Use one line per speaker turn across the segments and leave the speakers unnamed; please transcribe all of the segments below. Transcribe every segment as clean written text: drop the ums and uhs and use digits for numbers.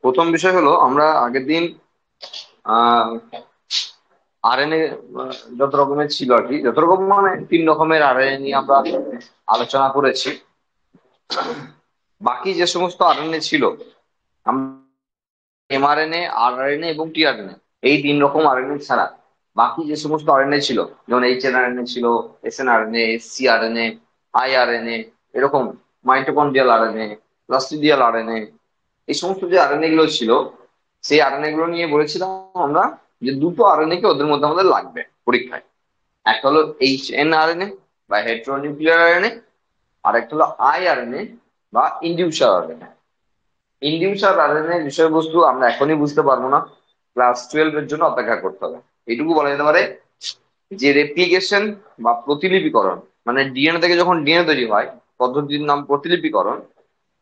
প্রথম বিষয় হলো আমরা আগের দিন আহ আরএনএ যত রকমের ছিল আর কি, যত রকম মানে 3 রকমের আরএনএ নিয়ে আমরা আলোচনা করেছি। বাকি যে সমস্ত আরএনএ ছিল, এমআরএনএ, আরআরএনএ এবং টিআরএনএ, এই 3 রকম আরএনএ ছাড়া বাকি যে সমস্ত আরএনএ ছিল, যেমন এইচএনআরএনএ ছিল, এসএনআরএনএ, এসসিআরএনএ, আইআরএনএ, এরকম মাইটোকন্ড্রিয়াল আরএনএ, প্লাস্টিডিয়াল আরএনএ, এই সমস্ত যে আরএনএ গুলো ছিল, সেই আরএনএ গুলো নিয়ে বলেছিলাম আমরা যে দুটো আরএনএ কে ওদের মধ্যে আমাদের লাগবে পরীক্ষায়। একটা হলো এইচএনআরএনএ বা হেটেরোনিউক্লিয়ার আরএনএ, আর একটা হলো আইআরএনএ বা ইনডিউসার আরএনএ। ইনডিউসার আরএনএ বিষয়বস্তু আমরা এখনই বুঝতে পারবো না, ক্লাস 12 এর জন্য অপেক্ষা করতে হবে। এইটুকু বলা যেতে পারে যে রেপ্লিকেশন বা প্রতিলিপিকরণ, মানে ডিএনএ থেকে যখন ডিএনএ তৈরি হয়, পদ্ধতির নাম প্রতিলিপিকরণ।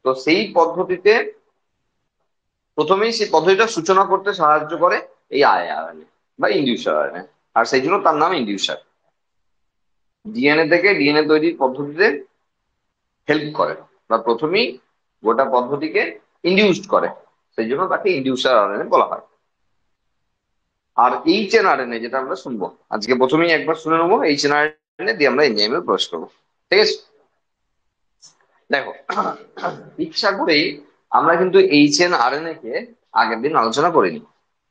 তো সেই পদ্ধতিতে প্রথমেই সেই পদ্ধতিটা সূচনা করতে সাহায্য করে এই আইআরএনএ বা ইনডিউসার আরএনএ, আর সেই জন্য তার নাম ইনডিউসার। ডিএনএ থেকে ডিএনএ তৈরির পদ্ধতিতে হেল্প করে বা প্রথমেই গোটা পদ্ধতিকে ইনডিউসড করে, সেই জন্য তাকে ইনডিউসার আরএনএ বলা হয়। আর এইচএনআরএনএ যেটা আমরা শুনবো আজকে, প্রথমেই একবার শুনে নেবো এইচএনআরএনএ, দিয়ে আমরা এনজাইমে প্রবেশ করবো। ঠিক আছে, দেখো, ইচ্ছা করেই আমরা কিন্তু এইচএনআরএনএ কে আগের দিন আলোচনা করিনি।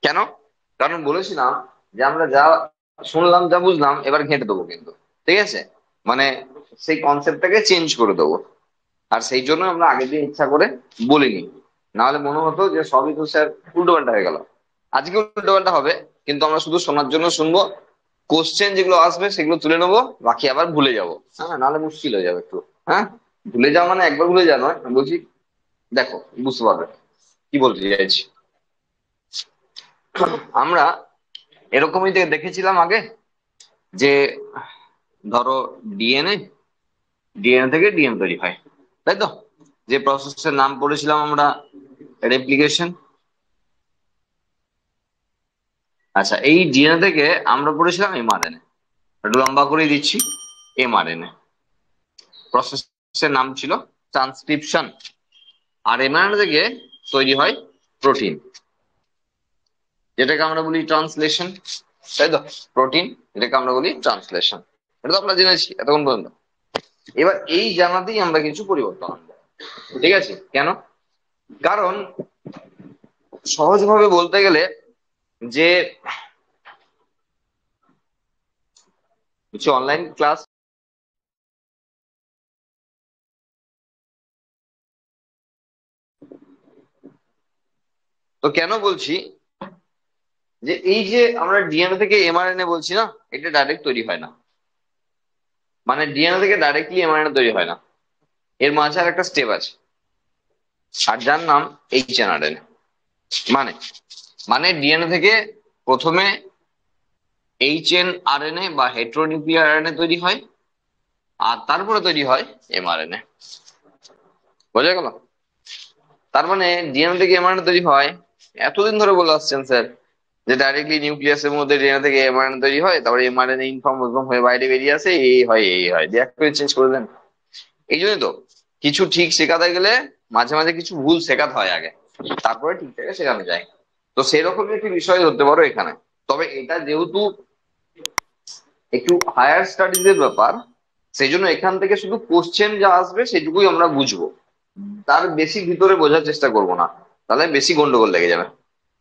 কেন? কারণ বলেছিলাম যে আমরা যা শুনলাম, যা বুঝলাম, এবার ঘেঁটে দেবো কিন্তু। ঠিক আছে, মানে সেই কনসেপ্টটাকে চেঞ্জ করে দেবো। আর সেই জন্য আমরা আগের দিন ইচ্ছা করে বলিনি, না হলে মনে হতো যে সবই তো স্যার উল্টো পাল্টা হয়ে গেল। আজকে উল্টো পাল্টা হবে, কিন্তু আমরা শুধু শোনার জন্য শুনবো, কোশ্চেন যেগুলো আসবে সেগুলো তুলে নেবো, বাকি আবার ভুলে যাবো। হ্যাঁ, নাহলে মুশকিল হয়ে যাবে একটু। হ্যাঁ, ভুলে যাওয়া মানে একবার ভুলে যাওয়া নয়, আমি বলছি, দেখো বুঝতে পারবে কি বলতে চাইছি। আমরা এরকমই দেখেছিলাম আগে যে, ধরো ডিএনএ, ডিএনএ থেকে ডিএনএ তৈরি হয়, তাই তো? যে প্রসেসের নাম পড়েছিলাম আমরা, রেপ্লিকেশন। আচ্ছা, এই ডিএনএ থেকে আমরা পড়েছিলাম এমআরএনএ, একটু লম্বা করে দিচ্ছি। এমআরএনএ প্রসেসের নাম ছিল ট্রান্সক্রিপশন। আর এমআরএনএ থেকে তৈরি হয় প্রোটিন, যেটাকে আমরা বলি ট্রান্সলেশন, তাই তো? প্রোটিন, এটাকে আমরা বলি ট্রান্সলেশন। এটা তো আমরা জেনেছি এতক্ষণ পর্যন্ত। এবার এই জানাতেই আমরা কিছু পরিবর্তন আনবো। ঠিক আছে, কেন? কারণ সহজভাবে বলতে গেলে যে কিছু অনলাইন ক্লাস, তো কেন বলছি যে এই যে আমরা ডিএনএ থেকে এমআরএনএ বলছি না, এটা ডাইরেক্ট তৈরি হয় না। মানে ডিএনএ থেকে ডাইরেক্টলি এমআরএনএ তৈরি হয় না, এর মাঝে আর একটা স্টেপ আছে, আর যার নাম এইচএনআরএনএ। মানে মানে ডিএনএ থেকে প্রথমে এইচএনআরএনএ বা হেটেরোনিউক্লিয়ার আরএনএ তৈরি হয়, আর তারপরে তৈরি হয় এমআরএনএ। বোঝা গেল? তার মানে ডিএনএ থেকে এমআরএনএ তৈরি হয়, এতদিন ধরে বলে আসছেন স্যার যে ডাইরেক্টলি নিউক্লিয়াসের মধ্যে ডিএনএ থেকে এমআরএনএ তৈরি হয়, তারপরে এমআরএনএ ইনফর্ম হয়ে বাইরে বেরিয়ে আসে, এই হয় এই হয়, দিয়ে এক করে চেঞ্জ করে দেন। এই জন্যই তো কিছু ঠিক শেখাতে গেলে মাঝে মাঝে কিছু ভুল শেখাতে হয় আগে, তারপরে ঠিকঠাক শেখানো যায়। তো সেরকমই একটি বিষয় ধরতে পারো এখানে। তবে এটা যেহেতু একটু হায়ার স্টাডিজ এর ব্যাপার, সেই জন্য এখান থেকে শুধু কোশ্চেন যা আসবে সেটুকুই আমরা বুঝবো, তার বেশি ভিতরে বোঝার চেষ্টা করব না, তাহলে বেশি গন্ডগোল লেগে যাবে।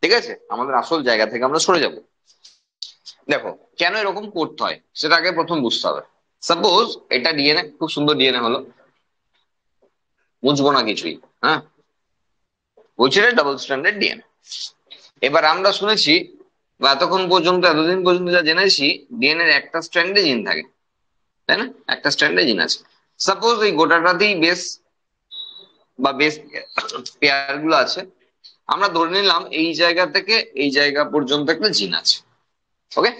ঠিক আছে, আমাদের আসল জায়গা থেকে আমরা সরে যাব। দেখো, কেন এরকম করতে হয় সেটা আগে প্রথম বুঝতে হবে। সাপোজ এটা ডিএনএ, খুব সুন্দর ডিএনএ হলো, বুঝবো না কিছুই। হ্যাঁ, বলছি এটা ডাবল স্ট্যান্ডার্ড ডিএনএ। এবার আমরা শুনেছি বা এতক্ষণ পর্যন্ত, এতদিন পর্যন্ত যা জেনেছি, ডিএনএ এর একটা স্ট্র্যান্ডে জিন থাকে, তাই না? একটা স্ট্র্যান্ডে জিন আছে। সাপোজ এই গোটাটাতেই বেস বা বেস পেয়ার গুলো আছে, আমরা ধরে নিলাম এই জায়গা থেকে এই জায়গা পর্যন্ত একটা জিন আছে। ওকে,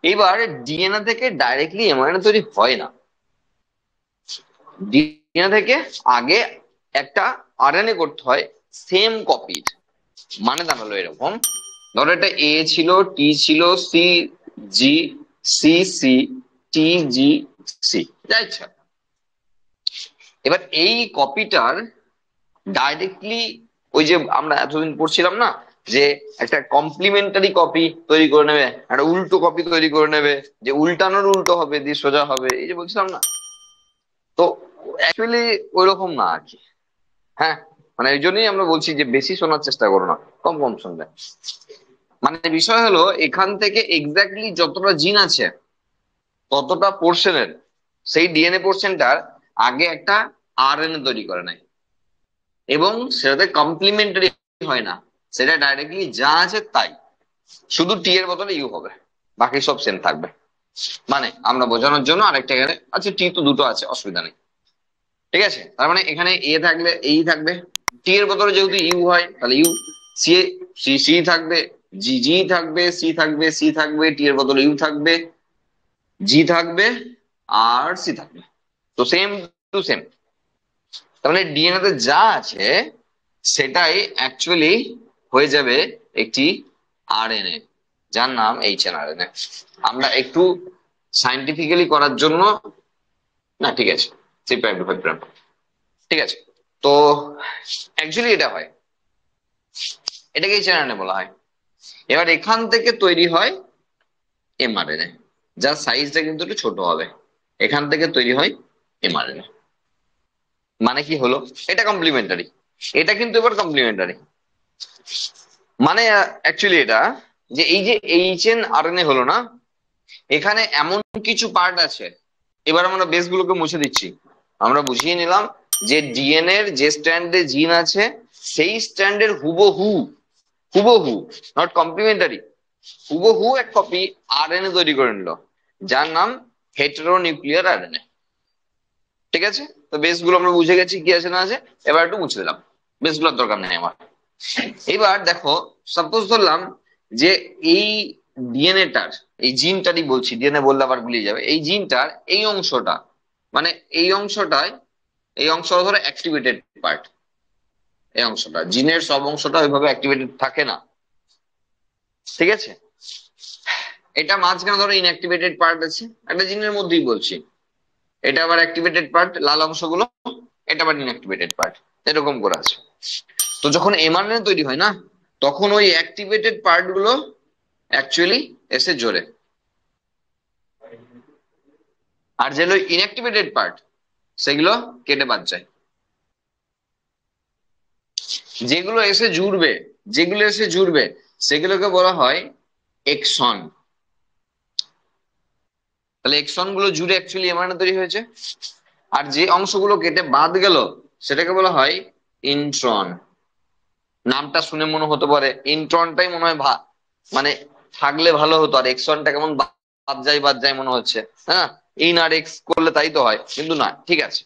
এবার ডিএনএ থেকে ডাইরেক্টলি এমআরএনএ তৈরি হয় না। ডিএনএ থেকে আগে একটা আরএনএ করতে হয় সেম কপির। মানে দাঁড়ালো এরকম, ধরো এটা এ ছিল, টি ছিল, সি, জি, সি, সি, টি, জি, সি, যা ইচ্ছা। এবার এই কপিটার ডাইরেক্টলি ওই যে আমরা এতদিন পড়ছিলাম না, যে একটা কমপ্লিমেন্টারি কপি তৈরি করে নেবে, একটা উল্টো কপি তৈরি করে নেবে, যে উল্টানোর উল্টো হবে দিয়ে সোজা হবে, এই যে বলছিলাম না। তো অ্যাকচুয়ালি ওই রকম না আর কি। হ্যাঁ, মানে এই জন্যই আমরা বলছি যে বেশি শোনার চেষ্টা করো না, কম কম শুনবে। মানে বিষয় হলো এখান থেকে এক্স্যাক্টলি যতটা জিন আছে ততটা পোর্শনের, সেই ডিএনএ পোর্শনটার আগে একটা আরএনএ তৈরি করে নেয়, এবং সেটাতে কমপ্লিমেন্টারি হয় না, সেটা ডাইরেক্টলি যা আছে তাই, শুধু টি এর বদলে ইউ হবে, বাকি সব সেম থাকবে। মানে আমরা বোঝানোর জন্য আরেকটা এখানে, আচ্ছা টি তো দুটো আছে, অসুবিধা নেই, ঠিক আছে। তার মানে এখানে এ থাকলে এই থাকবে, টি এর বদলে যেহেতু ইউ হয় তাহলে ইউ, সি সি সি থাকবে, জি জি থাকবে, সি থাকবে, সি থাকবে, টি এর বদলে ইউ থাকবে, জি থাকবে, আর সি থাকবে। তো সেম টু সেম, তার মানে ডিএনএ তে যা আছে সেটাই অ্যাকচুয়ালি হয়ে যাবে একটি আরএনএ, যার নাম এইচএনআরএনএ। আমরা একটু সাইন্টিফিক্যালি করার জন্য, না ঠিক আছে, 3.5 গ্রাম, ঠিক আছে। তো অ্যাকচুয়ালি এটা হয়, এটাকে এইচএনআরএনএ বলা হয়। এবার এখান থেকে তৈরি হয় এমআরএনএ, যার সাইজটা কিন্তু একটু ছোট হবে। এখান থেকে তৈরি হয় এমআরএনএ। মানে কি হলো, এটা কমপ্লিমেন্টারি, এটা কিন্তু এবার কমপ্লিমেন্টারি। মানে অ্যাকচুয়ালি এটা, যে এই যে এইচএনআরএনএ হলো না, এখানে এমন কিছু পার্ট আছে, এবার আমরা বেস গুলোকে মুছে দিচ্ছি। আমরা বুঝিয়ে নিলাম যে ডিএনএ এর যে স্ট্র্যান্ডে জিন আছে সেই স্ট্র্যান্ডের হুবহু, হুবহু, নট কমপ্লিমেন্টারি, হুবহু এক কপি আরএনএ তৈরি করে নিল, যার নাম হেটেরোনিউক্লিয়ার আরএনএ। ঠিক আছে, তো বেস গুলো আমরা বুঝে গেছি কি আছে না আছে, এবার একটু মুছে দিলাম, বেস গুলোর দরকার নেই আমার। এবার দেখো, সাপোজ ধরলাম যে এই ডিএনএটার, এই জিনটারই বলছি, ডিএনএ বললে আবার গুলিয়ে যাবে, এই জিনটার এই অংশটা, মানে এই অংশটায়, এই অংশটা ধরো অ্যাক্টিভেটেড পার্ট, এই অংশটা, জিনের সব অংশটা ওইভাবে অ্যাক্টিভেটেড থাকে না, ঠিক আছে। এটা মাঝখানে ধরো ইনঅ্যাক্টিভেটেড পার্ট আছে, একটা জিনের মধ্যেই বলছি, এটা আবার অ্যাক্টিভেটেড পার্ট লাল অংশগুলো, এটা আবার ইনঅ্যাক্টিভেটেড পার্ট, এরকম করে আছে। তো যখন এমআরএনএ তৈরি হয় না, তখন ওই অ্যাক্টিভেটেড পার্ট গুলো অ্যাকচুয়ালি এসে জোরে, আর যেগুলো ইনঅ্যাক্টিভেটেড পার্ট সেগুলো কেটে বাদ যায়। যেগুলো এসে জুড়বে, যেগুলো এসে জুড়বে সেগুলোকে বলা হয় এক্সন। তাহলে এক্সন গুলো জুড়ে অ্যাকচুয়ালি এমআরএনএ তৈরি হয়েছে। আর যে অংশগুলো কেটে বাদ গেল সেটাকে বলা হয় ইন্ট্রন। নামটা শুনে মনে হতে পারে ইন্ট্রনটাই মনে হয় মানে থাকলে ভালো হতো, আর এক্সনটা কেমন বাদ যায় বাদ যায় মনে হচ্ছে, হ্যাঁ, ইন আর এক্স করলে তাই তো হয়, কিন্তু না, ঠিক আছে।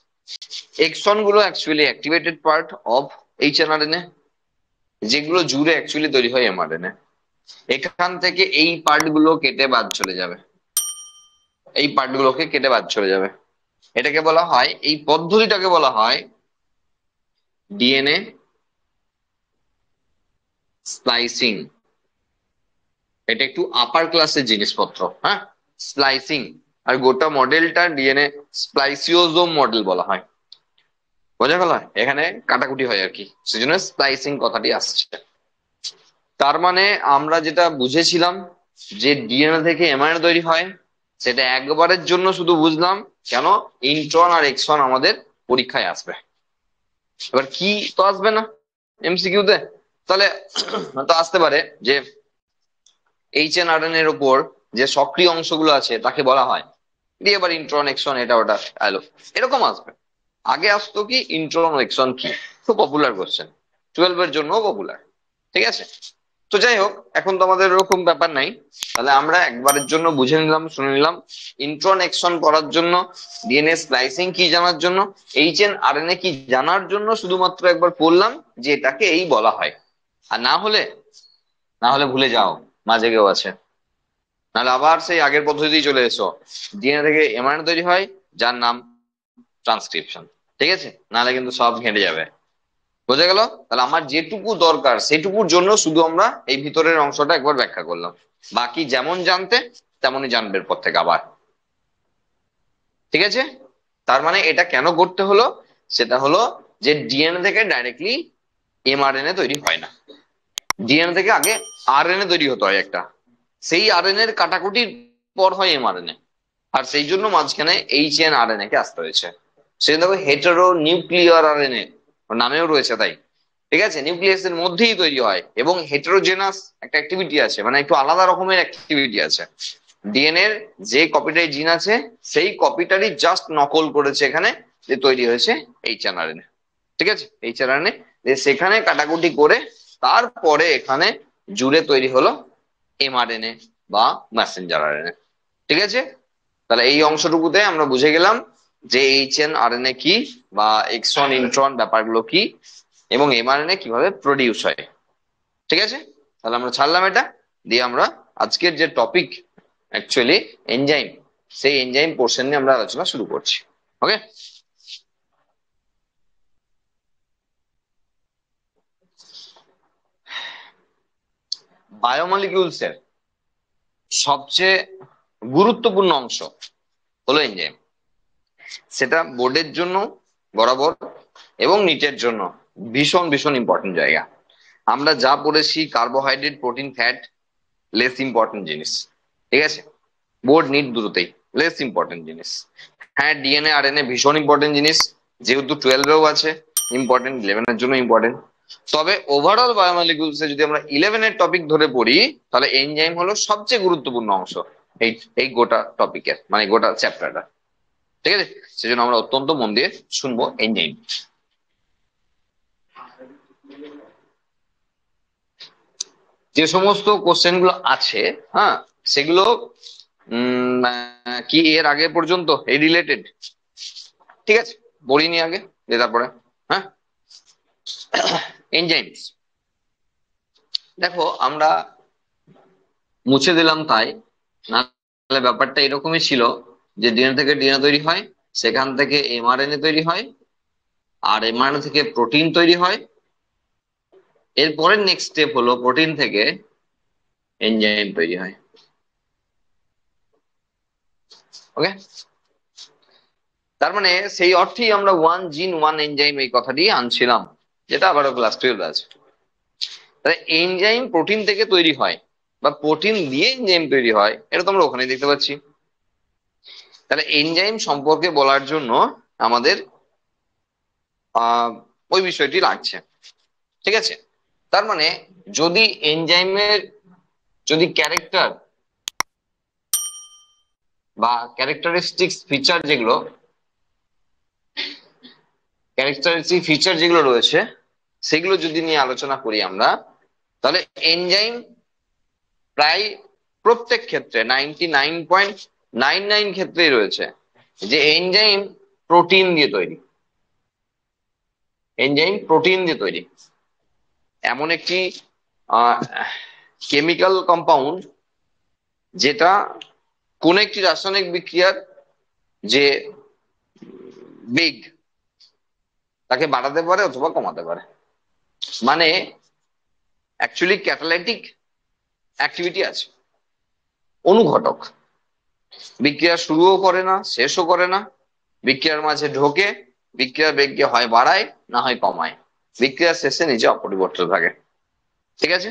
এক্সন গুলো actually activated part of hnRNA, যেগুলো জুড়ে অ্যাকচুয়ালি তৈরি হয় এমআরএনএ। এখান থেকে এই পার্ট গুলো কেটে বাদ চলে যাবে, এই পার্ট গুলোকে কেটে বাদ চলে যাবে। এটাকে বলা হয়, এই পদ্ধতিটাকে বলা হয় ডিএনএ স্প্লাইসিং। এটা একটু আপার ক্লাসের জিনিসপত্র, হ্যাঁ, স্প্লাইসিং। আর গোটা মডেলটা ডিএনএ স্প্লাইসিওজোম মডেল বলা হয়। বোঝা গেল, এখানে কাটাকুটি হয় আর কি, সেজন্য স্প্লাইসিং কথাটি আসছে। তার মানে আমরা যেটা বুঝেছিলাম যে ডিএনএ থেকে এমআরএনএ তৈরি হয়, সেটা একবারের জন্য শুধু বুঝলাম, কেন ইন্ট্রন আর এক্সন আমাদের পরীক্ষায় আসবে। এবার কি তো আসবে না এমসিকিউ তে, তাহলে তো আসতে পারে যে এইচএনআরএন এর উপর যে সক্রিয় অংশগুলো আছে তাকে বলা হয়, দিয়ে এবার ইন্ট্রন এক্সন এটা ওটা এলো, এরকম আসবে। আগে আসতো কি ইন্ট্রন এক্সন কি, খুব পপুলার কোশ্চেন, 12 এর জন্য পপুলার, ঠিক আছে। তো যাই হোক, এখন তো আমাদের এরকম ব্যাপার নাই, তাহলে আমরা একবারের জন্য বুঝে নিলাম, শুনে নিলাম, ইন্ট্রন এক্সন পড়ার জন্য, ডিএনএ স্প্লাইসিং কি জানার জন্য, এইচএনআরএনএ কি জানার জন্য শুধুমাত্র একবার পড়লাম যে এটাকে এই বলা হয়। আর না হলে ভুলে যাও, মাঝে কেউ আছে, নাহলে আবার সেই আগের পদ্ধতিতেই চলে এসো, ডিএনএ থেকে এমআরএনএ তৈরি হয়, যার নাম ট্রান্সক্রিপশন, ঠিক আছে, নাহলে কিন্তু সব ঘেঁটে যাবে। বোঝা গেল, তাহলে আমার যেটুকু দরকার সেটুকুর জন্য শুধু আমরা এই ভিতরের অংশটা একবার ব্যাখ্যা করলাম, বাকি যেমন জানতে তেমনই জানবে এরপর থেকে আবার, ঠিক আছে। তার মানে এটা কেন করতে হলো, সেটা হলো যে ডিএনএ থেকে ডাইরেক্টলি এমআরএনএ তৈরি হয় না। ডিএনএ থেকে আগে আরএনএ তৈরি হতে হয় একটা, সেই আরএনএ এর কাটাকুটির পর হয় এমআরএনএ। আর সেই জন্য মাঝখানে এইচএনআরএনএ কে আসতে হয়েছে। সেই দেখো হেটারো নিউক্লিয়ার আরএনএ নামেও রয়েছে তাই। ঠিক আছে, নিউক্লিয়াসের মধ্যেই তৈরি হয় এবং হেটারোজেনাস একটা অ্যাক্টিভিটি আছে, মানে একটু আলাদা রকমের অ্যাক্টিভিটি আছে। ডিএনএ এর যে কপিটাই জিন আছে সেই কপিটারই জাস্ট নকল করেছে এখানে, যে তৈরি হয়েছে এইচএনআরএনএ। ঠিক আছে, এইচএনআরএনএ যে সেখানে কাটাকুটি করে তারপরে এখানে জুড়ে তৈরি হলো এমআরএনএ বা মেসেঞ্জার আরএনএ। ঠিক আছে, তাহলে এই অংশটুকুতে আমরা বুঝে গেলাম যে এইচএনআরএনএ কি বা এক্সন ইন্ট্রন ব্যাপারগুলো কি এবং এমআরএনএ কিভাবে প্রডিউস হয়। ঠিক আছে, তাহলে আমরা ছাড়লাম এটা দিয়ে আমরা আজকের যে টপিক অ্যাকচুয়ালি এনজাইম, সেই এনজাইম পোর্শন নিয়ে আমরা আলোচনা শুরু করছি। ওকে, বায়োমলিকিউলস এর সবচেয়ে গুরুত্বপূর্ণ অংশ হলো এনজাইম। সেটা বোর্ডের জন্য বরাবর এবং নিটের জন্য ভীষণ ভীষণ ইম্পর্টেন্ট জায়গা। আমরা যা পড়েছি carbohydrate protein fat less important জিনিস। ঠিক আছে, বোর্ড নিট দুটোতেই লেস ইম্পর্টেন্ট জিনিস। হ্যাঁ, ডিএনএ আরএনএ ভীষণ ইম্পর্টেন্ট জিনিস, যেহেতু 12এও আছে ইম্পর্টেন্ট, 11-এর জন্য ইম্পর্টেন্ট। তবে ওভারঅল বায়োমলিকুলস এ যদি আমরা 11-এর টপিক ধরে পড়ি তাহলে এনজাইম হলো সবচেয়ে গুরুত্বপূর্ণ অংশ এই এই গোটা টপিকের, মানে গোটা চ্যাপ্টারটা। ঠিক আছে, সেজন্য আমরা অত্যন্ত মন দিয়ে শুনবো এনজাইম। যে সমস্ত কোশ্চেন গুলো আছে, হ্যাঁ, সেগুলো কি এর আগে পর্যন্ত এই রিলেটেড? ঠিক আছে, বলিনি আগে দিয়ে তারপরে। হ্যাঁ, এনজাইমস দেখো আমরা মুছে দিলাম তাই, নাহলে ব্যাপারটা এরকমই ছিল যে ডিএনএ থেকে ডিএনএ তৈরি হয়, সেখান থেকে এমআরএনএ তৈরি হয়, আর এমআরএনএ থেকে প্রোটিন তৈরি হয়, এরপরে নেক্সট স্টেপ হলো প্রোটিন থেকে এনজাইম তৈরি হয়। ওকে, তার মানে সেই অর্থেই আমরা ওয়ান জিন ওয়ান এনজাইম এই কথাটি আনছিলাম, যেটা আবারও ক্লাস 12 আছে। তাহলে এনজাইম প্রোটিন থেকে তৈরি হয় বা প্রোটিন দিয়ে এনজাইম তৈরি হয়, এটা তো আমরা ওখানে দেখতে পাচ্ছি। তাহলে এনজাইম সম্পর্কে বলার জন্য আমাদের ওই বিষয়টি লাগছে। ঠিক আছে, তার মানে যদি এনজাইমের যদি ক্যারেক্টার বা ক্যারেক্টারিস্টিক্স ফিচার যেগুলো ক্যারেক্টারিস্টিক ফিচার যেগুলো রয়েছে সেগুলো যদি নিয়ে আলোচনা করি আমরা, তাহলে এনজাইম প্রায় প্রত্যেক ক্ষেত্রে 99.99 ক্ষেত্রেই রয়েছে যে এনজাইম প্রোটিন দিয়ে তৈরি। এনজাইম প্রোটিন দিয়ে তৈরি, এমন একটি কেমিক্যাল কম্পাউন্ড যেটা কোন একটি রাসায়নিক বিক্রিয়ার যে বেগ তাকে বাড়াতে পারে অথবা কমাতে পারে। মানে অ্যাকচুয়ালি ক্যাটালাইটিক অ্যাক্টিভিটি আছে, অনুঘটক। বিক্রিয়া শুরুও করে না, শেষও করে না, বিক্রিয়ার মাঝে ঢোকে, বিক্রিয়ার বেগকে হয় বাড়ায় না হয় কমায়, বিক্রিয়ার শেষে নিজে অপরিবর্তিত থাকে। ঠিক আছে,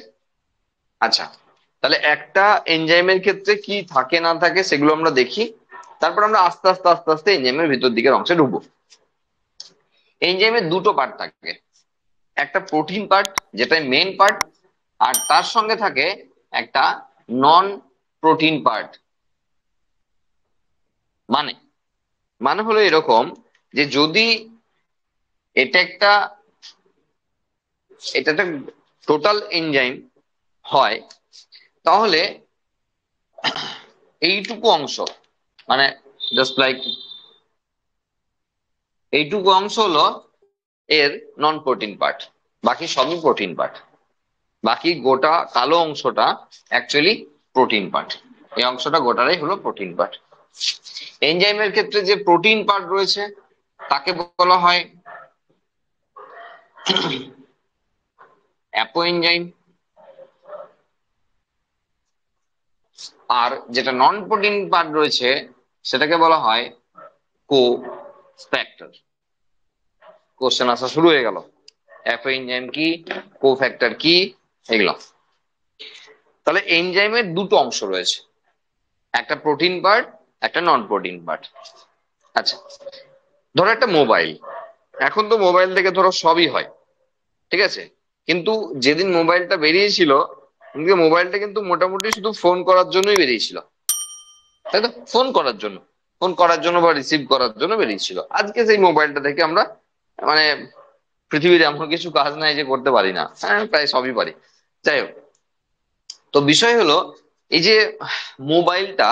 আচ্ছা, তাহলে একটা এনজাইমের ক্ষেত্রে কি থাকে না থাকে সেগুলো আমরা দেখি, তারপর আমরা আস্তে আস্তে আস্তে আস্তে এনজাইমের ভিতর দিকের অংশে ঢুকবো। এনজাইমের দুটো পার্ট থাকে, একটা প্রোটিন পার্ট যেটা মেন পার্ট, আর তার সঙ্গে থাকে একটা নন প্রোটিন পার্ট। মানে মানে হলো এরকম যে যদি এটা একটা এটা একটা টোটাল এনজাইম হয়, তাহলে এইটুকু অংশ, মানে জাস্ট লাইক এইটুকু অংশ হলো এর নন প্রোটিন পার্ট, বাকি সবই প্রোটিন পার্ট। বাকি গোটা কালো অংশটা অ্যাকচুয়ালি প্রোটিন পার্ট, এই অংশটা গোটাটাই হলো প্রোটিন পার্ট। এনজাইমের ক্ষেত্রে যে প্রোটিন পার্ট রয়েছে তাকে বলা হয় অ্যাপো এনজাইম, আর যেটা নন প্রোটিন পার্ট রয়েছে সেটাকে বলা হয় কো ফ্যাক্টর। কোশ্চেন আসা শুরু হয়ে গেল, অ্যাপো এনজাইম কি, কোফ্যাক্টর কি, এগুলো। তাহলে এনজাইমের দুটো অংশ রয়েছে, একটা প্রোটিন পার্ট, একটা নন প্রোটিন পার্ট। আচ্ছা, ধরো একটা মোবাইল, এখন তো মোবাইল থেকে ধরো সবই হয়, ঠিক আছে, কিন্তু যেদিন মোবাইলটা বেরিয়েছিল, মোবাইলটা কিন্তু মোটামুটি শুধু ফোন করার জন্যই বেরিয়েছিল, তাই তো? ফোন করার জন্য বা রিসিভ করার জন্য বেরিয়েছিল। আজকে সেই মোবাইলটা থেকে আমরা মানে পৃথিবীর এমন কিছু কাজ নাই যে করতে পারি না, হ্যাঁ প্রায় সবই পারি। যাই হোক, তো বিষয় হলো এই যে মোবাইলটা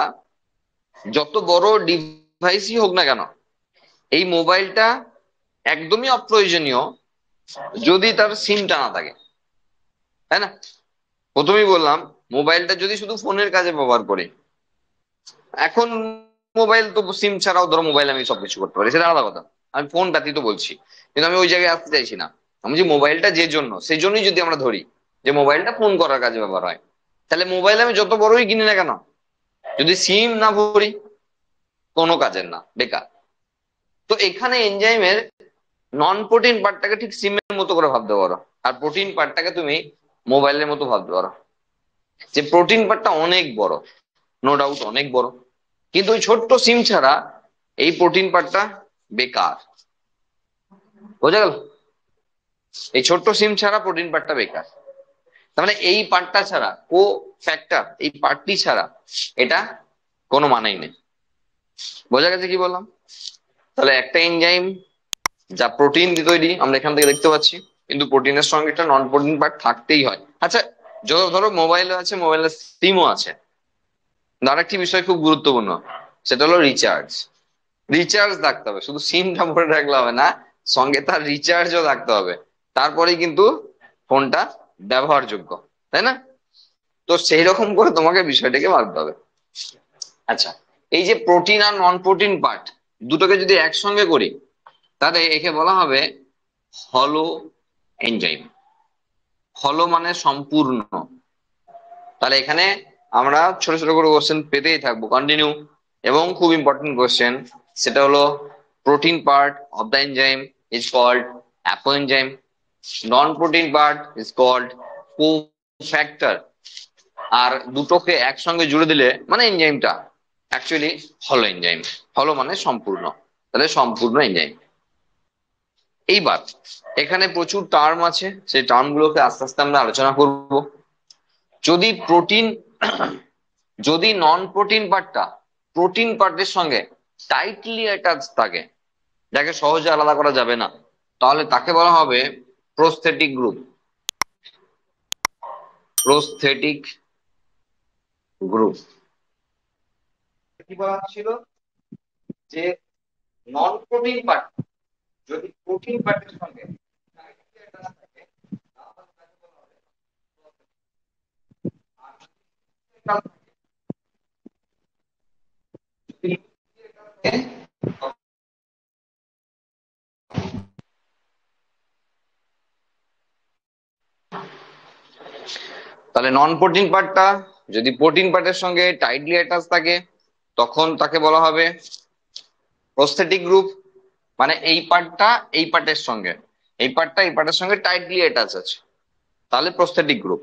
যত বড় ডিভাইসই হোক না কেন, এই মোবাইলটা একদমই অপ্রয়োজনীয় যদি তার সিমটা না থাকে, তাই না? প্রথমেই বললাম মোবাইলটা যদি শুধু ফোনের কাজে ব্যবহার করি, এখন মোবাইল তো সিম ছাড়াও ধরো মোবাইল আমি সবকিছু করতে পারি, সেটা আলাদা কথা, আমি ফোন ব্যতীত বলছি, কিন্তু আমি ওই জায়গায় আসতে চাইছি না। আমি যে মোবাইলটা যে জন্য, সেই জন্যই যদি আমরা ধরি যে মোবাইলটা ফোন করার কাজে ব্যবহার হয়, তাহলে মোবাইল আমি যত বড়ই কিনি না কেন, যদি সিম না ভরি, কোনো কাজের না, বেকার। তো এখানে এনজাইমের নন প্রোটিন পার্টটাকে ঠিক সিমের মতো করে ভাবতে পারো, আর প্রোটিন পার্টটাকে তুমি মোবাইলের মতো ভাবতে পারো। যে প্রোটিন পার্টটা অনেক বড়, নো ডাউট অনেক বড়, কিন্তু ওই ছোট্ট সিম ছাড়া এই প্রোটিন পার্টটা বেকার। বোঝা গেল? এই ছোট্ট সিম ছাড়া প্রোটিন পার্টটা বেকার। তার মানে এই পার্টটা ছাড়া, কো ফ্যাক্টর, এই পার্টটি ছাড়া এটা কোনো মানেই নেই। বোঝা গেছে কি বললাম? তাহলে একটা এনজাইম যা প্রোটিন দিয়ে তৈরি, আমরা এখান থেকে দেখতে পাচ্ছি, কিন্তু প্রোটিনের সঙ্গে একটা নন প্রোটিন পার্ট থাকতেই হয়। আচ্ছা, যত ধরো মোবাইল আছে, মোবাইলের সিমও আছে, আরেকটি বিষয় খুব গুরুত্বপূর্ণ, সেটা হলো রিচার্জ। রিচার্জ থাকতে হবে, শুধু সিমটা ভরে রাখলে হবে না, সঙ্গে তার রিচার্জও থাকতে হবে, তারপরেই কিন্তু ফোনটা ব্যবহারযোগ্য, তাই না? তো সেই রকম করে তোমাকে বিষয়টাকে ভাবতে হবে। আচ্ছা, এই যে প্রোটিন আর নন প্রোটিন পার্ট দুটোকে যদি একসঙ্গে করি, তাহলে একে বলা হবে হলো এনজাইম। হলো মানে সম্পূর্ণ। তাহলে এখানে আমরা ছোট ছোট করে কোশ্চেন পেতেই থাকবো কন্টিনিউ, এবং খুব ইম্পর্টেন্ট কোশ্চেন, সেটা হলো protein part of the enzyme is called apoenzyme, non protein part is called cofactor. আর দুটোকে একসঙ্গে জুড়ে দিলে মানে এনজাইমটা অ্যাকচুয়ালি হলো এনজাইম। হলো মানে সম্পূর্ণ, তাহলে সম্পূর্ণ এনজাইম। এইবার এখানে প্রচুর টার্ম আছে, সেই টার্ম গুলোকে আস্তে আস্তে আমরা আলোচনা করব। যদি প্রোটিন যদি নন প্রোটিন পার্টটা প্রোটিন পার্টের সঙ্গে টাইটলি অ্যাটাচ থাকে, যাকে সহজে আলাদা করা যাবে না, তাহলে তাকে বলা হবে প্রোস্থেটিক গ্রুপ। প্রোস্থেটিক গ্রুপ কি বলা ছিল, যে নন প্রোটিন পার্ট যদি প্রোটিন পার্টের সঙ্গে tightly attached থাকে, তাহলে তাকে বলা হবে তাহলে নন প্রোটিন পার্টটা যদি প্রোটিন পার্টের সঙ্গে টাইটলি অ্যাটাচ থাকে, তখন তাকে বলা হবে প্রস্থেটিক গ্রুপ। মানে এই পার্টটা এই পার্টের সঙ্গে, এই পার্টটা এই পার্টের সঙ্গে টাইটলি অ্যাটাচ আছে, তাহলে প্রস্থেটিক গ্রুপ।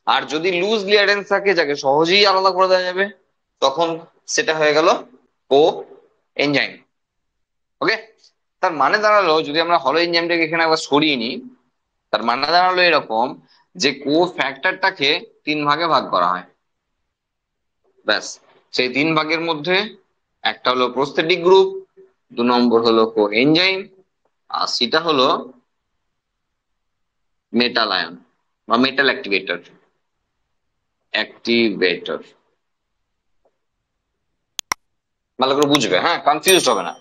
আর যদি লুজলি অ্যাটাচ থাকে, যাকে সহজেই আলাদা করে দেওয়া যাবে, তখন সেটা হয়ে গেল কো এনজাইম। ওকে, তার মানে দাঁড়ালো, যদি আমরা হলো এনজাইমটাকে এখানে একবার সরিয়ে নিই, তার মানে দাঁড়ালো এরকম যে কো ফ্যাক্টরটাকে তিন ভাগে ভাগ করা হয়। ব্যাস, সেই তিন ভাগের মধ্যে একটা হলো প্রস্থেটিক গ্রুপ, দু নম্বর হলো কো এনজাইম, আর সেটা হলো মেটাল আয়ন বা মেটাল অ্যাক্টিভেটর। অ্যাক্টিভেটর ভালো করে বুঝবে, হ্যাঁ, কনফিউজ হবে না,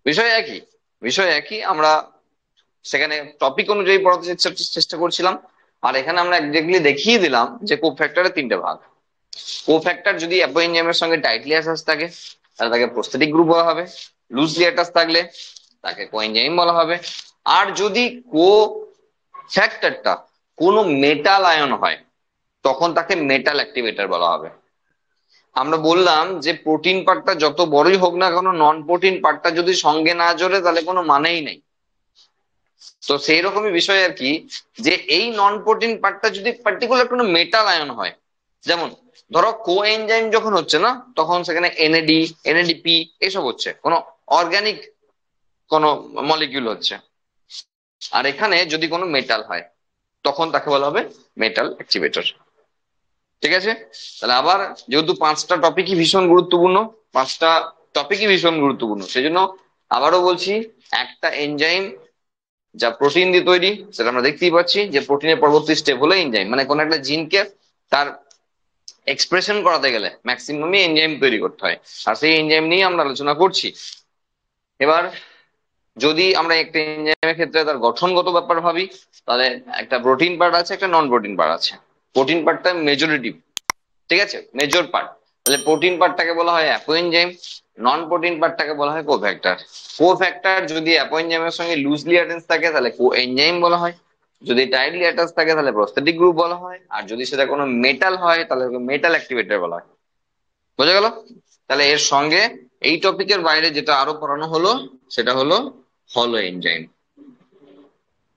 বিষয় একই, বিষয় একই। আমরা সেখানে টপিক অনুযায়ী পড়াতে চেষ্টা করছিলাম, আর এখানে আমরা একজাক্টলি দেখিয়ে দিলাম যে কোফ্যাক্টরের তিনটে ভাগ। কোফ্যাক্টর যদি অ্যাপো এনজাইমের সঙ্গে টাইটলি অ্যাটাচ থাকে, তাহলে তাকে প্রস্থেটিক গ্রুপ বলা হবে। লুজলি অ্যাটাচ থাকলে তাকে কোএনজাইম বলা হবে। আর যদি কো ফ্যাক্টরটা কোনো মেটাল আয়ন হয়, তখন তাকে মেটাল অ্যাক্টিভেটর বলা হবে। আমরা বললাম যে প্রোটিন পার্টটা যত বড়ই হোক না কেন, নন প্রোটিন পার্টটা যদি সঙ্গে না জড়ে, তাহলে কোনো মানেই নেই। তো সেই রকমই বিষয় আর কি, যে এই নন প্রোটিন পার্টটা যদি পার্টিকুলার কোনো মেটাল আয়ন হয়, যেমন ধরো কো এনজাইম যখন হচ্ছে না, তখন সেখানে এনএডি, এনএডিপি এসব হচ্ছে, কোনো অর্গানিক কোনো মলিকিউল হচ্ছে। আর এখানে যদি কোনো মেটাল হয়, তখন তাকে বলা হবে মেটাল অ্যাক্টিভেটর। ঠিক আছে, তাহলে আবার যেহেতু পাঁচটা টপিকই ভীষণ গুরুত্বপূর্ণ, পাঁচটা টপিকই ভীষণ গুরুত্বপূর্ণ, সেই জন্য আবারও বলছি, একটা এনজাইম যা প্রোটিন দিয়ে তৈরি, সেটা আমরা দেখতেই পাচ্ছি যে প্রোটিনের পরবর্তী স্টেপ হলো এনজাইম, মানে কোন একটা জিনকে তার এক্সপ্রেশন করাতে গেলে ম্যাক্সিমামই এনজাইম তৈরি করতে হয়, আর সেই এনজাইম নিয়ে আমরা আলোচনা করছি। এবার যদি আমরা একটা এনজাইমের ক্ষেত্রে তার গঠনগত ব্যাপার ভাবি, তাহলে একটা প্রোটিন পার্ট আছে, একটা নন প্রোটিন পার্ট আছে। প্রোটিন পার্টটা মেজরিটি, ঠিক আছে, মেজর পার্ট। তাহলে প্রোটিন পার্টটাকে বলা হয় অ্যাপোএনজাইম, নন প্রোটিন পার্টটাকে বলা হয় কোফ্যাক্টর। কোফ্যাক্টর যদি অ্যাপোএনজাইমের সঙ্গে লুজলি অ্যাটাচ থাকে তাহলে কোএনজাইম বলা হয়, যদি টাইটলি অ্যাটাচ থাকে তাহলে প্রস্থেটিক গ্রুপ বলা হয়, আর যদি সেটা কোনো মেটাল হয় তাহলে মেটাল অ্যাক্টিভেটর বলা হয়। বোঝা গেল? তাহলে এর সঙ্গে এই টপিকের বাইরে যেটা আরো পড়ানো হলো সেটা হলো হলো এনজাইম,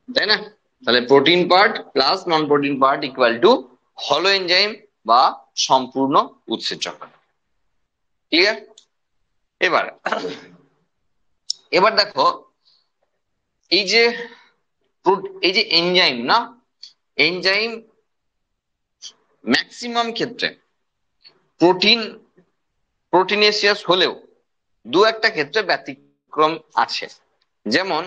তাই না? তাহলে protein part plus non protein part equal to হলো এনজাইম বা সম্পূর্ণ উৎসেচক। ঠিক আছে, এবার এবার দেখো, এই যে এই যে এনজাইম না, এনজাইম ম্যাক্সিমাম ক্ষেত্রে প্রোটিন প্রোটিনেসিয়াস হলেও দু একটা ক্ষেত্রে ব্যতিক্রম আছে। যেমন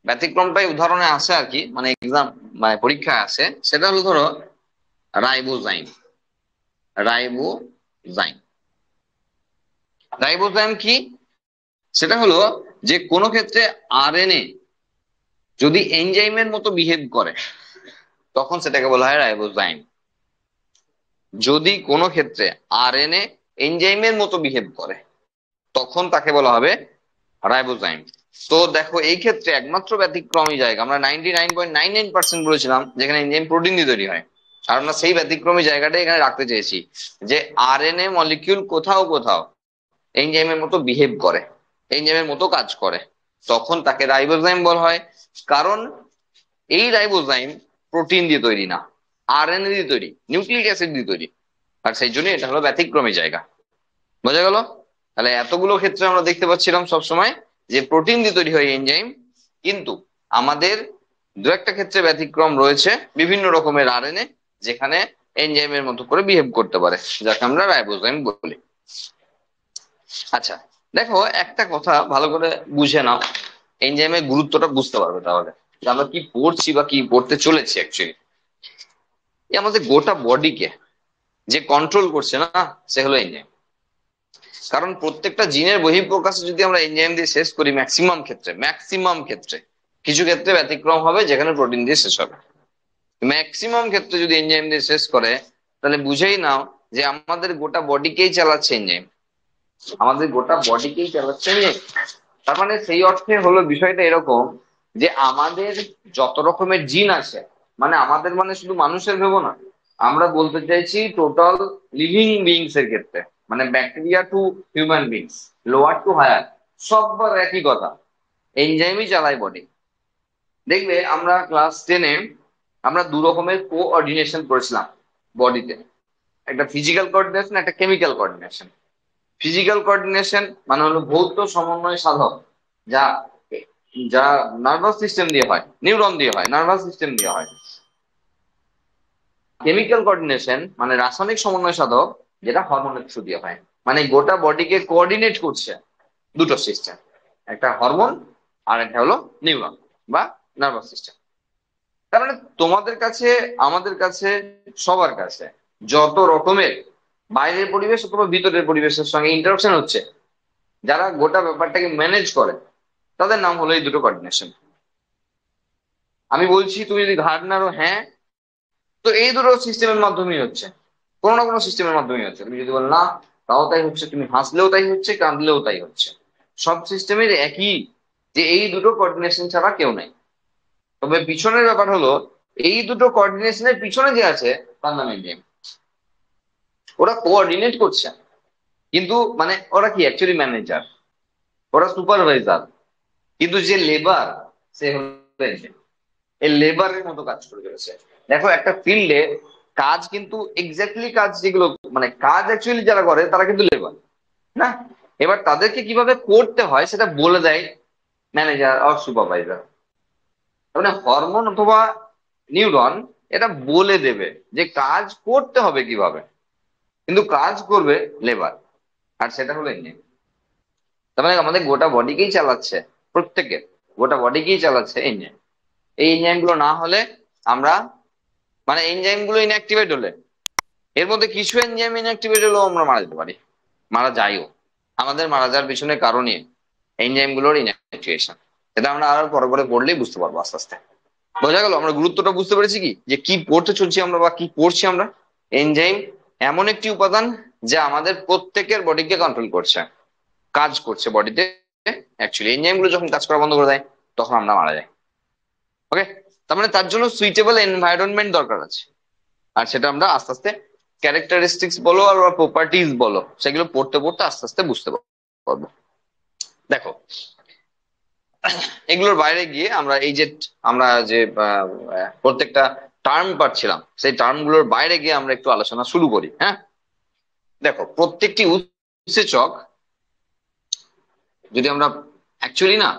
ব্যতিক্রমটাই উদাহরণে আসে আর কি, মানে এক্সাম, মানে পরীক্ষায় আসে, সেটা হলো ধরো রাইবোজাইম। রাইবোজাইম রাইবোজাইম কি? সেটা হলো যে কোনো ক্ষেত্রে আরএনএ যদি এনজাইমের মতো বিহেভ করে, তখন সেটাকে বলা হয় রাইবোজাইম। যদি কোনো ক্ষেত্রে আরএনএ এনজাইমের মতো বিহেভ করে, তখন তাকে বলা হবে রাইবোজাইম। তো দেখো, এই ক্ষেত্রে একমাত্র ব্যতিক্রমী জায়গা আমরা 99.99% বলেছিলাম যেখানে এনজাইম প্রোটিন দিয়ে তৈরি হয়, আর আমরা সেই ব্যতিক্রমী জায়গাটা এখানে রাখতে চেয়েছি, যে আরএনএ মলিকিউল কোথাও কোথাও এনজাইমের মতো বিহেভ করে, এনজাইমের মতো কাজ করে, তখন তাকে রাইবোজাইম বলা হয়। কারণ এই রাইবোজাইম প্রোটিন দিয়ে তৈরি না, আরএনএ দিয়ে তৈরি, নিউক্লিক অ্যাসিড দিয়ে তৈরি, আর সেই জন্য এটা হলো ব্যতিক্রমী জায়গা। বোঝা গেল? তাহলে এতগুলো ক্ষেত্রে আমরা দেখতে পাচ্ছিলাম সবসময় যে প্রোটিন দিয়ে তৈরি হয় এনজাইম, কিন্তু আমাদের দু একটা ক্ষেত্রে ব্যতিক্রম রয়েছে, বিভিন্ন রকমের আরএনএ যেখানে এনজাইমের মতো করে বিহেভ করতে পারে, যাকে আমরা রাইবোজাইম বলি। আচ্ছা, দেখো একটা কথা ভালো করে বুঝে নাও, এনজাইমের গুরুত্বটা বুঝতে পারবে তাহলে যে আমরা কি পড়ছি বা কি পড়তে চলেছি অ্যাকচুয়ালি। আমাদের গোটা বডিকে যে কন্ট্রোল করছে না, সে হলো এনজাইম। কারণ প্রত্যেকটা জিনের বহিঃপ্রকাশ যদি আমরা এনজাইম দিয়ে শেষ করি, ম্যাক্সিমাম ক্ষেত্রে, কিছু ক্ষেত্রে ব্যতিক্রম হবে যেখানে প্রোটিন দিয়ে শেষ হবে, ম্যাক্সিমাম ক্ষেত্রে যদি এনজাইম দিয়ে শেষ করে, তাহলে বুঝেই নাও যে আমাদের গোটা বডিকেই চালাচ্ছে এনজাইম, আমাদের গোটা বডিকেই চালাচ্ছে এনজাইম। তার মানে সেই অর্থে হলো বিষয়টা এরকম, যে আমাদের যত রকমের জিন আছে, মানে আমাদের মানে শুধু মানুষের ভেবো না, আমরা বলতে চাইছি টোটাল লিভিং বিংস এর ক্ষেত্রে, মানে bacteria to human beings, lower to higher, সববার একই কথা, এনজাইমই চালায় বডি। দেখবে আমরা ক্লাস 10-এ আমরা দু রকমের কোঅর্ডিনেশন করেছিলাম বডিতে, একটা ফিজিক্যাল কোঅর্ডিনেশন, একটা কেমিক্যাল কোঅর্ডিনেশন। ফিজিক্যাল কোঅর্ডিনেশন মানে হলো ভৌত সমন্বয় সাধক, যা যা নার্ভাস সিস্টেম দিয়ে হয়, নিউরন দিয়ে হয়, নার্ভাস সিস্টেম দিয়ে হয়। কেমিক্যাল কোঅর্ডিনেশন মানে রাসায়নিক সমন্বয় সাধক, যেটা হরমোনের থ্রু দিয়ে হয়, মানে গোটা বডিকে কোঅর্ডিনেট করছে দুটো সিস্টেম, একটা হরমোন আর একটা হলো নিউরন বা নার্ভাস সিস্টেম। তার মানে তোমাদের কাছে, আমাদের কাছে, সবার কাছে যত রকমের বাইরের পরিবেশ অথবা ভিতরের পরিবেশের সঙ্গে ইন্টারাকশন হচ্ছে, যারা গোটা ব্যাপারটাকে ম্যানেজ করে, তাদের নাম হলো এই দুটো কোঅর্ডিনেশন। আমি বলছি তুমি যদি ঘাড় নাড়ো, হ্যাঁ, তো এই দুটো সিস্টেমের মাধ্যমেই হচ্ছে, কোনো না কোনো সিস্টেমের মাধ্যমেই হচ্ছে। তুমি যদি বল না, তাও তাই হচ্ছে, তুমি হাসলেও তাই হচ্ছে, কাঁদলেও তাই হচ্ছে, সব সিস্টেমের একই, যে এই দুটো কোঅর্ডিনেশন ছাড়া কেউ নাই। তবে পিছনের ব্যাপার হলো, এই দুটো কোঅর্ডিনেশনের পিছনে যে আছে তার নাম এনজাইম। ওরা কোঅর্ডিনেট করছে, কিন্তু মানে ওরা কি অ্যাকচুয়ালি ম্যানেজার, ওরা সুপারভাইজার, কিন্তু যে লেবার সে হলো এনজাইম। এই লেবারের মতো কাজ করে চলেছে। দেখো একটা ফিল্ডে কাজ কিন্তু এক্স্যাক্টলি কাজ যেগুলো, মানে কাজ অ্যাকচুয়ালি যারা করে তারা কিন্তু লেবার না। এবার তাদেরকে কিভাবে করতে হয় সেটা বলে দেয় ম্যানেজার আর সুপারভাইজার। মানে হরমোন অথবা নিউরন এটা বলে দেবে যে কাজ করতে হবে কিভাবে, কিন্তু কাজ করবে লেবার, আর সেটা হলো ইঞ্জিন। তার মানে আমাদের গোটা বডিকেই চালাচ্ছে, প্রত্যেকের গোটা বডিকেই চালাচ্ছে ইঞ্জিন। এই এনজাইম গুলো না হলে আমরা, মানে এনজাইম গুলো ইনঅ্যাক্টিভেট হলে, এর মধ্যে কিছু এনজাইম ইনঅ্যাক্টিভেট হলেও আমরা মারা যেতে পারি, মারা যাইও। আমাদের মারা যাওয়ার পিছনে কারণই এনজাইম গুলোর ইনঅ্যাক্টিভেশন। এটা আমরা আরো পরে পরে পড়লেই বুঝতে পারবো আস্তে আস্তে। বোঝা গেল আমরা গুরুত্বটা বুঝতে পেরেছি কি, যে কি পড়তে চলছি আমরা বা কি পড়ছি আমরা। এনজাইম এমন একটি উপাদান যা আমাদের প্রত্যেকের বডিকে কন্ট্রোল করছে, কাজ করছে বডিতে। অ্যাকচুয়ালি এনজাইম গুলো যখন কাজ করা বন্ধ করে দেয় তখন আমরা মারা যাই। ওকে, তার মানে তার জন্য সুইটেবল এনভায়রনমেন্ট দরকার আছে। আর সেটা আমরা আস্তে আস্তে ক্যারেক্টারিস্টিক্স বলো আর প্রপার্টিজ বলো, সেগুলো পড়তে পড়তে আস্তে আস্তে বুঝতে পারবো। দেখো এগুলোর বাইরে গিয়ে আমরা এই যে আমরা যে প্রত্যেকটা টার্ম পাচ্ছিলাম, সেই টার্ম গুলোর বাইরে গিয়ে আমরা একটু আলোচনা শুরু করি। হ্যাঁ, দেখো প্রত্যেকটি উৎসেচক যদি আমরা অ্যাকচুয়ালি না,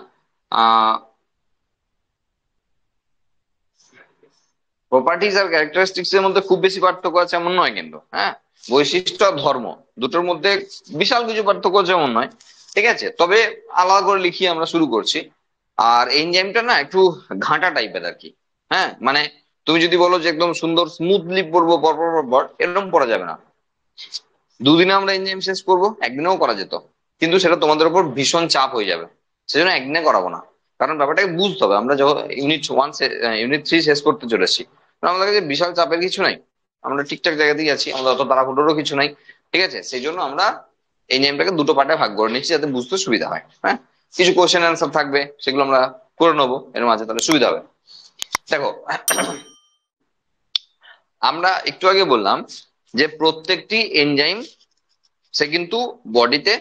প্রপার্টিজ আর ক্যারেক্টারিস্টিক্স এর মধ্যে খুব বেশি পার্থক্য আছে এমন নয় কিন্তু। হ্যাঁ, বৈশিষ্ট্য আর ধর্ম দুটোর মধ্যে বিশাল কিছু পার্থক্য আছে এমন নয়। ঠিক আছে, তবে আলাদা করে লিখি আমরা শুরু করছি। আর এনজাইমটা না একটু ঘাঁটা টাইপের আর কি। হ্যাঁ, মানে তুমি যদি বলো যে একদম সুন্দর স্মুথলি পড়বো পরপর পরপর, এরকম পড়া যাবে না। দুদিনে আমরা এনজাইম শেষ করবো, একদিনেও করা যেত, কিন্তু সেটা তোমাদের উপর ভীষণ চাপ হয়ে যাবে। সেজন্য একদিনে করাবো না। কারণ ব্যাপারটাকে বুঝতে হবে, আমরা যখন ইউনিট 3 শেষ করতে চলেছি, আমাদের কাছে বিশাল চাপের কিছু নাই। আমরা ঠিকঠাক জায়গাতেই আছি, আমাদের অত তাড়াহুড়োরও কিছু নাই। ঠিক আছে, সেই জন্য আমরা এই নিয়মটাকে দুটো পার্টে ভাগ করে নিচ্ছি যাতে বুঝতে সুবিধা হয়। হ্যাঁ, কিছু কোশ্চেন অ্যান্সার থাকবে, সেগুলো আমরা করে নেবো এর মাঝে, তাহলে সুবিধা হবে। দেখো আমরা একটু আগে বললাম যে প্রত্যেকটি এনজাইম সে কিন্তু বডিতে,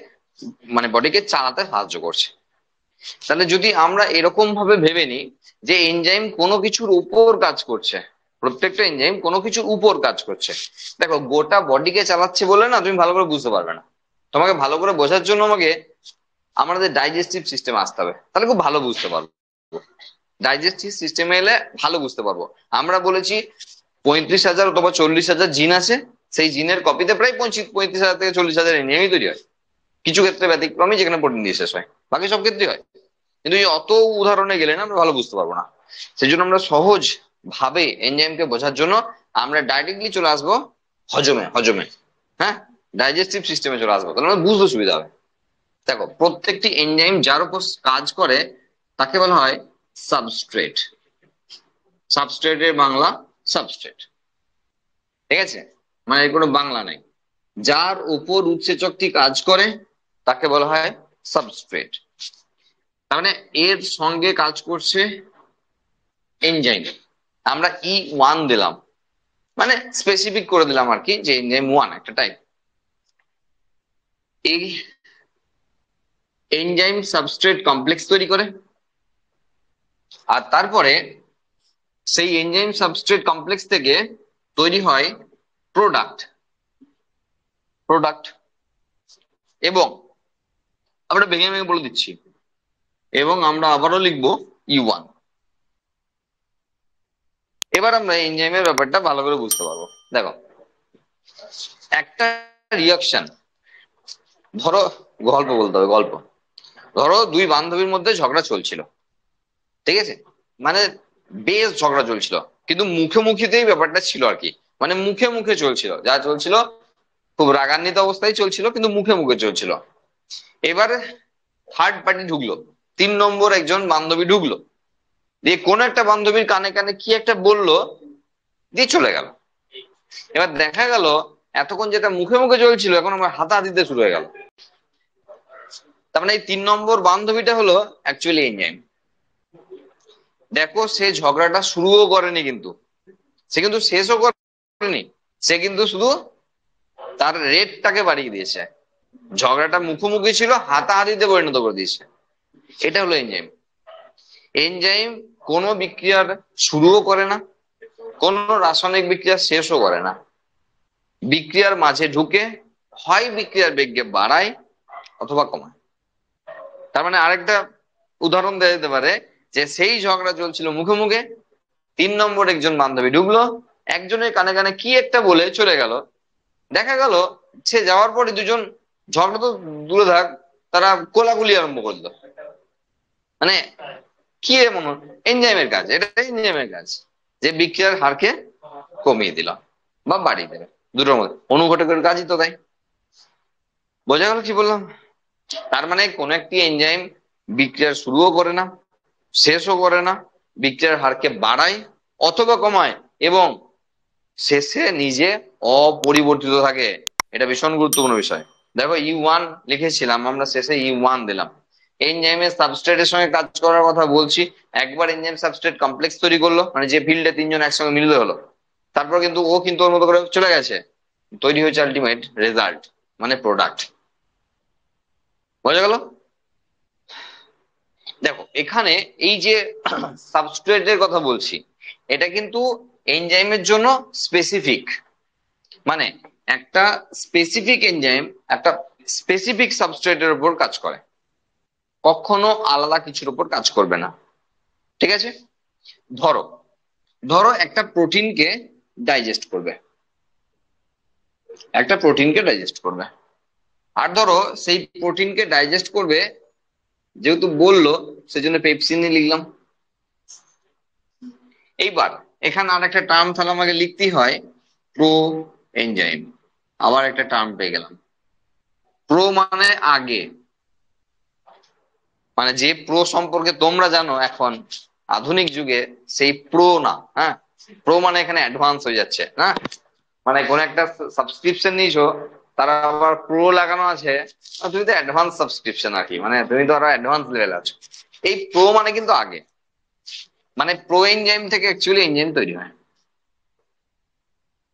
মানে বডিকে চালাতে সাহায্য করছে। তাহলে যদি আমরা এরকম ভাবে ভেবে নিই যে এনজাইম কোনো কিছুর উপর কাজ করছে, প্রত্যেকটা এনজাইম কোনো কিছুর উপর কাজ করছে, দেখো গোটা বডিকে চালাচ্ছে বলে না তুমি ভালো করে বুঝতে পারবে না। তোমাকে ভালো করে বোঝার জন্য আমাদের ডাইজেস্টিভ সিস্টেমে আসতে হবে, তাহলে খুব ভালো বুঝতে পারবো। ডাইজেস্টিভ সিস্টেমে এলে ভালো বুঝতে পারবো। আমরা বলেছি 35,000 অথবা 40,000 জিন আছে, সেই জিনের কপিতে প্রায় 35,000 থেকে 40,000 এনজাইমই তৈরি হয়। কিছু ক্ষেত্রে ব্যতিক্রমী যেখানে প্রোটিন দিয়ে শেষ হয়, বাকি সব ক্ষেত্রেই হয়। কিন্তু এই অত উদাহরণে গেলে না আমরা ভালো বুঝতে পারবো না। সেই জন্য আমরা সহজ ভাবে এনজাইমকে বোঝার জন্য আমরা ডাইরেক্টলি চলে আসবো হজমে। হজমে, হ্যাঁ, ডাইজেস্টিভ সিস্টেমে চলে আসবো, তাহলে আমাদের বুঝতে সুবিধা হবে। দেখো প্রত্যেকটি এনজাইম যার উপর কাজ করে তাকে বলা হয় সাবস্ট্রেট। সাবস্ট্রেটের বাংলা সাবস্ট্রেট। ঠিক আছে, মানে এর কোনো বাংলা নাই। যার উপর উৎসেচকটি কাজ করে তাকে বলা হয় সাবস্ট্রেট। তার মানে এর সঙ্গে কাজ করছে এনজাইম। আমরা E1 দিলাম, মানে স্পেসিফিক করে দিলাম আর কি, যে এনজাইম 1 একটা টাইপ। এই এনজাইম সাবস্ট্রেট কমপ্লেক্স তৈরি করে, আর তারপরে সেই এনজাইম সাবস্ট্রেট কমপ্লেক্স থেকে তৈরি হয় প্রোডাক্ট। প্রোডাক্ট এবং আমরা ভেঙে ভেঙে বলে দিচ্ছি, এবং আমরা আবারও লিখবো E1। এবার আমরা এনজাইমের ব্যাপারটা ভালো করে বুঝতে পারবো। দেখো একটা রিয়াকশন, ধরো গল্প বলতে হবে, গল্প। ধরো দুই বান্ধবীর মধ্যে ঝগড়া চলছিল, ঠিক আছে, মানে বেশ ঝগড়া চলছিল, কিন্তু মুখে মুখিতেই ব্যাপারটা ছিল আর কি। মানে মুখে মুখে চলছিল, যা চলছিল খুব রাগান্বিত অবস্থায় চলছিল, কিন্তু মুখে মুখে চলছিল। এবার থার্ড পার্টি ঢুকলো, 3 নম্বর একজন বান্ধবী ঢুকলো, দিয়ে কোন একটা বান্ধবীর কানে কানে কি একটা বললো, দিয়ে চলে গেল। এবার দেখা গেল এতক্ষণ যেটা মুখে মুখে চলছিল এখন আমার হাতাহাতিতে শুরু হয়ে গেল। তার মানে এই 3 নম্বর বান্ধবীটা হলো অ্যাকচুয়ালি এনজাইম। দেখো সে ঝগড়াটা শুরুও করেনি, কিন্তু সে কিন্তু শেষও করেনি, সে কিন্তু শুধু তার রেটটাকে বাড়িয়ে দিয়েছে। ঝগড়াটা মুখোমুখি ছিল, হাতাহাতিতে পরিণত করে দিয়েছে। এটা হলো এনজাইম। এনজাইম কোনো বিক্রিয়ার শুরুও করে না, কোনো রাসায়নিক বিক্রিয়া শেষও করে না, বিক্রিয়ার মাঝে ঢুকে হয় বিক্রিয়ার বেগকে বাড়ায় অথবা কমায়। তার মানে আরেকটা উদাহরণ দেওয়া যেতে পারে যে সেই ঝগড়া চলছিল মুখে মুখে, 3 নম্বর একজন বান্ধবী ঢুকলো, একজনের কানে কানে কি একটা বলে চলে গেল, দেখা গেল সে যাওয়ার পরে দুজন, ঝগড়া তো দূরে থাক, তারা কোলাকুলি আরম্ভ করলো। মানে কি এমন এনজাইমের কাজ, এটা এনজাইমের কাজ যে বিক্রিয়ার হারকে কমিয়ে দিল বা বাড়িয়ে দিল, দুটোর মধ্যে অনুঘটকের কাজই তো তাই। বোঝা গেল কি বললাম? তার মানে কোন একটি এনজাইম বিক্রিয়ার শুরুও করে না, শেষও করে না, বিক্রিয়ার হারকে বাড়ায় অথবা কমায় এবং শেষে নিজে অপরিবর্তিত থাকে। এটা ভীষণ গুরুত্বপূর্ণ বিষয়। দেখো E1 লিখেছিলাম আমরা, শেষে E1 দিলাম। এনজাইমের সাবস্ট্রেটের সঙ্গে কাজ করার কথা বলছি। একবার এনজাইম সাবস্ট্রেট কমপ্লেক্স তৈরি করলো, মানে যে ফিল্ডে তিনজন একসঙ্গে মিলিত হলো, তারপর কিন্তু ও কিন্তু ওর মতো করে চলে গেছে, তৈরি হয়েছে আলটিমেট রেজাল্ট, মানে প্রোডাক্ট। বোঝা গেল? দেখো এখানে এই যে সাবস্ট্রেটের কথা বলছি, এটা কিন্তু এনজাইমের জন্য স্পেসিফিক, মানে একটা স্পেসিফিক এনজাইম একটা স্পেসিফিক সাবস্ট্রেটের উপর কাজ করে, কখনো আলাদা কিছুর উপর কাজ করবে না। ঠিক আছে? ধরো ধরো একটা প্রোটিনকে ডাইজেস্ট করবে, একটা প্রোটিনকে ডাইজেস্ট করবে, আর ধরো সেই প্রোটিনকে ডাইজেস্ট করবে, যেহেতু বললো সেজন্য পেপসিনই লিখলাম। এইবার এখানে আর একটা টার্ম তাহলে আমাকে লিখতেই হয়, প্রো এনজাইম। আবার একটা টার্ম পেয়ে গেলাম, প্রো মানে আগে, মানে যে প্রো সম্পর্কে তোমরা জানো এখন আধুনিক যুগে, সেই প্রো না। হ্যাঁ, প্রো মানে এখানে অ্যাডভান্স হয়ে যাচ্ছে না, মানে কোন একটা সাবস্ক্রিপশন নিয়েছো, তারা আবার প্রো লাগানো আছে, তুমি তো অ্যাডভান্স সাবস্ক্রিপশন আর কি, মানে তুমি তো আরো অ্যাডভান্স লেভেল আছো। এই প্রো মানে কিন্তু আগে, মানে প্রো এনজাইম থেকে অ্যাকচুয়ালি এনজাইম তৈরি হয়,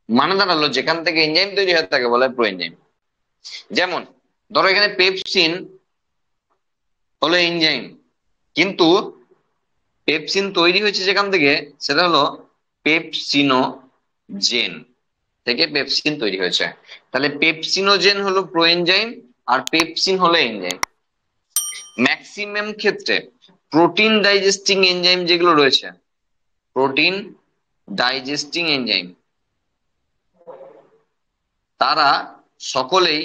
মানে দাঁড়ালো যেখান থেকে এনজাইম তৈরি হয় তাকে বলে প্রো এনজাইম। যেমন ধরো এখানে পেপসিন হলো এনজাইম, কিন্তু পেপসিন তৈরি হয়েছে যেখান থেকে, সেটা হলো পেপসিনোজেন থেকে পেপসিন তৈরি হয়েছে। তাহলে পেপসিনোজেন হলো প্রোএনজাইম আর পেপসিন হলো এনজাইম। ম্যাক্সিমাম ক্ষেত্রে প্রোটিন ডাইজেস্টিং এনজাইম যেগুলো রয়েছে, প্রোটিন ডাইজেস্টিং এনজাইম, তারা সকলেই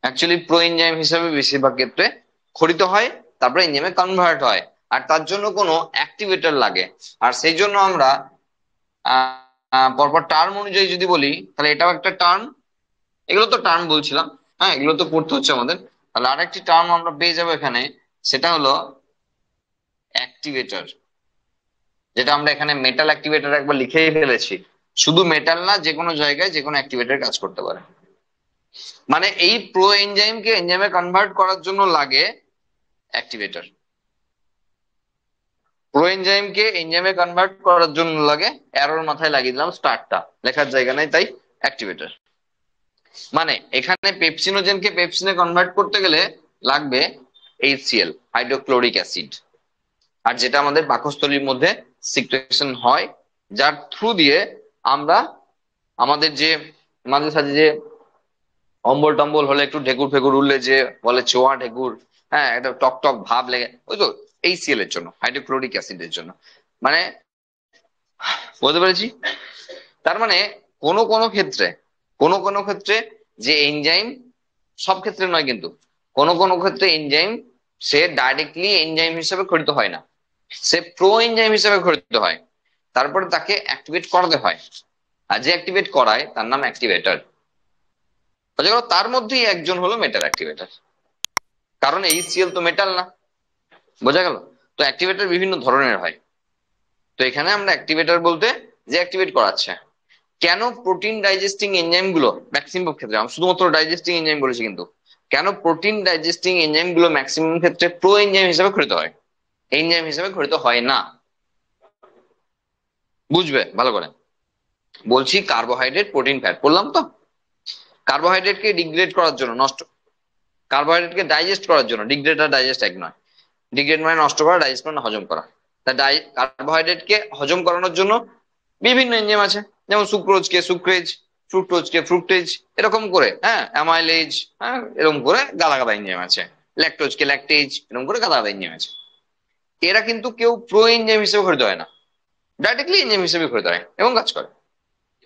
অ্যাকচুয়ালি প্রোএনজাইম হিসেবে বেশিরভাগ ক্ষেত্রে খরিত হয়, তারপরে এনজাইমে কনভার্ট হয়, আর তার জন্য কোনো অ্যাক্টিভেটর লাগে। আর সেই জন্য আমরা পরপর টার্ম অনুযায়ী যদি বলি, তাহলে এটাও একটা টার্ম, এগুলো তো টার্ম বলছিলাম, হ্যাঁ এগুলো তো পড়তে হচ্ছে আমাদের। তাহলে আরেকটি টার্ম আমরা পেয়ে যাবো এখানে, সেটা হলো অ্যাক্টিভেটর, যেটা আমরা এখানে মেটাল অ্যাক্টিভেটর একবার লিখেই ফেলেছি। শুধু মেটাল না, যে কোনো জায়গায় যে কোনো অ্যাক্টিভেটর কাজ করতে পারে। মানে এই প্রো এনজাইমকে এনজাইমে কনভার্ট করার জন্য লাগে অ্যাক্টিভেটর, প্রো এনজাইমকে এনজাইমে কনভার্ট করার জন্য লাগে, অ্যারোর মাথায় লাগিয়ে দিলাম স্টারটা, লেখার জায়গা নাই তাই অ্যাক্টিভেটর। মানে এখানে পেপসিনোজেনকে পেপসিনে কনভার্ট করতে গেলে লাগবে HCl, হাইড্রোক্লোরিক অ্যাসিড, আর যেটা আমাদের পাকস্থলীর মধ্যে সিক্রেশন হয়, যার থ্রু দিয়ে আমরা আমাদের যে মাঝে সাঝে যে অম্বল টম্বল হলে, একটু ঢেকুর ফেকুর উঠলে যে বলে চোয়া ঢেকুর, হ্যাঁ একটা টক টক ভাব লেগে, ওই তো HCl এর জন্য, হাইড্রোক্লোরিক অ্যাসিডের জন্য। মানে বলতে পেরেছি? তার মানে কোনো কোনো ক্ষেত্রে, কোনো কোনো ক্ষেত্রে যে এনজাইম, সব ক্ষেত্রে নয় কিন্তু, কোনো কোনো ক্ষেত্রে এনজাইম সে ডাইরেক্টলি এনজাইম হিসেবে খরিত হয় না, সে প্রো এনজাইম হিসেবে খরিত হয়, তারপরে তাকে অ্যাক্টিভেট করাতে হয়, আর যে অ্যাক্টিভেট করায় তার নাম অ্যাক্টিভেটর। তার মধ্যেই একজন হলো মেটাল অ্যাক্টিভেটর, কারণ HCl তো মেটাল না। বোঝা গেল? তো অ্যাক্টিভেটর বিভিন্ন ধরনের হয়। তো এখানে আমরা অ্যাক্টিভেটর বলতে যে অ্যাক্টিভেট করাচ্ছে। কেন প্রোটিন ডাইজেস্টিং এনজাইম গুলো ম্যাক্সিমাম ক্ষেত্রে, আমি শুধুমাত্র ডাইজেস্টিং এনজাইম বলেছি কিন্তু, কেন প্রোটিন ডাইজেস্টিং এনজাইম গুলো ম্যাক্সিমাম ক্ষেত্রে প্রো এনজাইম হিসেবে খরিত হয়, এনজাইম হিসেবে খরিত হয় না? বুঝবে ভালো করে বলছি। কার্বোহাইড্রেট, প্রোটিন, ফ্যাট বললাম তো। কার্বোহাইড্রেটকে ডিগ্রেড করার জন্য, নষ্ট, কার্বোহাইড্রেটকে ডাইজেস্ট করার জন্য, ডিগ্রেড আর ডাইজেস্ট এক নয়, ডিগ্রেড মানে নষ্ট করা, ডাইজেস্ট মানে হজম করা। তা কার্বোহাইড্রেট কে হজম করানোর জন্য বিভিন্ন এনজাইম আছে, যেমন সুক্রোজ কে সুক্রেজ, ফ্রুক্টোজ কে ফ্রুক্টেজ, এরকম করে, হ্যাঁ, অ্যামাইলেজ, হ্যাঁ, এরকম করে গাদা গাদা এনজাইম আছে। ল্যাকটোজ কে ল্যাকটেজ, এরকম করে গাদা গাদা এনজাইম আছে। এরা কিন্তু কেউ প্রো এনজাইম হিসেবে ঘটিত হয় না, ডাইরেক্টলি এনজাইম হিসেবে ঘটিত হয় এবং কাজ করে।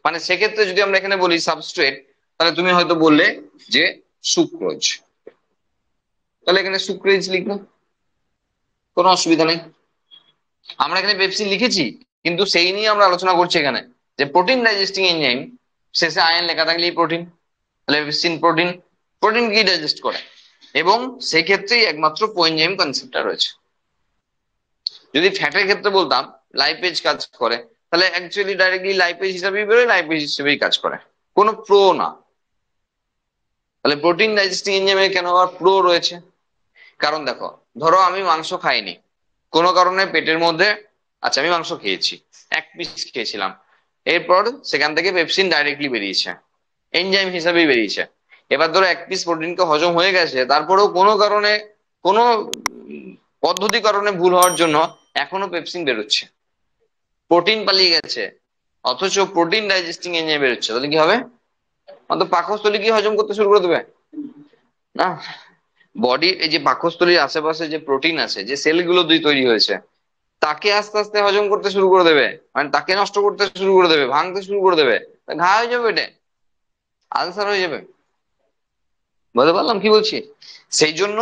মানে সেক্ষেত্রে যদি আমরা এখানে বলি সাবস্ট্রেট, তাহলে তুমি হয়তো বললে যে সুক্রোজ, তাহলে এখানে সুক্রেজ লিখবো, কোনো অসুবিধা নেই। আমরা এখানে পেপসিন লিখেছি, কিন্তু সেই নিয়ে আমরা আলোচনা করছি এখানে, যে প্রোটিন ডাইজেস্টিং এনজাইম, শেষে আয়ন লেখা থাকলেই প্রোটিন, তাহলে পেপসিন প্রোটিন। প্রোটিন কি ডাইজেস্ট করে, এবং সেই ক্ষেত্রেই একমাত্র কোএনজাইম কনসেপ্টটা রয়েছে। যদি ফ্যাটের ক্ষেত্রে বলতাম লাইপেজ কাজ করে, তাহলে অ্যাকচুয়ালি ডাইরেক্টলি লাইপেজ হিসাবেই বেরোয়, লাইপেজ হিসেবেই কাজ করে, কোনো প্রো না। তাহলে প্রোটিন ডাইজেস্টিং এনজাইমে কেন আবার প্রো রয়েছে? কারণ দেখো, ধরো আমি মাংস খাইনি, কোনো কারণে পেটের মধ্যে, আচ্ছা আমি মাংস খেয়েছি, এক পিস খেয়েছিলাম, এরপর সেখান থেকে পেপসিন ডাইরেক্টলি বেরিয়েছে, এনজাইম হিসাবেই বেরিয়েছে। এবার ধরো এক পিস প্রোটিনকে হজম হয়ে গেছে, তারপরেও কোনো কারণে, কোনো পদ্ধতি কারণে ভুল হওয়ার জন্য এখনো পেপসিন বেরোচ্ছে, প্রোটিন পালিয়ে গেছে, অথচ প্রোটিন ডাইজেস্টিং এনজাইম বেরোচ্ছে, তাহলে কি হবে? অন্তত পাকস্থলী কি হজম করতে শুরু করে দেবে? না, বডির এই যে পাকস্থলীর আশেপাশে যে প্রোটিন আছে, যে সেলগুলো তৈরি হয়েছে, তাকে আস্তে আস্তে হজম করতে শুরু করে দেবে, মানে তাকে নষ্ট করতে শুরু করে দেবে, ভাঙতে শুরু করে দেবে, ঘা হয়ে যাবে, এটা আলসার হয়ে যাবে। বুঝতে পারলাম কি বলছি? সেই জন্য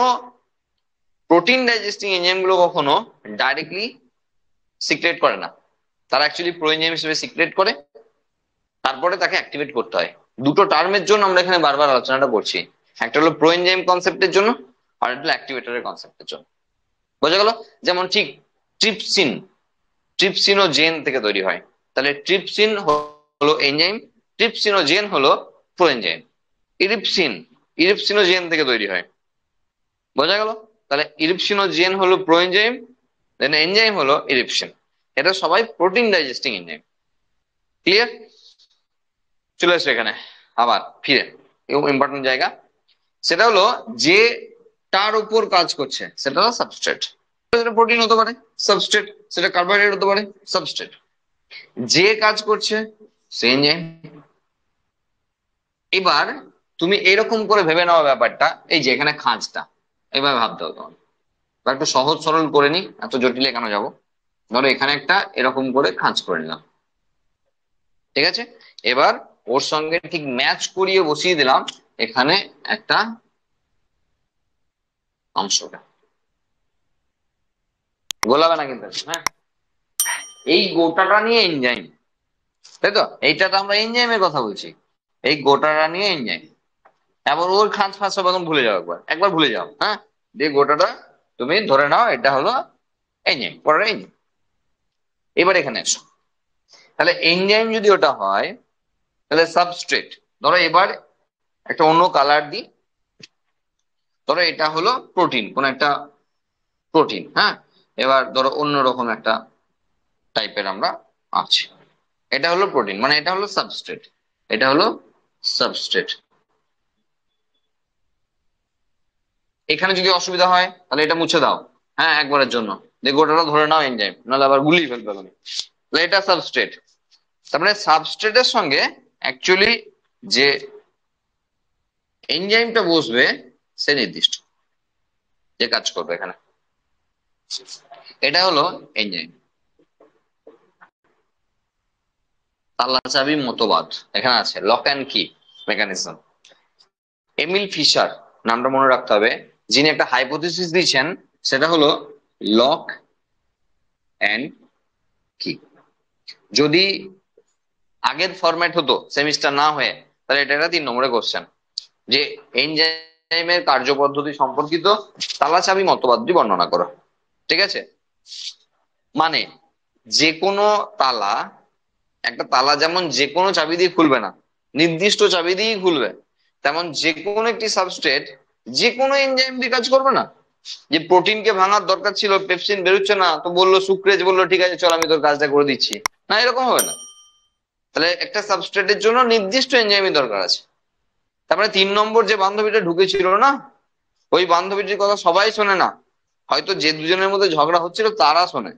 প্রোটিন ডাইজেস্টিং এনজাইম গুলো কখনো ডাইরেক্টলি সিক্রেট করে না, তারা অ্যাকচুয়ালি প্রোএনজাইম হিসেবে সিক্রেট করে, তারপরে তাকে অ্যাক্টিভেট করতে হয়। দুটো টার্মের জন্য আমরা এখানে বারবার আলোচনাটা করছি, একটা হলো প্রোএনজাইম কনসেপ্টের জন্য, আর একটা হলো অ্যাক্টিভেটরের কনসেপ্টের জন্য। বোঝা গেল? যেমন ঠিক ট্রিপসিন, ট্রিপসিনোজেন থেকে তৈরি হয়, তাহলে ট্রিপসিন হলো এনজাইম, ট্রিপসিনোজেন হলো প্রোএনজাইম। ইরিপসিন, ইরিপসিনোজেন থেকে তৈরি হয়। বোঝা গেল? তাহলে ইরিপসিনোজেন হলো প্রোএনজাইম, দেন এনজাইম হলো ইরিপসিন। এটা সবাই প্রোটিন ডাইজেস্টিং এনজাইম। ক্লিয়ার? চলে আসবে এখানে আবার ফিরে, ইম্পর্টেন্ট জায়গা, সেটা হলো যে তার উপর কাজ করছে সেটা হলো সাবস্ট্রেট। সেটা প্রোটিন হতে পারে সাবস্ট্রেট, সেটা কার্বোহাইড্রেট হতে পারে সাবস্ট্রেট, যে কাজ করছে সে এনজাইম। এবার তুমি এরকম করে ভেবে নাও ব্যাপারটা, এই যে এখানে খাঁজটা, এবার ভাবতে হবে তোমার, একটু সহজ সরল করে নি, এত জটিলে কেন যাবো। ধরো এখানে একটা এরকম করে খাঁজ করে নিলাম, ঠিক আছে? এবার ওর সঙ্গে ঠিক ম্যাচ করিয়ে বসিয়ে দিলাম এখানে একটা অংশটা, গোলাবে না কিন্তু, হ্যাঁ, এই গোটাটা নিয়ে এনজাইম, তাই তো? এইটাতে আমরা এনজাইমের কথা বলছি, এই গোটাটা নিয়ে এনজাইম। এবার ওর খাঁজ ফাঁস সব এখন ভুলে যাও, একবার একবার ভুলে যাও, হ্যাঁ, দিয়ে গোটাটা তুমি ধরে নাও এটা হলো এনজাইম, পরে এনজাইম। এবার এখানে এসো, তাহলে এনজাইম যদি ওটা হয়, তাহলে সাবস্ট্রেট, ধরো এবার একটা অন্য কালার দিই, ধরো এটা হলো প্রোটিন, কোন একটা প্রোটিন, হ্যাঁ, এবার ধরো অন্যরকম একটা টাইপের আমরা আছি, এটা হলো প্রোটিন, মানে এটা হলো সাবস্ট্রেট, এটা হলো সাবস্ট্রেট। এখানে যদি অসুবিধা হয় তাহলে এটা মুছে দাও, হ্যাঁ, একবারের জন্য, দেখো ওটা ধরে নাও এনজাইম, নাহলে আবার গুলিয়ে ফেলবে তুমি। তাহলে এটা সাবস্ট্রেট, তার মানে সাবস্ট্রেটের সঙ্গে অ্যাকচুয়ালি যে এনজাইমটা বসবে সে নির্দিষ্ট, যে কাজ করবে এখানে, এটা হলো এনজাইম। তালা চাবি মতবাদ এখানে আছে, লক অ্যান্ড কি মেকানিজম। এমিল ফিশার নামটা মনে রাখতে হবে, যিনি একটা হাইপোথিসিস দিয়েছেন, সেটা হলো লক অ্যান্ড কি। যদি আগের ফরম্যাট হতো সেমিস্টার না হয়ে, তাহলে এটা একটা 3 নম্বরের কোশ্চেন, যে এনজাইমের কার্যপদ্ধতি সম্পর্কিত তালা চাবি মতবাদটি বর্ণনা করো। ঠিক আছে? মানে যে কোনো তালা, একটা তালা যেমন যে কোনো চাবি দিয়ে খুলবে না, নির্দিষ্ট চাবি দিয়েই খুলবে, তেমন যে কোনো একটি সাবস্ট্রেট যে কোনো এনজাইম দিয়ে কাজ করবে না। যে প্রোটিনকে ভাঙার দরকার ছিল, পেপসিন বেরোচ্ছে না, তো বললো সুক্রেজ, বললো ঠিক আছে চল আমি তোর কাজটা করে দিচ্ছি, না, এরকম হবে না। তাহলে একটা সাবস্ট্রেটের জন্য নির্দিষ্ট এনজাইমের দরকার আছে। তারপরে 3 নম্বর যে বান্ধবীটা ঢুকেছিল না, ওই বান্ধবীটির কথা সবাই শোনে না, হয়তো যে দুজনের মধ্যে ঝগড়া হচ্ছিল তারা শোনে,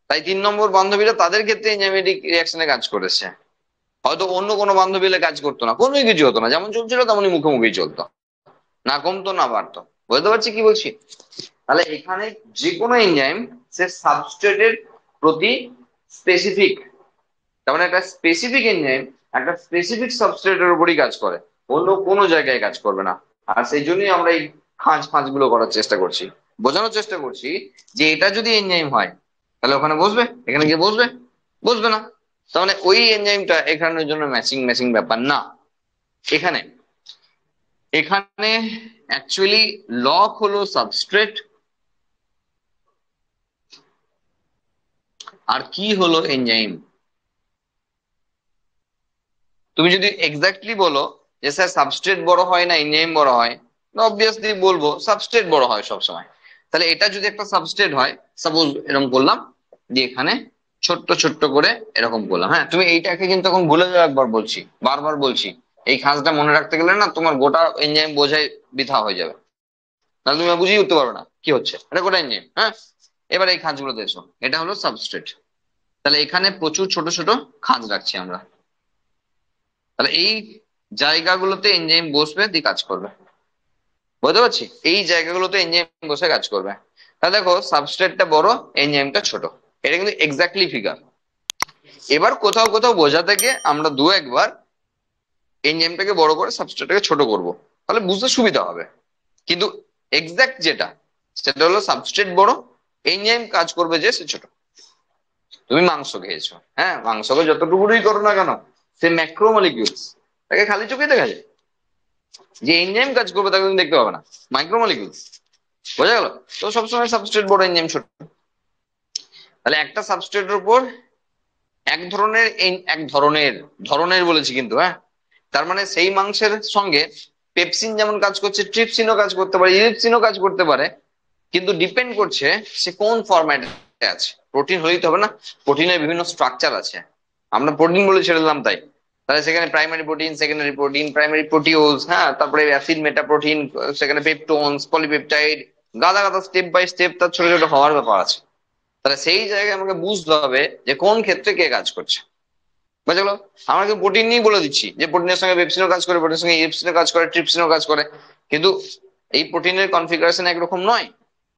তাই 3 নম্বর বান্ধবীরা তাদের ক্ষেত্রে এনজাইমেটিক রিয়াকশনে কাজ করেছে। হয়তো অন্য কোনো বান্ধবী হলে কাজ করতো না, কোনোই কিছু হতো না, যেমন চলছিল তেমনই মুখোমুখি চলতো, না কমতো না বাড়তো। বুঝতে পারছি কি বলছি? তাহলে এখানে যে কোনো এনজাইম সে সাবস্ট্রেটের প্রতি স্পেসিফিক, তার মানে একটা স্পেসিফিক এনজাইম একটা স্পেসিফিক সাবস্ট্রেটের উপরই কাজ করে, অন্য কোনো জায়গায় কাজ করবে না। আর সেই জন্যই আমরা এই খাঁজ ফাঁজ গুলো করার চেষ্টা করছি, বোঝানোর চেষ্টা করছি যে এটা যদি এনজাইম হয় তাহলে ওখানে বসবে, এখানে গিয়ে বসবে, বসবে না। তার মানে ওই এনজাইমটা এখানের জন্য ম্যাচিং ম্যাচিং ব্যাপার না। এখানে এখানে অ্যাকচুয়ালি লক হলো সাবস্ট্রেট, আর কি হলো এনজাইম। তুমি যদি এক্স্যাক্টলি বলো যে স্যার সাবস্ট্রেট বড় হয় না এনজাইম বড় হয়, অবভিয়াসলি বলবো সাবস্ট্রেট বড় হয় সবসময়। তাহলে এটা যদি একটা সাবস্ট্রেট হয়, সাপোজ এরকম করলাম, যে এখানে ছোট্ট ছোট্ট করে এরকম করলাম, হ্যাঁ তুমি এইটাকে কিন্তু এখন ভুলে যাও, একবার বলছি, বারবার বলছি, এই খাঁজটা মনে রাখতে গেলে না তোমার গোটা এনজাইম বোঝাই বৃথা হয়ে যাবে, তাহলে তুমি বুঝিয়ে উঠতে পারবে না কি হচ্ছে, এটা গোটা এনজাইম। হ্যাঁ, এবার এই খাঁজগুলো দেখো, এটা হলো সাবস্ট্রেট, তাহলে এখানে প্রচুর ছোট ছোট খাঁজ রাখছি আমরা, তাহলে এই জায়গাগুলোতে এনজাইম বসবে দিয়ে কাজ করবে। বুঝতে পারছি, এই জায়গাগুলোতে এনজাইম বসে কাজ করবে। তাহলে দেখো সাবস্ট্রেটটা বড়, এনজাইমটা ছোট, এটা কিন্তু এক্স্যাক্টলি ফিগার। এবার কোথাও কোথাও বোঝাতে গিয়ে আমরা দু একবার এনজাইমটাকে বড় করে সাবস্ট্রেটটাকে ছোট করব, তাহলে বুঝতে সুবিধা হবে। কিন্তু এক্স্যাক্ট যেটা, সেটা হলো সাবস্ট্রেট বড়, এনজাইম কাজ করবে যে সে ছোট। তুমি মাংস খেয়েছো, হ্যাঁ মাংসকে যতটুকুই করো না কেন, সে ম্যাক্রোমলিকিউলস, তাকে খালি চোখে দেখা যায়, যে এনজাইম কাজ করবে তাকে তুমি দেখতে পাবে না, মাইক্রোমলিকিউলস। বোঝা গেল? তো সবসময় সাবস্ট্রেট বড় এনজাইম ছোট। তাহলে একটা সাবস্ট্রেটের উপর এক ধরনের এক ধরনের ধরনের বলেছি কিন্তু, হ্যাঁ, তার মানে সেই মাংসের সঙ্গে পেপসিন যেমন কাজ করছে, ট্রিপসিনও কাজ করতে পারে, ইরিপসিনও কাজ করতে পারে, কিন্তু ডিপেন্ড করছে সে কোন ফরম্যাটে আছে। প্রোটিন হলেই তো হবে না, প্রোটিনের বিভিন্ন স্ট্রাকচার আছে, আমরা প্রোটিন বলে ছেড়ে দিলাম তাই। তাহলে সেখানে primary protein, secondary protein, primary proteose, হ্যাঁ, তারপরে অ্যাসিড মেটা প্রোটিন, সেখানে পেপটোনস, পলিপেপটাইড, গাদা গাদা স্টেপ বাই স্টেপ তার ছোট ছোট হওয়ার ব্যাপার আছে। তাহলে সেই জায়গায় আমাকে বুঝতে হবে যে কোন ক্ষেত্রে কে কাজ করছে। বুঝা গেল? আমরা কিন্তু প্রোটিন নিয়েই বলে দিচ্ছি যে প্রোটিনের সঙ্গে পেপসিনও কাজ করে, প্রোটিনের সঙ্গে ইরিপসিনও কাজ করে, ট্রিপসিনও কাজ করে, কিন্তু এই প্রোটিনের কনফিগারেশন একরকম নয়।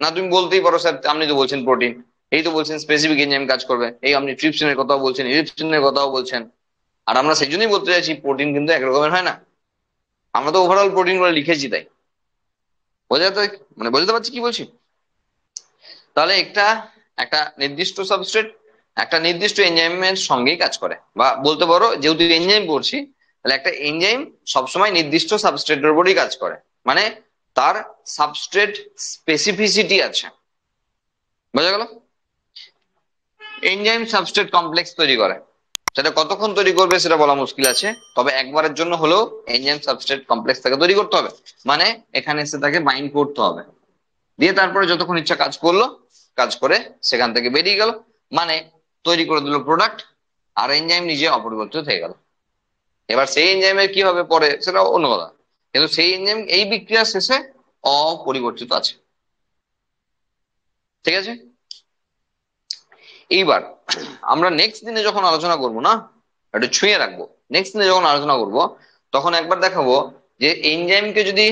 না তুমি বলতেই পারো স্যার আপনি তো বলছেন প্রোটিন, এই তো বলছেন স্পেসিফিক এনজাইম কাজ করবে, এই আপনি ট্রিপসিনের কথাও বলছেন, ইরিপসিনের কথাও বলছেন, আর আমরা সেই জন্যই বলতে চাইছি প্রোটিন কিন্তু একরকমের হয় না। আমরা তো ওভারঅল প্রোটিন বলে লিখেছি তাই। বোঝাতে মানে বুঝতে পারছি কি বলছি? তাহলে একটা একটা নির্দিষ্ট সাবস্ট্রেট একটা নির্দিষ্ট এনজাইমের সঙ্গেই কাজ করে, বা বলতে পারো যেহেতু এনজাইম পড়ছি, তাহলে একটা এনজাইম সবসময় নির্দিষ্ট সাবস্ট্রেটের উপরই কাজ করে, মানে তার সাবস্ট্রেট স্পেসিফিসিটি আছে। বোঝা গেল? এনজাইম সাবস্ট্রেট কমপ্লেক্স তৈরি করে, সেটা কতক্ষণ তৈরি করবে সেটা বলা মুশকিল আছে, তবে একবারের জন্য হলেও এনজাইম সাবস্ট্রেট কমপ্লেক্স তাকে তৈরি করতে হবে, মানে এখানে এসে তাকে বাইন্ড করতে হবে, দিয়ে তারপরে যতক্ষণ ইচ্ছা কাজ করলো, কাজ করে সেখান থেকে বেরিয়ে গেল, মানে তৈরি করে দিল প্রোডাক্ট, আর এনজাইম নিজে অপরিবর্তিত হয়ে গেল। এবার সেই এনজাইমের কি হবে পরে সেটা অন্য কথা, কিন্তু সেই এনজাইম এই বিক্রিয়ার শেষে অপরিবর্তিত আছে। ঠিক আছে? এইবার আমরা নেক্সট দিনে যখন আলোচনা করব না, একটু ছুঁয়ে রাখবো, নেক্সট দিনে যখন আলোচনা করব তখন একবার দেখাবো যে এনজাইমকে যদি,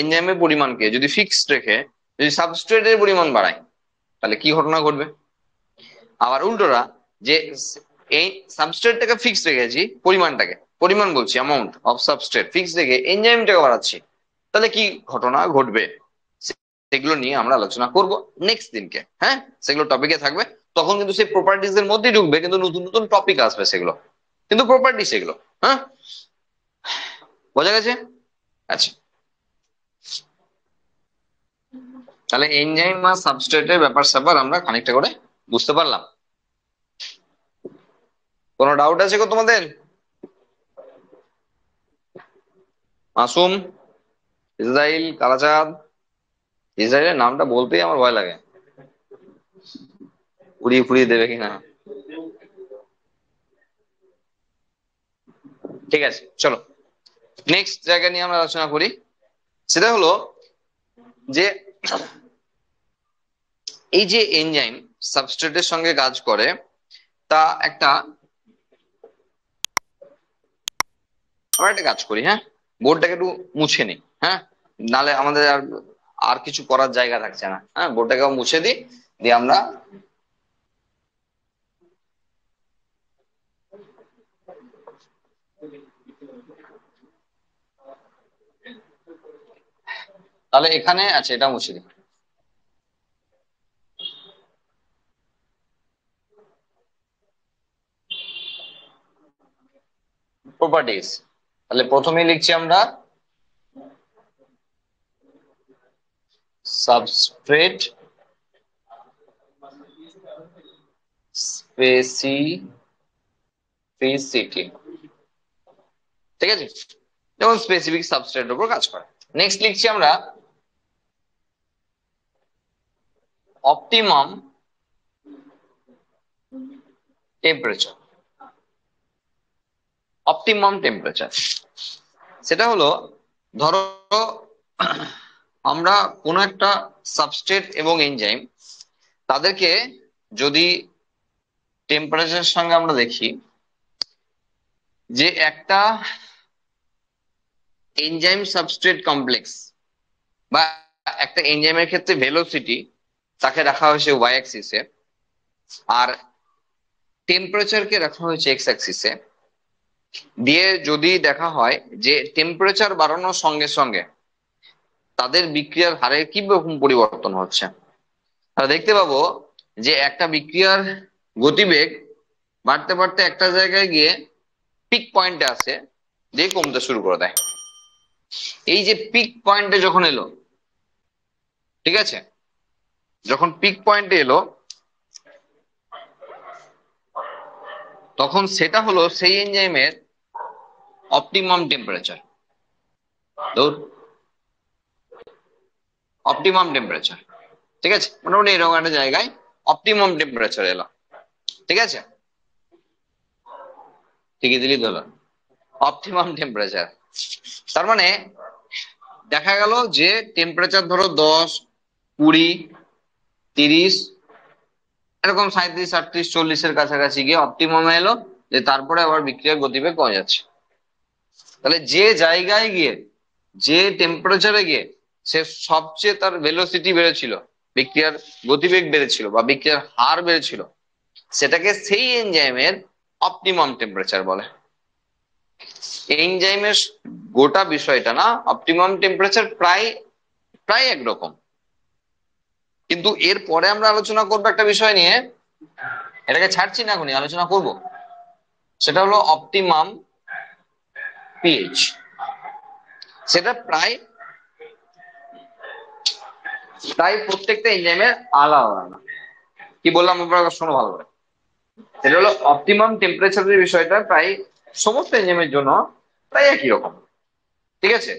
এনজাইমের পরিমাণকে যদি ফিক্সড রেখে যদি সাবস্ট্রেটের পরিমাণ বাড়ায় তাহলে কি ঘটনা ঘটবে। আবার উল্টোটা, যে এই সাবস্ট্রেটটাকে ফিক্স রেখেছি, পরিমাণটাকে, পরিমাণ বলছি অ্যামাউন্ট অফ সাবস্ট্রেট ফিক্স রেখে এনজাইমটাকে বাড়াচ্ছি, তাহলে কি ঘটনা ঘটবে, সেগুলো নিয়ে আমরা আলোচনা করব নেক্সট দিনকে। হ্যাঁ, সেগুলো টপিকে থাকবে, তখন কিন্তু সেই প্রপার্টিজ এর মধ্যেই ঢুকবে, কিন্তু নতুন নতুন টপিক আসবে সেগুলো, কিন্তু প্রপার্টি সেগুলো। হ্যাঁ, বোঝা গেছে? আচ্ছা, তাহলে এনজাইম আর সাবস্ট্রেটের ব্যাপার স্যাপার আমরা খানিকটা করে বুঝতে পারলাম। কোনো ডাউট আছে গো তোমাদের? মাসুম, ইসরাইল, কালাচাঁদ, ইসরায়েলের নামটা বলতেই আমার ভয় লাগে, উড়িয়ে ফুরিয়ে দেবে কিনা। ঠিক আছে, চলো নেক্সট জায়গা নিয়ে আমরা আলোচনা করি। সেটা হলো যে এই যে এনজাইম সাবস্ট্রেটের সঙ্গে কাজ করে, তা একটা আমরা একটা কাজ করি, হ্যাঁ, বোর্ডটাকে একটু মুছে নিই, হ্যাঁ, নালে আমাদের আর আর কিছু করার জায়গা থাকছে না, হ্যাঁ, বোর্ডটাকে মুছে দিই, দিয়ে আমরা তাহলে এখানে আছে, এটা মুছে দিই। প্রপার্টিজ, তাহলে প্রথমেই লিখছি আমরা সাবস্ট্রেট স্পেসিফিসিটি, ঠিক আছে, যেমন স্পেসিফিক সাবস্ট্রেটের উপর কাজ করে। নেক্সট লিখছি আমরা অপটিমাম টেম্পারেচার। অপটিমাম টেম্পারেচার সেটা হলো, ধরো আমরা কোনো একটা সাবস্ট্রেট এবং এনজাইম, তাদেরকে যদি টেম্পারেচারের সঙ্গে আমরা দেখি, যে একটা এনজাইম সাবস্ট্রেট কমপ্লেক্স বা একটা এনজাইমের ক্ষেত্রে ভেলোসিটি তাকে রাখা হয়েছে ওয়াই অ্যাক্সিসে, আর টেম্পারেচারকে রাখা হয়েছে এক্স অ্যাক্সিসে, দিয়ে যদি দেখা হয় যে টেম্পারেচার বাড়ানোর সঙ্গে সঙ্গে তাদের বিক্রিয়ার হারে কি রকম পরিবর্তন হচ্ছে, আমরা দেখতে পাবো যে একটা বিক্রিয়ার গতিবেগ বাড়তে বাড়তে একটা জায়গায় গিয়ে পিক পয়েন্টে আসে, দিয়ে কমতে শুরু করে দেয়। এই যে পিক পয়েন্টে যখন এলো, ঠিক আছে, যখন পিক পয়েন্টে এলো, তখন সেটা হলো সেই এনজাইমের অপটিমাম টেম্পারেচার। অপটিমাম টেম্পারেচার, ঠিক আছে, মোটামুটি এরকম একটা জায়গায় অপটিমাম টেম্পারেচার এলো, ঠিক আছে, ঠিকই দিলি ধরো অপটিমাম টেম্পারেচার। তার মানে দেখা গেল যে টেম্পারেচার ধরো 10, 20, 30, এরকম 37, 38, 40-এর কাছাকাছি গিয়ে অপটিমাম এলো, যে তারপরে আবার বিক্রিয়ার গতিবেগ কমে যাচ্ছে। তাহলে যে জায়গায় গিয়ে, যে টেম্পারেচারে গিয়ে সে সবচেয়ে তার ভেলোসিটি বেড়েছিল, বিক্রিয়ার গতিবেগ বেড়েছিল বা বিক্রিয়ার হার বেড়েছিল, সেটাকে সেই এনজাইমের অপটিমাম টেম্পারেচার বলে। এনজাইমের গোটা বিষয়টা না, অপটিমাম টেম্পারেচার প্রায় প্রায় একরকম, কিন্তু এর পরে আমরা আলোচনা করবো একটা বিষয় নিয়ে, এটাকে ছাড়ছি না, এখনই আলোচনা করব, সেটা হলো অপটিমাম পিএইচ। সেটা প্রায় প্রায় প্রত্যেকটা এনজাইমের আলাদা আলাদা। কি বললাম এবার শোনো ভালো করে। এটা হলো অপটিমাম টেম্পারেচারের বিষয়টা প্রায় সমস্ত এনজাইমের জন্য প্রায় একই রকম, ঠিক আছে।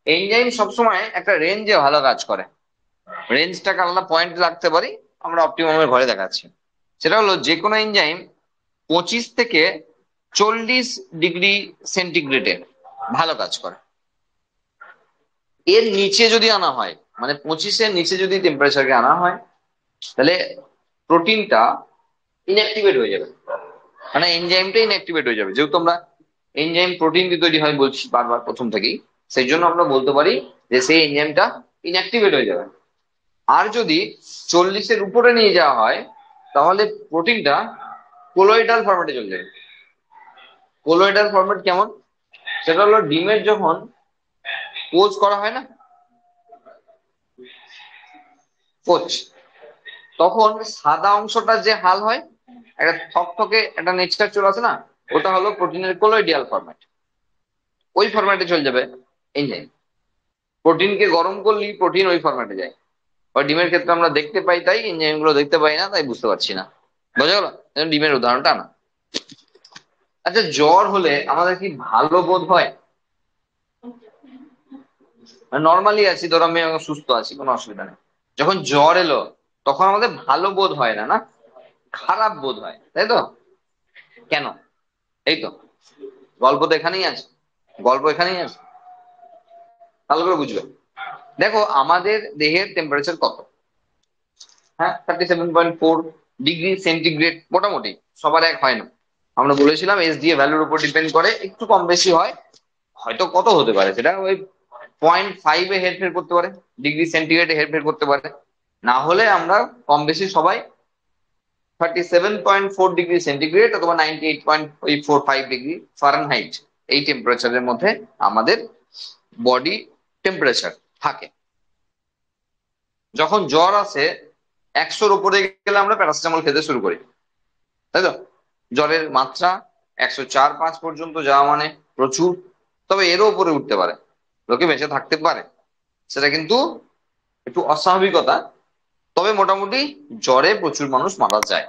এনজাইম সবসময় একটা রেঞ্জে ভালো কাজ করে, রেঞ্জটাকে আলাদা পয়েন্ট রাখতে পারি, আমরা অপটিমামের ঘরে দেখাচ্ছি। সেটা হলো যে কোনো এনজাইম 25 থেকে 40 ডিগ্রি সেন্টিগ্রেডে ভালো কাজ করে। এর নিচে যদি আনা হয়, মানে 25-এর নিচে যদি টেম্পারেচারকে আনা হয়, তাহলে প্রোটিনটা ইনঅ্যাক্টিভেট হয়ে যাবে, মানে এনজাইমটা ইনঅ্যাক্টিভেট হয়ে যাবে। যেহেতু আমরা এনজাইম প্রোটিন দিয়ে তৈরি হয় বলছি বারবার প্রথম থেকেই, সেই জন্য আমরা বলতে পারি যে সেই এনজাইমটা ইনঅ্যাক্টিভেট হয়ে যাবে। আর যদি 40-এর উপরে নিয়ে যাওয়া হয়, তাহলে প্রোটিনটা কোলয়েডাল ফরম্যাটে চলে যাবে। কোলয়েডাল ফরম্যাট কেমন? সেটা হলো ডিমের যখন পোচ করা হয় না, পোচ, তখন সাদা অংশটা যে হাল হয়, একটা থকথকে একটা নেক্সচার চলে আসে না, ওটা হলো প্রোটিনের কোলয়েডিয়াল ফরম্যাট। ওই ফরম্যাটে চলে যাবে এনজাইম। প্রোটিনকে গরম করলেই প্রোটিন ওই ফরম্যাটে যায়। ওই ডিমের ক্ষেত্রে আমরা দেখতে পাই, তাই এনজাইম গুলো দেখতে পাই না, তাই বুঝতে পারছি না। বোঝা গেল ডিমের উদাহরণটা না। আচ্ছা, জ্বর হলে আমাদের কি ভালো বোধ হয়? নর্মালি আছি, ধরো আমি এখন সুস্থ আছি, কোনো অসুবিধা নেই। যখন জ্বর এলো, তখন আমাদের ভালো বোধ হয় না, না, খারাপ বোধ হয়, তাই তো? কেন? এই তো গল্প তো এখানেই আছে, গল্প এখানেই আছে, ভালো করে বুঝবে। দেখো আমাদের দেহের টেম্পারেচার কত, হ্যাঁ, 37.4 ডিগ্রি সেন্টিগ্রেড মোটামুটি সবার এক হয় না। আমরা বলেছিলাম SDA ভ্যালুর উপর ডিপেন্ড করে, একটু কম বেশি হয়। হয়তো কত হতে পারে সেটা ওই 0.5-এ হেরফের করতে পারে, ডিগ্রি সেন্টিগ্রেডে হেরফের করতে পারে। না হলে আমরা কম বেশি সবাই 37.4 ডিগ্রি সেন্টিগ্রেড অথবা 98.45 ডিগ্রি ফারেনহাইট এই টেম্পারেচারের মধ্যে আমাদের বডি টেম্পারেচার থাকে। যখন জ্বর আসে 100-র উপরে গেলে আমরা প্যারাসিটামল খেতে শুরু করি, তাই তো? জ্বরের মাত্রা 104-105 পর্যন্ত যাওয়া মানে প্রচুর। তবে এরও উপরে উঠতে পারে, লোকে বেঁচে থাকতে পারে, সেটা কিন্তু একটু অস্বাভাবিকতা। তবে মোটামুটি জ্বরে প্রচুর মানুষ মারা যায়।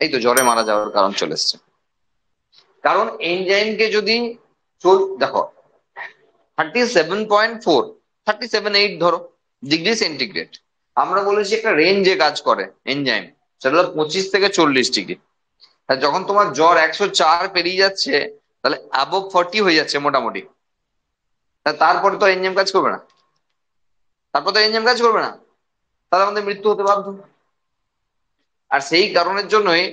এই তো জ্বরে মারা যাওয়ার কারণ চলে এসছে। কারণ এনজাইমকে যদি দেখো 37.4, 37.8 ধরো ডিগ্রি সেন্টিগ্রেড, আমরা বলেছি একটা রেঞ্জে কাজ করে এনজাইম, সেটা হলো 25 থেকে 40 ডিগ্রি। আর যখন তোমার জ্বর 104 পেরিয়ে যাচ্ছে, তাহলে অ্যাবভ 40 হয়ে যাচ্ছে মোটামুটি, তারপরে তো এনজাইম কাজ করবে না। তারপর তো এনজাইম কাজ করবে না, তাহলে আমাদের মৃত্যু হতে বাধ্য। আর সেই কারণের জন্যই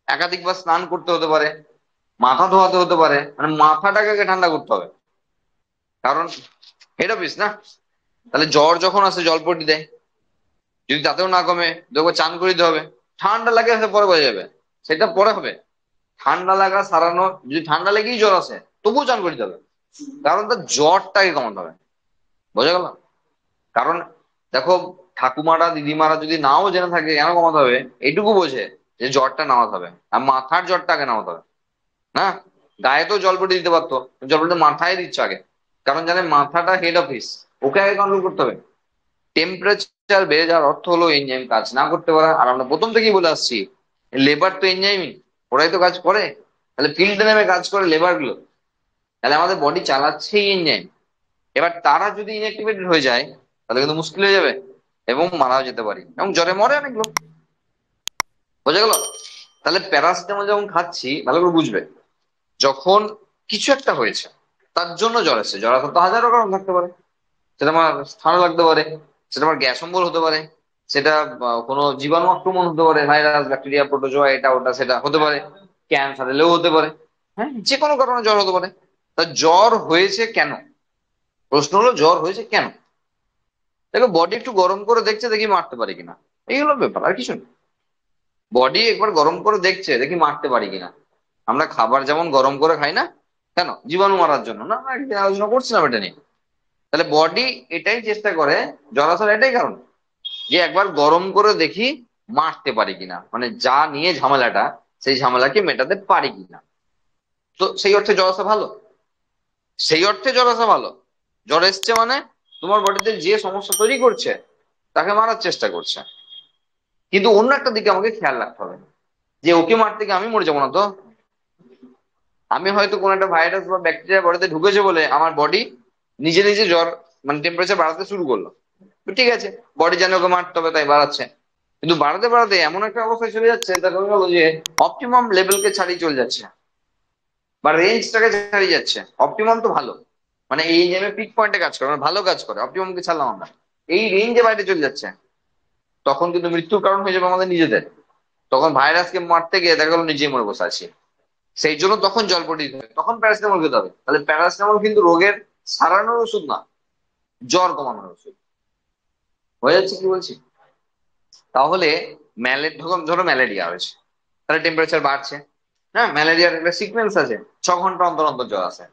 একাধিকবার স্নান করতে হতে পারে, মাথা ধোয়াতে হতে পারে, মানে মাথাটাকে আগে ঠান্ডা করতে হবে। কারণ হেড অফিস না, তাহলে জ্বর যখন আসে জলপট্টি দেয়, যদি তাতেও না কমে দেখবো চান করে দিতে হবে। ঠান্ডা লাগে সে পরে বোঝা যাবে, সেটা পরে হবে। ঠান্ডা লাগা সারানো, যদি ঠান্ডা লেগেই জ্বর আসে তবুও চান করে দিতে হবে, কারণ তার জ্বরটাকে কমাতে হবে। বোঝা গেল? কারণ দেখো, ঠাকুমারা দিদিমারা যদি নাও জেনে থাকে কেন কমাতে হবে, এইটুকু বোঝে যে জ্বরটা নামাতে হবে আর মাথার জ্বরটাকে নামাতে হবে। না, গায়ে তো জলপট্টি দিতে পারতো, জলপট্টি মাথায় দিচ্ছে আগে, কারণ জানে মাথাটা হেড অফিস, ওকে আগে কন্ট্রোল করতে হবে। টেম্পারেচার বেড়ে যাওয়ার অর্থ হলো এনজাইম কাজ না করতে পারা। আর আমরা প্রথম থেকেই বলে আসছি, লেবার তো এনজাইমই, ওরাই তো কাজ করে। তাহলে ফিল্ডে নেমে কাজ করে লেবার গুলো, তাহলে আমাদের বডি চালাচ্ছেই এনজাইম। এবার তারা যদি ইনঅ্যাক্টিভেটেড হয়ে যায়, তাহলে কিন্তু মুশকিল হয়ে যাবে এবং মারাও যেতে পারি, এবং জ্বরে মরে অনেক লোক। বোঝা গেল? তাহলে প্যারাসিটামল যখন খাচ্ছি, ভালো করে বুঝবে, যখন কিছু একটা হয়েছে তার জন্য জ্বর এসেছে, জ্বর আসার তো হাজারো কারণ থাকতে পারে। সেটা আমার ঠান্ডা লাগতে পারে, সেটা আমার গ্যাস অম্বল হতে পারে, সেটা কোনো জীবাণু আক্রমণ হতে পারে, ভাইরাস ব্যাকটেরিয়া প্রোটোজোয়া এটা ওটা সেটা হতে পারে, ক্যান্সার এলেও হতে পারে। হ্যাঁ, যে কোনো কারণে জ্বর হতে পারে। তা জ্বর হয়েছে কেন? প্রশ্ন হলো জ্বর হয়েছে কেন। দেখো, বডি একটু গরম করে দেখছে, দেখি মারতে পারি কিনা, এই হলো ব্যাপার, আর কিছু না। বডি একবার গরম করে দেখছে, দেখি মারতে পারি কিনা। আমরা খাবার যেমন গরম করে খাই না, কেন? জীবাণু মারার জন্য না? আমরা একদিন আলোচনা করছিলাম এটা নিয়ে। তাহলে বডি এটাই চেষ্টা করে, জ্বর আসার এটাই কারণ, যে একবার গরম করে দেখি মারতে পারি কিনা, মানে যা নিয়ে ঝামেলাটা সেই ঝামেলাকে মেটাতে পারি কিনা। তো সেই অর্থে জ্বর আসা ভালো, সেই অর্থে জ্বর আসা ভালো। জ্বর এসছে মানে তোমার বডিতে যে সমস্যা তৈরি করছে তাকে মারার চেষ্টা করছে। কিন্তু অন্য একটা দিকে আমাকে খেয়াল রাখতে হবে, যে ওকে মারতে গিয়ে আমি মরে যাবো না তো। আমি হয়তো কোনো একটা ভাইরাস বা ব্যাকটেরিয়া বডিতে ঢুকেছে বলে আমার বডি নিজে নিজে জ্বর, মানে টেম্পারেচার বাড়াতে শুরু করলো। তো ঠিক আছে, বডি জানে ওকে মারতে হবে তাই বাড়াচ্ছে, কিন্তু বাড়াতে বাড়াতে এমন একটা অবস্থায় চলে যাচ্ছে, তার কারণ হলো যে অপটিমাম লেভেলকে ছাড়িয়ে চলে যাচ্ছে, বা রেঞ্জটাকে ছাড়িয়ে যাচ্ছে। অপটিমাম তো ভালো, মানে এই গেমে পিক পয়েন্টে কাজ করে, মানে ভালো কাজ করে, অপটিমামকে ছাড়লাম আমরা, এই রেঞ্জে বাইরে চলে যাচ্ছে, তখন কিন্তু মৃত্যুর কারণ হয়ে যাবে আমাদের নিজেদের। তখন ভাইরাসকে মারতে গিয়ে দেখা গেলো নিজেই মরে বসে আছি। সেই জন্য তখন জলপটি দিতে হবে, তখন প্যারাসিটামল খেতে হবে। তাহলে প্যারাসিটামল কিন্তু রোগের সারানোর ওষুধ না, জ্বর কমানোর ওষুধ। হয়ে যাচ্ছে কি বলছি? তাহলে ধরো ধরো ম্যালেরিয়া হয়েছে, তাহলে টেম্পারেচার বাড়ছে। হ্যাঁ, ম্যালেরিয়ার একটা সিকোয়েন্স আছে, 6 ঘন্টা অন্তর অন্তর জ্বর আসে।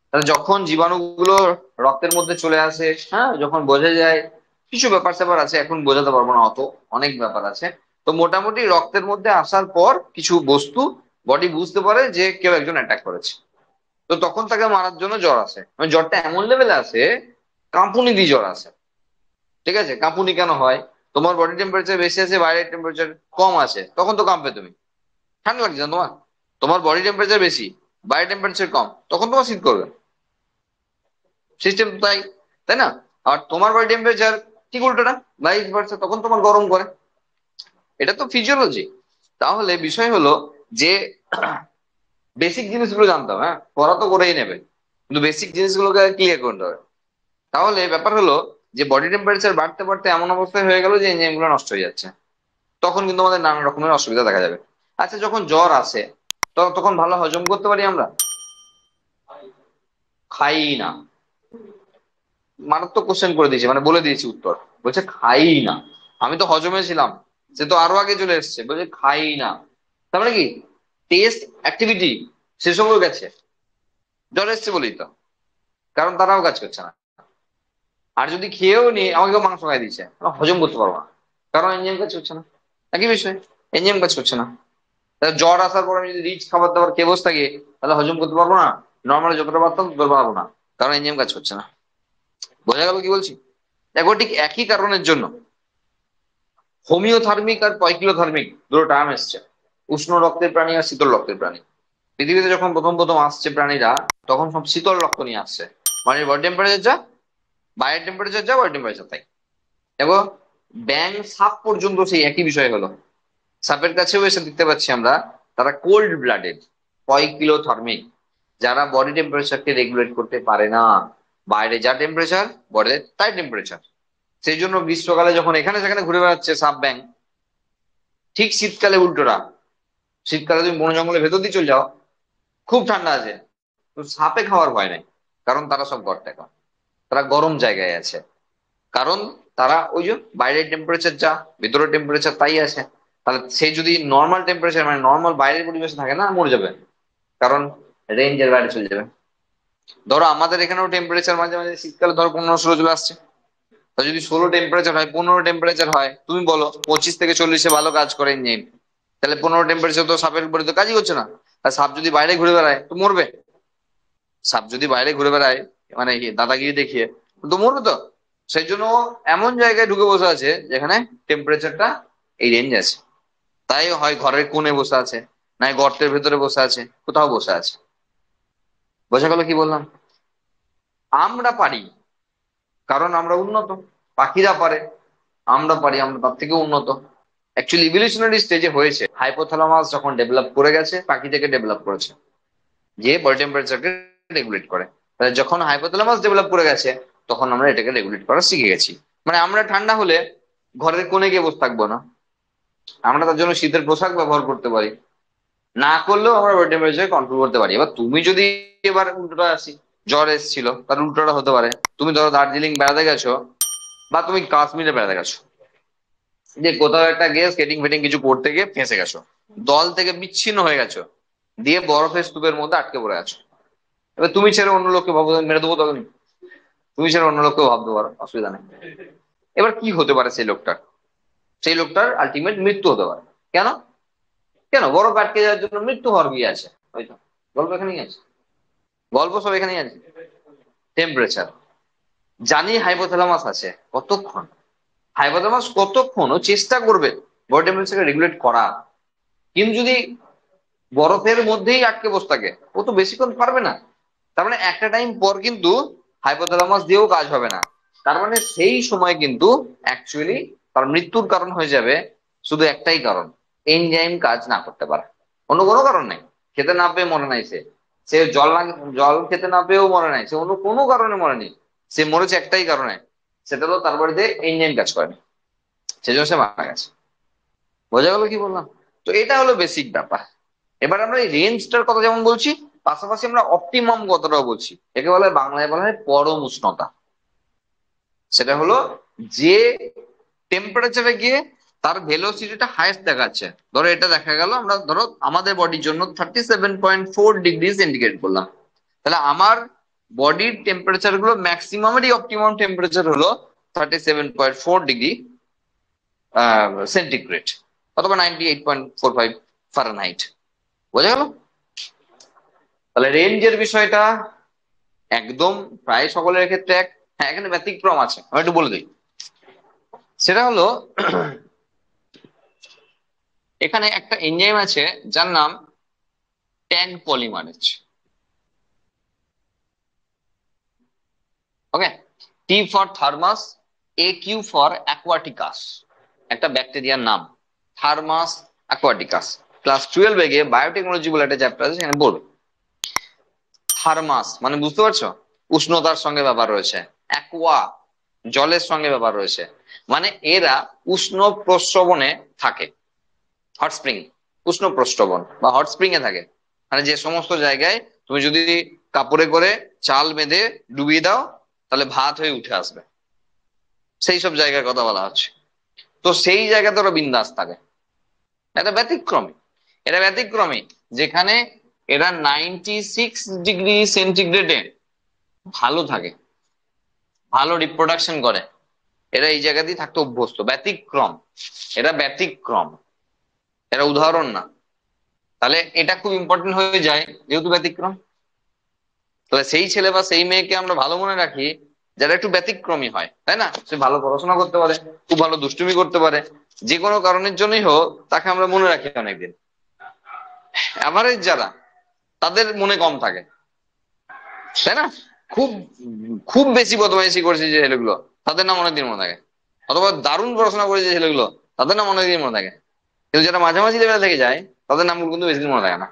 তাহলে যখন জীবাণুগুলো রক্তের মধ্যে চলে আসে, হ্যাঁ, যখন বোঝা যায়, কিছু ব্যাপার স্যাপার আছে, এখন বোঝাতে পারবো না অত, অনেক ব্যাপার আছে। তো মোটামুটি রক্তের মধ্যে আসার পর কিছু বস্তু বডি বুঝতে পারে যে কেউ একজন অ্যাটাক করেছে, তো তখন তাকে মারার জন্য জ্বর আসে। মানে জ্বরটা এমন লেভেলে আসে, কাঁপুনি দিয়ে জ্বর আসে। ঠিক আছে, কাঁপুনি কেন হয়? তোমার বডি টেম্পারেচার বেশি আছে, বাইরের টেম্পারেচার কম আছে, তখন তো কাঁপবে তুমি। ঠান্ডা লাগছে না তোমার, তোমার বডি টেম্পারেচার বেশি, বাইরের টেম্পারেচার কম, তখন তোমার শীত করবে। সিস্টেম তাই, তাই না? আর তোমার বডি টেম্পারেচার ঠিক উল্টোটা, ভাইস ভার্সা, তখন তোমার গরম করে। এটা তো ফিজিওলজি। তাহলে বিষয় হলো যে বেসিক জিনিসগুলো জানতে হবে। হ্যাঁ, পড়া তো করেই নেবে, কিন্তু বেসিক জিনিসগুলোকে ক্লিয়ার করতে হবে। তাহলে ব্যাপার হলো যে বডি টেম্পারেচার বাড়তে বাড়তে এমন অবস্থায় হয়ে গেল যে এনজাইম গুলো নষ্ট হয়ে যাচ্ছে, তখন কিন্তু আমাদের নানা রকমের অসুবিধা দেখা যাবে। আচ্ছা, যখন জ্বর আসে তখন ভালো হজম করতে পারি আমরা? খাই না। মারাত্মক কোশ্চেন করে দিয়েছে, মানে বলে দিয়েছি উত্তর। বলছে খাই না। আমি তো হজমে ছিলাম, সে তো আরো আগে চলে এসছে, বলছে খাই না। তার মানে কি, টেস্ট অ্যাক্টিভিটি সেসবও গেছে, জ্বর এসছে বলেই তো, কারণ তারাও কাজ করছে না। আর যদি খেয়েও নি, আমাকে কেউ মাংস খাই দিচ্ছে, আমরা হজম করতে পারবো না, কারণ এনজাইম কাজ করছে না। একই বিষয়, এনজাইম কাজ করছে না। তাহলে জ্বর আসার পর আমি যদি রিচ খাবার দাবার খেয়ে বসে থাকি, তাহলে হজম করতে পারবো না, নর্মালি যতটা পারতাম ততটা পারবো না, কারণ এনজাইম কাজ করছে না। বোঝা গেল কি বলছি? দেখো, ঠিক একই কারণের জন্য হোমিওথার্মিক আর পয়কিলোথার্মিক দুটো টার্ম এসছে। উষ্ণ রক্তের প্রাণী আর শীতল রক্তের প্রাণী। পৃথিবীতে যখন প্রথম প্রথম আসছে প্রাণীরা, তখন সব শীতল রক্ত নিয়ে আসছে, মানে বডি টেম্পারেচার যা, বাইরের টেম্পারেচার যা, বডি টেম্পারেচার তাই। দেখো, ব্যাং সাপ পর্যন্ত সেই একই বিষয় হলো। সাপের কাছেও এসে দেখতে পাচ্ছি আমরা, তারা কোল্ড ব্লাডেড, পয়কিলোথার্মিক, যারা বডি টেম্পারেচারকে রেগুলেট করতে পারে না। বাইরে যা টেম্পারেচার, বডিতে তাই টেম্পারেচার। সেই জন্য গ্রীষ্মকালে যখন এখানে সেখানে ঘুরে বেড়াচ্ছে সাপ ব্যাং, ঠিক শীতকালে উল্টোটা। শীতকালে তুমি বন জঙ্গলের ভেতর দিয়ে চলে যাও, খুব ঠান্ডা আছে, তো সাপে খাওয়ার ভয় নাই, কারণ তারা সব গড়, তারা গরম জায়গায় আছে। কারণ তারা ওই যে বাইরের টেম্পারেচার যা, ভেতরের টেম্পারেচার তাই আছে। তাহলে সে যদি নর্মাল টেম্পারেচার, মানে নর্মাল বাইরের পরিবেশে থাকে না, মরে যাবে, কারণ রেঞ্জের বাইরে চলে যাবে। ধরো আমাদের এখানেও টেম্পারেচার মাঝে মাঝে শীতকালে ধরো 15-16 চলে আসছে। তা যদি 16 টেম্পারেচার হয়, 15 টেম্পারেচার হয়, তুমি বলো 25 থেকে 40-এ ভালো কাজ করে ইঞ্জিন, তাহলে 15 টেম্পারেচার তো সাপের উপরে তো কাজই করছে না। আর সাপ যদি বাইরে ঘুরে বেড়ায় তো মরবে। সাপ যদি বাইরে ঘুরে বেড়ায়, মানে দাদাগিরি দেখিয়ে, তো মরবে তো। সেই জন্য ও এমন জায়গায় ঢুকে বসে আছে যেখানে টেম্পারেচারটা এই রেঞ্জ আছে। তাই হয় ঘরের কোণে বসে আছে, নাই গর্তের ভেতরে বসে আছে, কোথাও বসে আছে। বোঝা গেল কি বললাম? আমরা পারি, কারণ আমরা উন্নত। পাখিরা পারে, আমরা পারি, আমরা তার থেকে উন্নত। অ্যাকচুয়ালি ইভলিউশনারি স্টেজে হয়েছে, হাইপোথ্যালামাস যখন ডেভেলপ করে গেছে, পাখি থেকে ডেভেলপ করেছে, যে বডি টেম্পারেচারকে রেগুলেট করে। তাহলে যখন হাইপোথ্যালামাস ডেভেলপ করে গেছে, তখন আমরা এটাকে রেগুলেট করা শিখে গেছি। মানে আমরা ঠান্ডা হলে ঘরের কোণে গিয়ে বসে থাকবো না, আমরা তার জন্য শীতের পোশাক ব্যবহার করতে পারি। না করলেও আমরা বডি টেম্পারেচার কন্ট্রোল করতে পারি। এবার তুমি যদি, এবার উল্টোটা আসি, জ্বর এসেছিল, তার উল্টোটা হতে পারে। তুমি ধরো দার্জিলিং বেড়াতে গেছো, বা তুমি কাশ্মীরে বেড়াতে গেছো, যে কোথাও একটা গিয়ে স্কেটিং ফেটিং কিছু করতে গিয়ে ফেঁসে গেছো, দল থেকে বিচ্ছিন্ন হয়ে গেছো, দিয়ে বরফের স্তূপের মধ্যে আটকে পড়ে আছো। এবার তুমি ছেড়ে অন্য লোককে ভাবো, মেরে দেবো তখন। তুমি ছেড়ে অন্য লোককেও ভাবতে পারো, অসুবিধা নেই। এবার কি হতে পারে সেই লোকটার? সেই লোকটার আলটিমেট মৃত্যু হতে পারে। কেন? কেন বরফ আটকে যাওয়ার জন্য মৃত্যু হওয়ার কি আছে? হয়তো গল্প এখানেই আছে, গল্প সব এখানেই আছে। টেম্পারেচার, জানি হাইপোথ্যালামাস আছে, কতক্ষণ হাইপোথ্যালামাস কতক্ষণ ও চেষ্টা করবে বডি টেম্পারেচারকে রেগুলেট করা। কিন্তু যদি বরফের মধ্যেই আটকে বসে থাকে, ও তো বেশিক্ষণ পারবে না। তার মানে একটা টাইম পর কিন্তু হাইপোথ্যালামাস দিয়েও কাজ হবে না। তার মানে সেই সময় কিন্তু অ্যাকচুয়ালি তার মৃত্যুর কারণ হয়ে যাবে শুধু একটাই কারণ, এনজাইম কাজ না করতে পারা। অন্য কোনো কারণ নেই। খেতে না পেয়ে মরে নাই সে, সে জল খেতে না পেয়েও মরে নাই, সে অন্য কোনো কারণে মরেনি। সে মরেছে একটাই কারণে, সেটা হলো তার বাড়িতে এনজাইম কাজ করেনি, সেজন্য সে মারা গেছে। বোঝা গেল কি বললাম? তো এটা হলো বেসিক ব্যাপার। এবার আমরা এই রেঞ্জটার কথা যেমন বলছি, পাশাপাশি আমরা অপটিমাম কথাটাও বলছি। একে বলে, বাংলায় বলা হয় পরম উষ্ণতা। সেটা হলো যে টেম্পারেচারে গিয়ে তার ভেলোসিটিটা হাইয়েস্ট দেখাচ্ছে। ধরো এটা দেখা গেল, আমরা ধরো আমাদের বডির জন্য 37.4 ডিগ্রি সেন্টিগ্রেড বললাম, তাহলে আমার বডির টেম্পারেচার গুলো ম্যাক্সিমামেরই অপটিমাম টেম্পারেচার হলো 37.4 ডিগ্রি সেন্টিগ্রেড, অথবা 98.45 ফারেনহাইট। বোঝা গেল? তাহলে রেঞ্জের বিষয়টা একদম প্রায় সকলের ক্ষেত্রে এক। হ্যাঁ, এখানে ব্যতিক্রম আছে, আমি একটু বলে দিই। সেটা হলো এখানে একটা এনজাইম আছে যার নাম Taq polymerase. Okay, T for Thermus, A Q for aquaticus, একটা ব্যাকটেরিয়ার নাম থার্মাস অ্যাকোয়াটিকাস। ক্লাস 12-এ গিয়ে বায়োটেকনোলজি বলে একটা চ্যাপ্টার আছে, সেখানে পড়বে। থার্মাস মানে বুঝতে পারছো, উষ্ণতার সঙ্গে ব্যাপার রয়েছে। অ্যাকোয়া জলের সঙ্গে ব্যাপার রয়েছে, মানে এরা উষ্ণ প্রস্রবণে থাকে। হট স্প্রিং, উষ্ণ প্রস্রবণ বা হট স্প্রিং এ থাকে, মানে যে সমস্ত জায়গায় তুমি যদি কাপড়ে করে চাল বেঁধে ডুবিয়ে দাও তাহলে ভাত হয়ে উঠে আসবে, সেই সব জায়গার কথা বলা হচ্ছে। তো সেই জায়গাতে ওরা বিন্দাস থাকে। এটা ব্যতিক্রমী, এটা ব্যতিক্রমী, যেখানে এরা 96 ডিগ্রি সেন্টিগ্রেডে ভালো থাকে, ভালো রিপ্রোডাকশন করে, এরা এই জায়গাতেই থাকতে অভ্যস্ত। ব্যতিক্রম, এরা ব্যতিক্রম, এরা উদাহরণ না। তাহলে এটা খুব ইম্পর্টেন্ট হয়ে যায়, যেহেতু ব্যতিক্রম। তাহলে সেই ছেলে বা সেই মেয়েকে আমরা ভালো মনে রাখি যারা একটু ব্যতিক্রমী হয়, তাই না? সে ভালো পড়াশোনা করতে পারে, খুব ভালো দুষ্টুমি করতে পারে, যে কোনো কারণের জন্যই হোক তাকে আমরা মনে রাখি অনেকদিন। এভারেজ যারা, তাদের মনে কম থাকে, তাই না? খুব খুব বেশি বদমাইশি করেছে যে ছেলেগুলো, তাদের নাম অনেকদিন মনে থাকে। অথবা দারুণ পড়াশোনা করেছে যে ছেলেগুলো, তাদের নাম অনেকদিন মনে থাকে। কিন্তু যারা মাঝামাঝি লেভেলে থেকে যায়, তাদের নামগুলো কিন্তু বেশি দিন মনে থাকে না।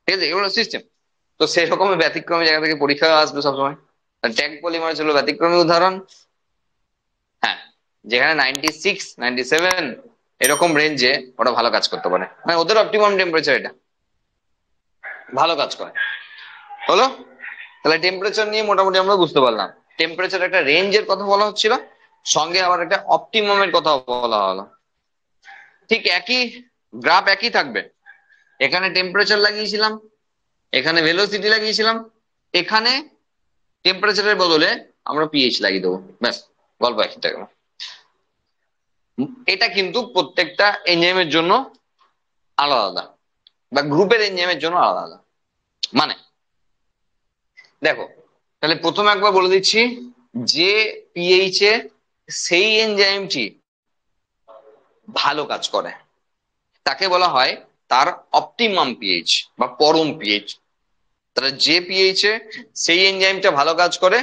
ঠিক আছে, এগুলো সিস্টেম। তো সেই রকমের ব্যতিক্রমী জায়গা থেকে পরীক্ষা আসবে সবসময়। ট্যাগ পলিমার ছিল ব্যতিক্রমী উদাহরণ। হ্যাঁ, যেখানে 96, 97 এরকম রেঞ্জে ওরা ভালো কাজ করতে পারে, মানে ওদের অপটিমাম টেম্পারেচার এটা, ভালো কাজ করে। হলো? তাহলে টেম্পারেচার নিয়ে মোটামুটি আমরা বুঝতে পারলাম। টেম্পারেচার একটা রেঞ্জের কথা বলা হচ্ছিল, সঙ্গে আবার একটা অপটিমামের কথা বলা হলো। ঠিক একই গ্রাফ একই থাকবে, এখানে টেম্পারেচার লাগিয়েছিলাম, এখানে ভেলোসিটি লাগিয়েছিলাম, এখানে টেম্পারেচারের বদলে আমরা পিএইচ লাগিয়ে দেবো, ব্যাস, গল্প একই থাকবে। এটা কিন্তু প্রত্যেকটা এনজাইমের জন্য আলাদা আলাদা, বা গ্রুপের এনজাইমের জন্য আলাদা আলাদা। মানে দেখো, তাহলে প্রথমে একবার বলে দিচ্ছি, যে পিএইচ এ সেই এনজাইমটি ভালো কাজ করে তাকে বলা হয় তার অপটিমাম পিএইচ বা পরম পিএইচ। তাহলে যে পিএইচ এ সেই এনজাইমটা ভালো কাজ করে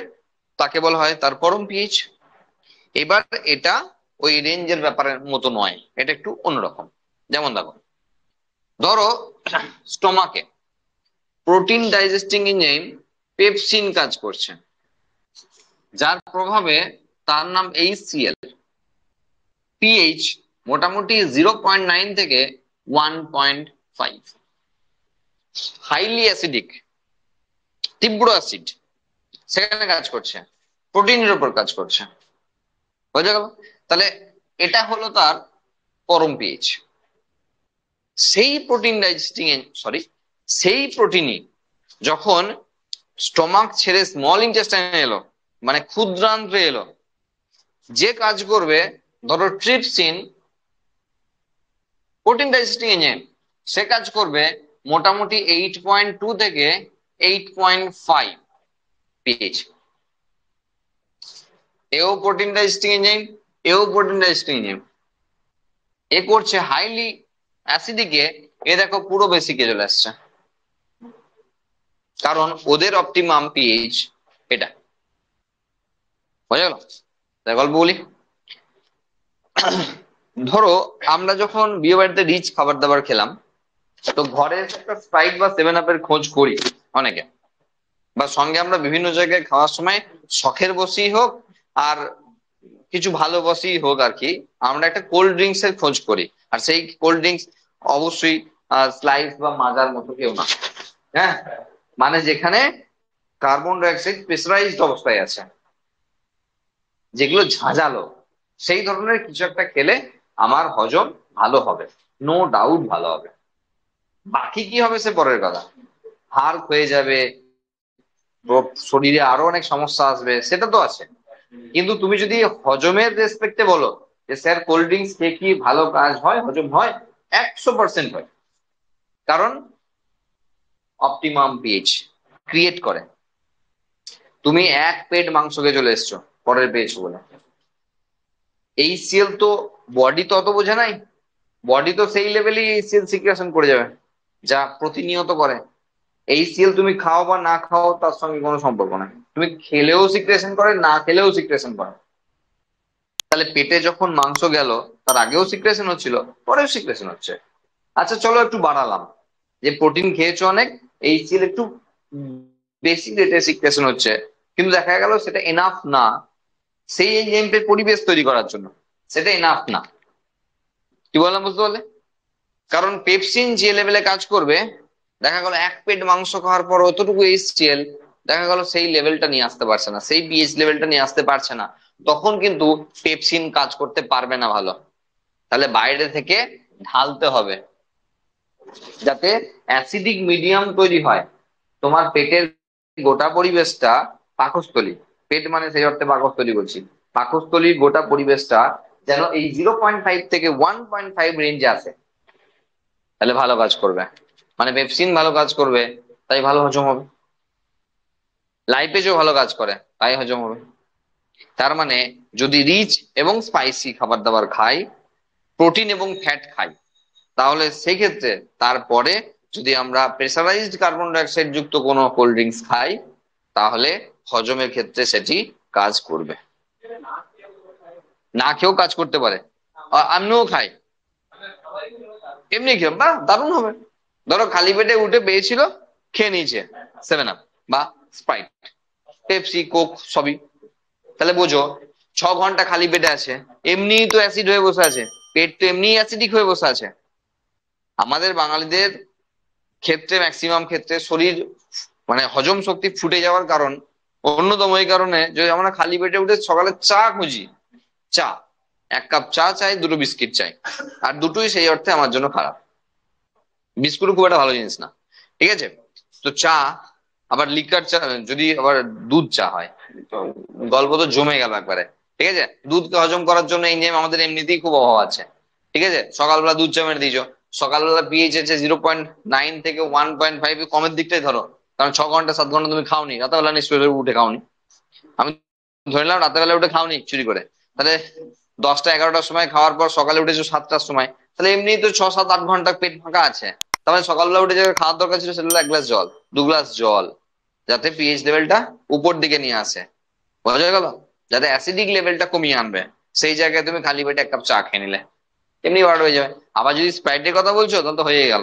তাকে বলা হয় তার পরম পিএইচ। এবার এটা ওই রেঞ্জের ব্যাপারের মতো নয়, এটা একটু অন্যরকম। যেমন দেখো, ধরো স্টোমাকে প্রোটিন ডাইজেস্টিং এনজাইম পেপসিন কাজ করছে, যার প্রভাবে তার নাম HCl, পিএইচ মোটামুটি 0.9 থেকে 1.5, হাইলি অ্যাসিডিক, তীব্র অ্যাসিড, সেখানে কাজ করছে, প্রোটিনের উপর কাজ করছে। বোঝা গেল? তাহলে এটা হলো তার পরম পিএইচ। সেই প্রোটিন ডাইজেস্টিং, সরি, সেই প্রোটিনই যখন স্টমাক ছেড়ে স্মল ইন্টেস্টাইনে এলো, মানে ক্ষুদ্রান্ত্রে এলো, যে কাজ করবে, ধরো ট্রিপসিন, প্রোটিন ডাইজেস্টিং এনজাইম, সে কাজ করবে মোটামুটি 8.2 থেকে 8.5 পিএইচ। এও প্রোটিন ডাইজেস্টিং এনজাইম, এও প্রোটিন ডাইজেস্টিং এনজাইম, এ করছে হাইলি অ্যাসিডিকে, এ দেখো পুরো বেসিকে চলে আসছে, কারণ ওদের অপটিমাম পিএইচ এটা। বোঝা গেল? তাই গল্প বলি। ধরো আমরা যখন বিয়ে বাড়িতে রিচ খাবার দাবার খেলাম, তো ঘরে একটা স্প্রাইট বা 7 আপের খোঁজ করি অনেকে, বা সঙ্গে আমরা বিভিন্ন জায়গায় খাওয়ার সময় শখের বসেই হোক আর কিছু ভালোবাসি হোক আর কি, আমরা একটা কোল্ড ড্রিঙ্কস এর খোঁজ করি। আর সেই কোল্ড ড্রিঙ্কস অবশ্যই স্লাইস বা মাজার মতো কেউ না, হ্যাঁ, মানে যেখানে কার্বন ডাই অক্সাইড প্রেসারাইজড অবস্থায় আছে, যেগুলো ঝাঁঝালো, সেই ধরনের কিছু একটা খেলে আমার হজম ভালো হবে, নো ডাউট ভালো হবে। বাকি কি হবে সে পরের কথা, হাড় ক্ষয়ে যাবে, শরীরে আরো অনেক সমস্যা আসবে, সেটা তো আছে। কিন্তু তুমি যদি হজমের রেসপেক্টে বলো যে স্যার কোল্ড ড্রিঙ্কস খেয়ে কি ভালো কাজ হয়, হজম হয়, 100% হয়। কারণ অপটিমাম পিএইচ ক্রিয়েট করে। তুমি এক পেট মাংস খেয়ে চলে এসছো, পরের পেয়েছো বলে, HCl তো বডি তো অত বোঝে নাই, বডি তো সেই লেভেলে HCl সিক্রেশন করে যাবে যা প্রতিনিয়ত করে। HCl তুমি খাও বা না খাও তার সঙ্গে কোনো সম্পর্ক নাই, তুমি খেলেও সিক্রেশন করে, না খেলেও সিক্রেশন করে। তাহলে পেটে যখন মাংস গেল, তার আগেও সিক্রেশন হচ্ছিল, পরেও সিক্রেশন হচ্ছে। আচ্ছা চলো একটু বাড়ালাম, যে প্রোটিন খেয়েছো অনেক, HCl একটু বেশি রেটে সিক্রেশন হচ্ছে, কিন্তু দেখা গেল সেটা এনাফ না সেই এনজাইমটার পরিবেশ তৈরি করার জন্য, সেটা এনাফ না। কি বললাম বুঝতে পারলে? কারণ পেপসিন যে লেভেলে কাজ করবে, দেখা গেল এক পেট মাংস খাওয়ার পর অতটুকু HCl দেখা গেল সেই লেভেলটা নিয়ে আসতে পারছে না, সেই পিএইচ লেভেলটা নিয়ে আসতে পারছে না, তখন কিন্তু পেপসিন কাজ করতে পারবে না ভালো। তাহলে বাইরে থেকে ঢালতে হবে, যাতে অ্যাসিডিক মিডিয়াম তৈরি হয়। তোমার পেটের গোটা পরিবেশটা, পাকস্থলী, পেট মানে সেই অর্থে পাকস্থলী বলছি, পাকস্থলীর গোটা পরিবেশটা যেন এই 0.5 থেকে 1.5 রেঞ্জে আসে, তাহলে ভালো কাজ করবে। মানে পেপসিন ভালো কাজ করবে, তাই ভালো হজম হবে। লাইপেজও ভালো কাজ করে, তাই হজম হবে। তার মানে যদি রিচ এবং স্পাইসি খাবার দাবার খাই, প্রোটিন এবং ফ্যাট খাই, তাহলে সেই ক্ষেত্রে তারপরে যদি আমরা প্রেসারাইজড কার্বন ডাইঅক্সাইড যুক্ত কোনো কোল্ড ড্রিঙ্কস খাই, তাহলে হজমের ক্ষেত্রে সেটি কাজ করবে। না খেয়েও কাজ করতে পারে, আমিও খাই, এমনি খেয়ে বা দারুণ হবে। ধরো খালি পেটে উঠে পেয়েছিল, খেয়ে নিয়েছে 7 আপ বা স্প্রাইট, পেপসি, কোক সবই, তাহলে বোঝো 6 ঘন্টা খালি পেটে আছে, এমনিই তো অ্যাসিড হয়ে বসে আছে, পেট তো এমনিই অ্যাসিডিক হয়ে বসে আছে। আমাদের বাঙালিদের ক্ষেত্রে ম্যাক্সিমাম ক্ষেত্রে শরীর মানে হজম শক্তি ফুটে যাওয়ার কারণ অন্যতম এই কারণে যে আমরা খালি পেটে উঠে সকালে চা খুঁজি, চা, 1 কাপ চা চাই, 2টো বিস্কিট চাই, আর দুটোই সেই অর্থে আমার জন্য খারাপ। বিস্কুট খুব একটা ভালো জিনিস না, ঠিক আছে? তো চা, আবার লিকার চা, যদি আবার দুধ চা হয় তো গল্প তো জমে গেল একবারে। ঠিক আছে, দুধকে হজম করার জন্য এনজাইম আমাদের এমনিতেই খুব অভাব আছে। ঠিক আছে, সকালবেলা দুধ চা মেরে দিয়েছো, সকালবেলা পিএইচ আছে 0.9 থেকে 1.5, কমের দিকটাই ধরো, কারণ 6 ঘন্টা 7 ঘন্টা তুমি খাওনি, রাতেবেলা নিশ্চয়ই উঠে খাওনি, আমি ধরে নিলাম রাতেবেলা উঠে খাওনি চুরি করে, তাহলে 10টা 11টার সময় খাওয়ার পর সকালে উঠেছো 7টার সময়, তাহলে এমনিই তো 6 7 8 ঘন্টা পেট ফাঁকা আছে। তাহলে সকালবেলা উঠে যে খাওয়ার দরকার ছিল সেটা হলো 1 গ্লাস জল, 2 গ্লাস জল, যাতে পিএইচ লেভেলটা উপর দিকে নিয়ে আসে, বোঝা গেল? যাতে অ্যাসিডিক লেভেলটা কমিয়ে আনবে, সেই জায়গায় তুমি খালি পেটে 1 কাপ চা খেয়ে নিলে, এমনি বার হয়ে যাবে। আবার যদি স্প্রাইটের কথা বলছো তাহলে তো হয়ে গেল,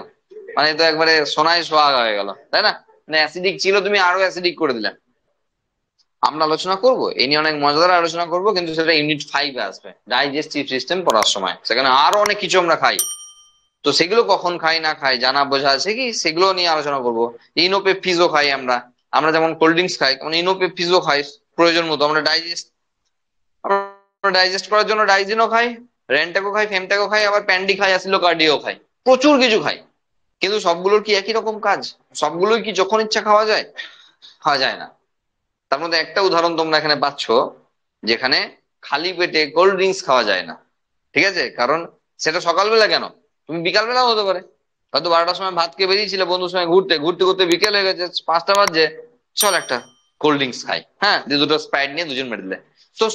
মানে তো একবারে সোনায় সোহাগা হয়ে গেল, তাই না? মানে অ্যাসিডিক ছিল, তুমি আরো অ্যাসিডিক করে দিলে। আমরা আলোচনা করব এই নিয়ে, অনেক মজাদার আলোচনা করব, কিন্তু সেটা ইউনিট 5-এ আসবে, ডাইজেস্টিভ সিস্টেম পড়ার সময়, সেখানে আরো অনেক কিছু আমরা খাই। তো সেগুলো কখন খাই না খাই জানা বোঝা আছে কি, সেগুলো নিয়ে আলোচনা করব। ইনোপেপটিজও খাই আমরা, আমরা যেমন কোল্ড ড্রিঙ্কস খাই তেমন ইনোপেপটিজও খাই, প্রয়োজন মতো আমরা ডাইজেস্ট করার জন্য ডাইজিনও খাই, রেন্টাকও খাই, ফেমটাকও খাই, আবার প্যান্ডি খাই, অ্যাসিলোকার্ডিও খাই, প্রচুর কিছু খাই। কিন্তু সবগুলোর কি একই রকম কাজ? সবগুলোই কি যখন ইচ্ছা খাওয়া যায়? খাওয়া যায় না। তার মধ্যে একটা উদাহরণ তোমরা এখানে পাচ্ছ, যেখানে খালি পেটে কোল্ড ড্রিঙ্কস খাওয়া যায় না। ঠিক আছে, কারণ সেটা সকালবেলা কেন, তুমি বিকালবেলাও হতে পারে, হয়তো 12টার সময় ভাত খেয়ে বেরিয়েছিলে বন্ধুর সঙ্গে ঘুরতে ঘুরতে ঘুরতে, বিকেল হয়ে গেছে, 5টা বাজছে, চল একটা কোল্ড ড্রিঙ্কস খাই, হ্যাঁ, দিয়ে 2টো স্প্রাইট নিয়ে দুজন মেরে দিলে। তো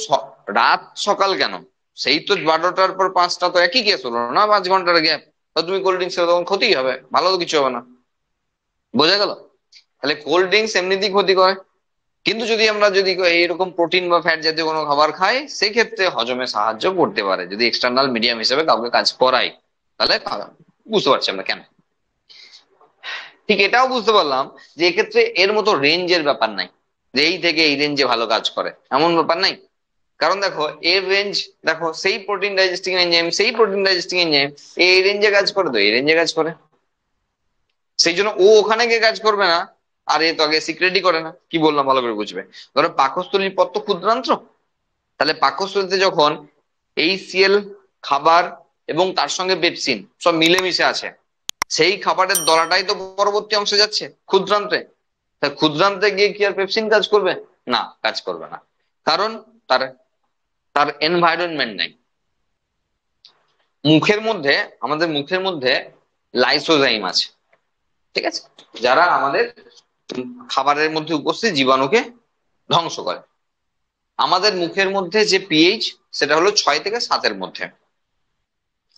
রাত সকাল কেন, সেই তো 12টার পর 5টা, তো একই কেস হলো না, 5 ঘন্টার গ্যাপ, তো তুমি কোল্ড ড্রিঙ্কস তখন ক্ষতিই হবে, ভালো তো কিছু হবে না। বোঝা গেল? তাহলে কোল্ড ড্রিঙ্কস এমনিতেই ক্ষতি করে, কিন্তু যদি এইরকম প্রোটিন বা ফ্যাট জাতীয় কোনো খাবার খাই, সেই ক্ষেত্রে হজমে সাহায্য করতে পারে, যদি এক্সটার্নাল মিডিয়াম হিসেবে কাউকে কাজ করাই, তাহলে বুঝতে পারছি আমরা কেন। ঠিক এটাও বুঝতে পারলাম যে এক্ষেত্রে এর মতো রেঞ্জের ব্যাপার নাই, যে এই থেকে এই রেঞ্জে ভালো কাজ করে এমন ব্যাপার নাই। কারণ দেখো এর রেঞ্জ, দেখো সেই প্রোটিন ডাইজেস্টিং এনজাইম এই রেঞ্জে কাজ করে, তো এই রেঞ্জে কাজ করে, সেই জন্য ও ওখানে গিয়ে কাজ করবে না, আর এ তো আগে সিক্রেটই করে না। কি বললাম ভালো করে বুঝবে। ধরো পাকস্থলীর পথ তো ক্ষুদ্রান্ত্র, তাহলে পাকস্থলীতে যখন HCl খাবার এবং তার সঙ্গে পেপসিন সব মিলেমিশে আছে, সেই খাবারের দলাটাই তো পরবর্তী অংশে যাচ্ছে ক্ষুদ্রান্তে, তাই ক্ষুদ্রান্তে গিয়ে কি আর পেপসিন কাজ করবে? না, কাজ করবে না, কারণ তার তার এনভায়রনমেন্ট নাই। আমাদের মুখের মধ্যে লাইসোজাইম আছে, ঠিক আছে, যারা আমাদের খাবারের মধ্যে উপস্থিত জীবাণুকে ধ্বংস করে। আমাদের মুখের মধ্যে যে পিএইচ, সেটা হলো 6 থেকে 7-এর মধ্যে,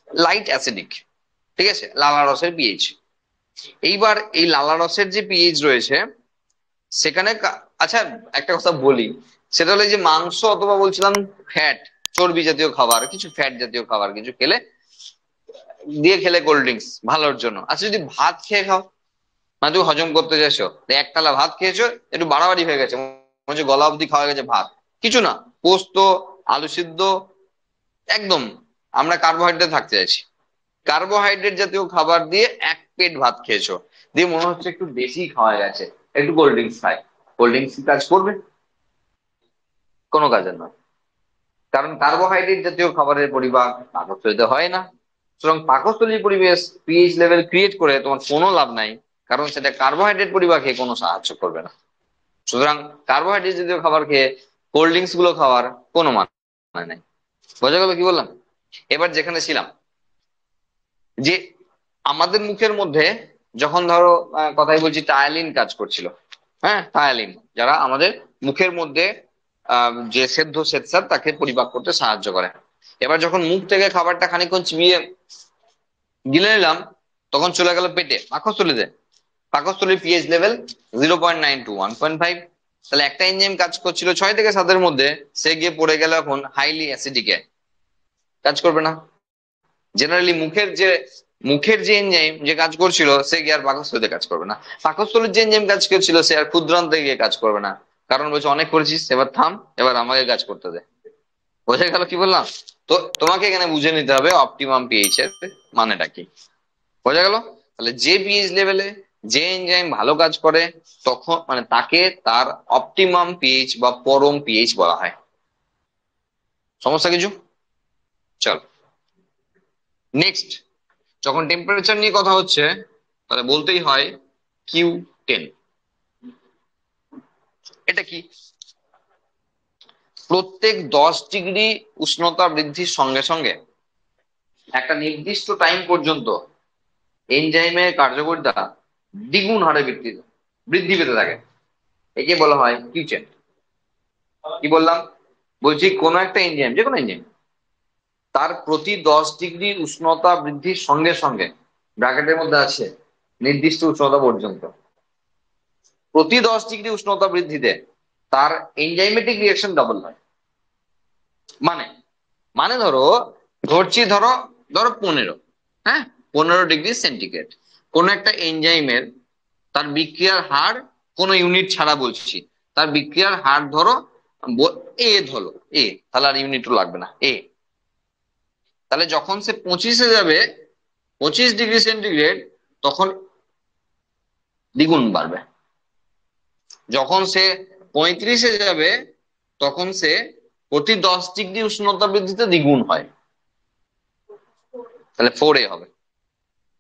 লাইট অ্যাসিডিক, ঠিক আছে, লালা রসের পিএইচ। এইবার এই লালা রসের যে পিএইচ রয়েছে সেখানে আচ্ছা, একটা কথা বলি, সেটা হলো যে মাংস অথবা বলছিলাম ফ্যাট, চর্বি জাতীয় খাবার কিছু, ফ্যাট জাতীয় খাবার কিছু খেলে কোল্ড ড্রিঙ্কস ভালোর জন্য। আচ্ছা, যদি ভাত খেয়ে খাও, মানে তুমি হজম করতে চাইছো, 1 থালা ভাত খেয়েছো, একটু বাড়াবাড়ি হয়ে গেছে, মনে হচ্ছে গলা অব্দি খাওয়া গেছে ভাত, কিছু না, পোস্ত, আলু সিদ্ধ, একদম আমরা কার্বোহাইড্রেট থাকতে চাইছি। কার্বোহাইড্রেট জাতীয় খাবার দিয়ে এক পেট ভাত খেয়েছো, দিয়ে মনে হচ্ছে একটু বেশি খাওয়া গেছে, একটু কোল্ড ড্রিঙ্কস খাই। কোল্ড ড্রিঙ্কস কি কাজ করবে? কোনো কাজের নয়। কারণ কার্বোহাইড্রেট জাতীয় খাবারের পরিপাক পাকস্থলীতে হয় না। সুতরাং পাকস্থলীর পরিবেশ পিএইচ লেভেল ক্রিয়েট করে তোমার কোনো লাভ নাই, কারণ সেটা কার্বোহাইড্রেট পরিপাকে কোনো সাহায্য করবে না। সুতরাং কার্বোহাইড্রেট জাতীয় খাবার খেয়ে কোল্ড ড্রিঙ্কস গুলো খাওয়ার কোনো মানে নেই। বোঝা গেল কি বললাম? এবার যেখানে ছিলাম, যে আমাদের মুখের মধ্যে যখন ধরো কথাই বলছি টায়ালিন কাজ করছিল, হ্যাঁ টায়ালিন যারা আমাদের মুখের মধ্যে যে সেদ্ধ শ্বেতসার তাকে পরিপাক করতে সাহায্য করে। এবার যখন মুখ থেকে খাবারটা খানিকক্ষণ চিবিয়ে গিলে নিলাম, তখন চলে গেল পেটে পাকস্থলীতে। পাকস্থলীর পিএইচ লেভেল 0.9 টু 1.5। তাহলে একটা এনজাইম কাজ করছিল 6 থেকে 7-এর মধ্যে, সে গিয়ে পড়ে গেল এখন হাইলি অ্যাসিডিকে, কাজ করবে না। জেনারেলি মুখের যে এনজাইম যে কাজ করছিল সে গিয়ে আর পাকস্থলীতে কাজ করবে না। পাকস্থলীর যে এনজাইম কাজ করছিল সে আর ক্ষুদ্রান্তে গিয়ে কাজ করবে না, কারণ বলছে অনেক করেছিস, এবার থাম, এবার আমাকে কাজ করতে দে। বোঝা গেল কি বললাম? তো তোমাকে এখানে বুঝে নিতে হবে অপটিমাম পিএইচ এর মানেটা কি। বোঝা গেল? তাহলে যে পিএইচ লেভেলে যে এনজাইম ভালো কাজ করে তখন মানে তাকে তার অপটিমাম পিএইচ বা পরম পিএইচ বলা হয়। সমস্যা কিছু? চল নেক্সট, যখন টেম্পারেচার নিয়ে কথা হচ্ছে তাহলে বলতেই হয় Q10। এটা কি? প্রত্যেক 10 ডিগ্রি উষ্ণতা বৃদ্ধির সঙ্গে সঙ্গে একটা নির্দিষ্ট টাইম পর্যন্ত এনজাইমের কার্যকারিতা দ্বিগুণ হারে বৃদ্ধি পেতে থাকে। একে বলা হয় কিউচেন। কি বললাম? বলছি কোন একটা এনজাইম, যে কোনো এনজাইম, তার প্রতি 10 ডিগ্রি উষ্ণতা বৃদ্ধির সঙ্গে সঙ্গে, ব্র্যাকেটের মধ্যে আছে নির্দিষ্ট উষ্ণতা পর্যন্ত, প্রতি 10 ডিগ্রি উষ্ণতা বৃদ্ধিতে তার এনজাইমেটিক রিয়াকশন ডাবল হয়। মানে মানে ধরো, ধরো ধরো 15, হ্যাঁ 15 ডিগ্রি সেন্টিগ্রেড কোন একটা এনজাইমের, তার বিক্রিয়ার হার কোন ইউনিট ছাড়া বলছি, তার বিক্রিয়ার হার ধরো ধরো এ, তাহলে আর ইউনিটও লাগবে না, এ। তাহলে যখন সে 25-এ যাবে, 25 ডিগ্রি সেন্টিগ্রেড, তখন দ্বিগুণ বাড়বে। যখন সে 35-এ যাবে তখন সে প্রতি 10 ডিগ্রি উষ্ণতা বৃদ্ধিতে দ্বিগুণ হয়, তাহলে 4A হবে।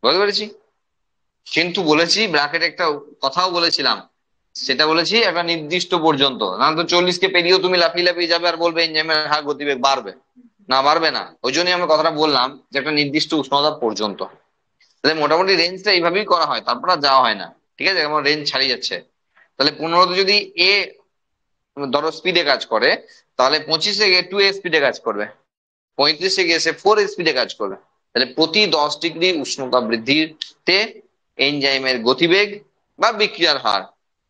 বুঝতে পেরেছি? কিন্তু বলেছি ব্র্যাকেট একটা কথাও বলেছিলাম, সেটা বলেছি একটা নির্দিষ্ট পর্যন্ত, না তো 40-কে পেরিয়েও তুমি লাফিয়ে লাফিয়ে যাবে আর বলবে এনজাইমের হার গতিবেগ বাড়বে, না বাড়বে না। ওই জন্যই আমরা কথাটা বললাম যে একটা নির্দিষ্ট উষ্ণতা পর্যন্ত। তাহলে মোটামুটি রেঞ্জটা এইভাবেই করা হয়, তারপর আর যাওয়া হয় না। ঠিক আছে, আমার রেঞ্জ ছাড়িয়ে যাচ্ছে। তাহলে 15-তে যদি এ ধরো স্পিডে কাজ করে, তাহলে 25-এ গিয়ে 2A স্পিডে কাজ করবে, 35-এ গিয়ে সে 4A স্পিডে কাজ করবে। তাহলে প্রতি 10 ডিগ্রি উষ্ণতা বৃদ্ধিতে এনজাইমের গতিবেগ বা বিক্রিয়ার হার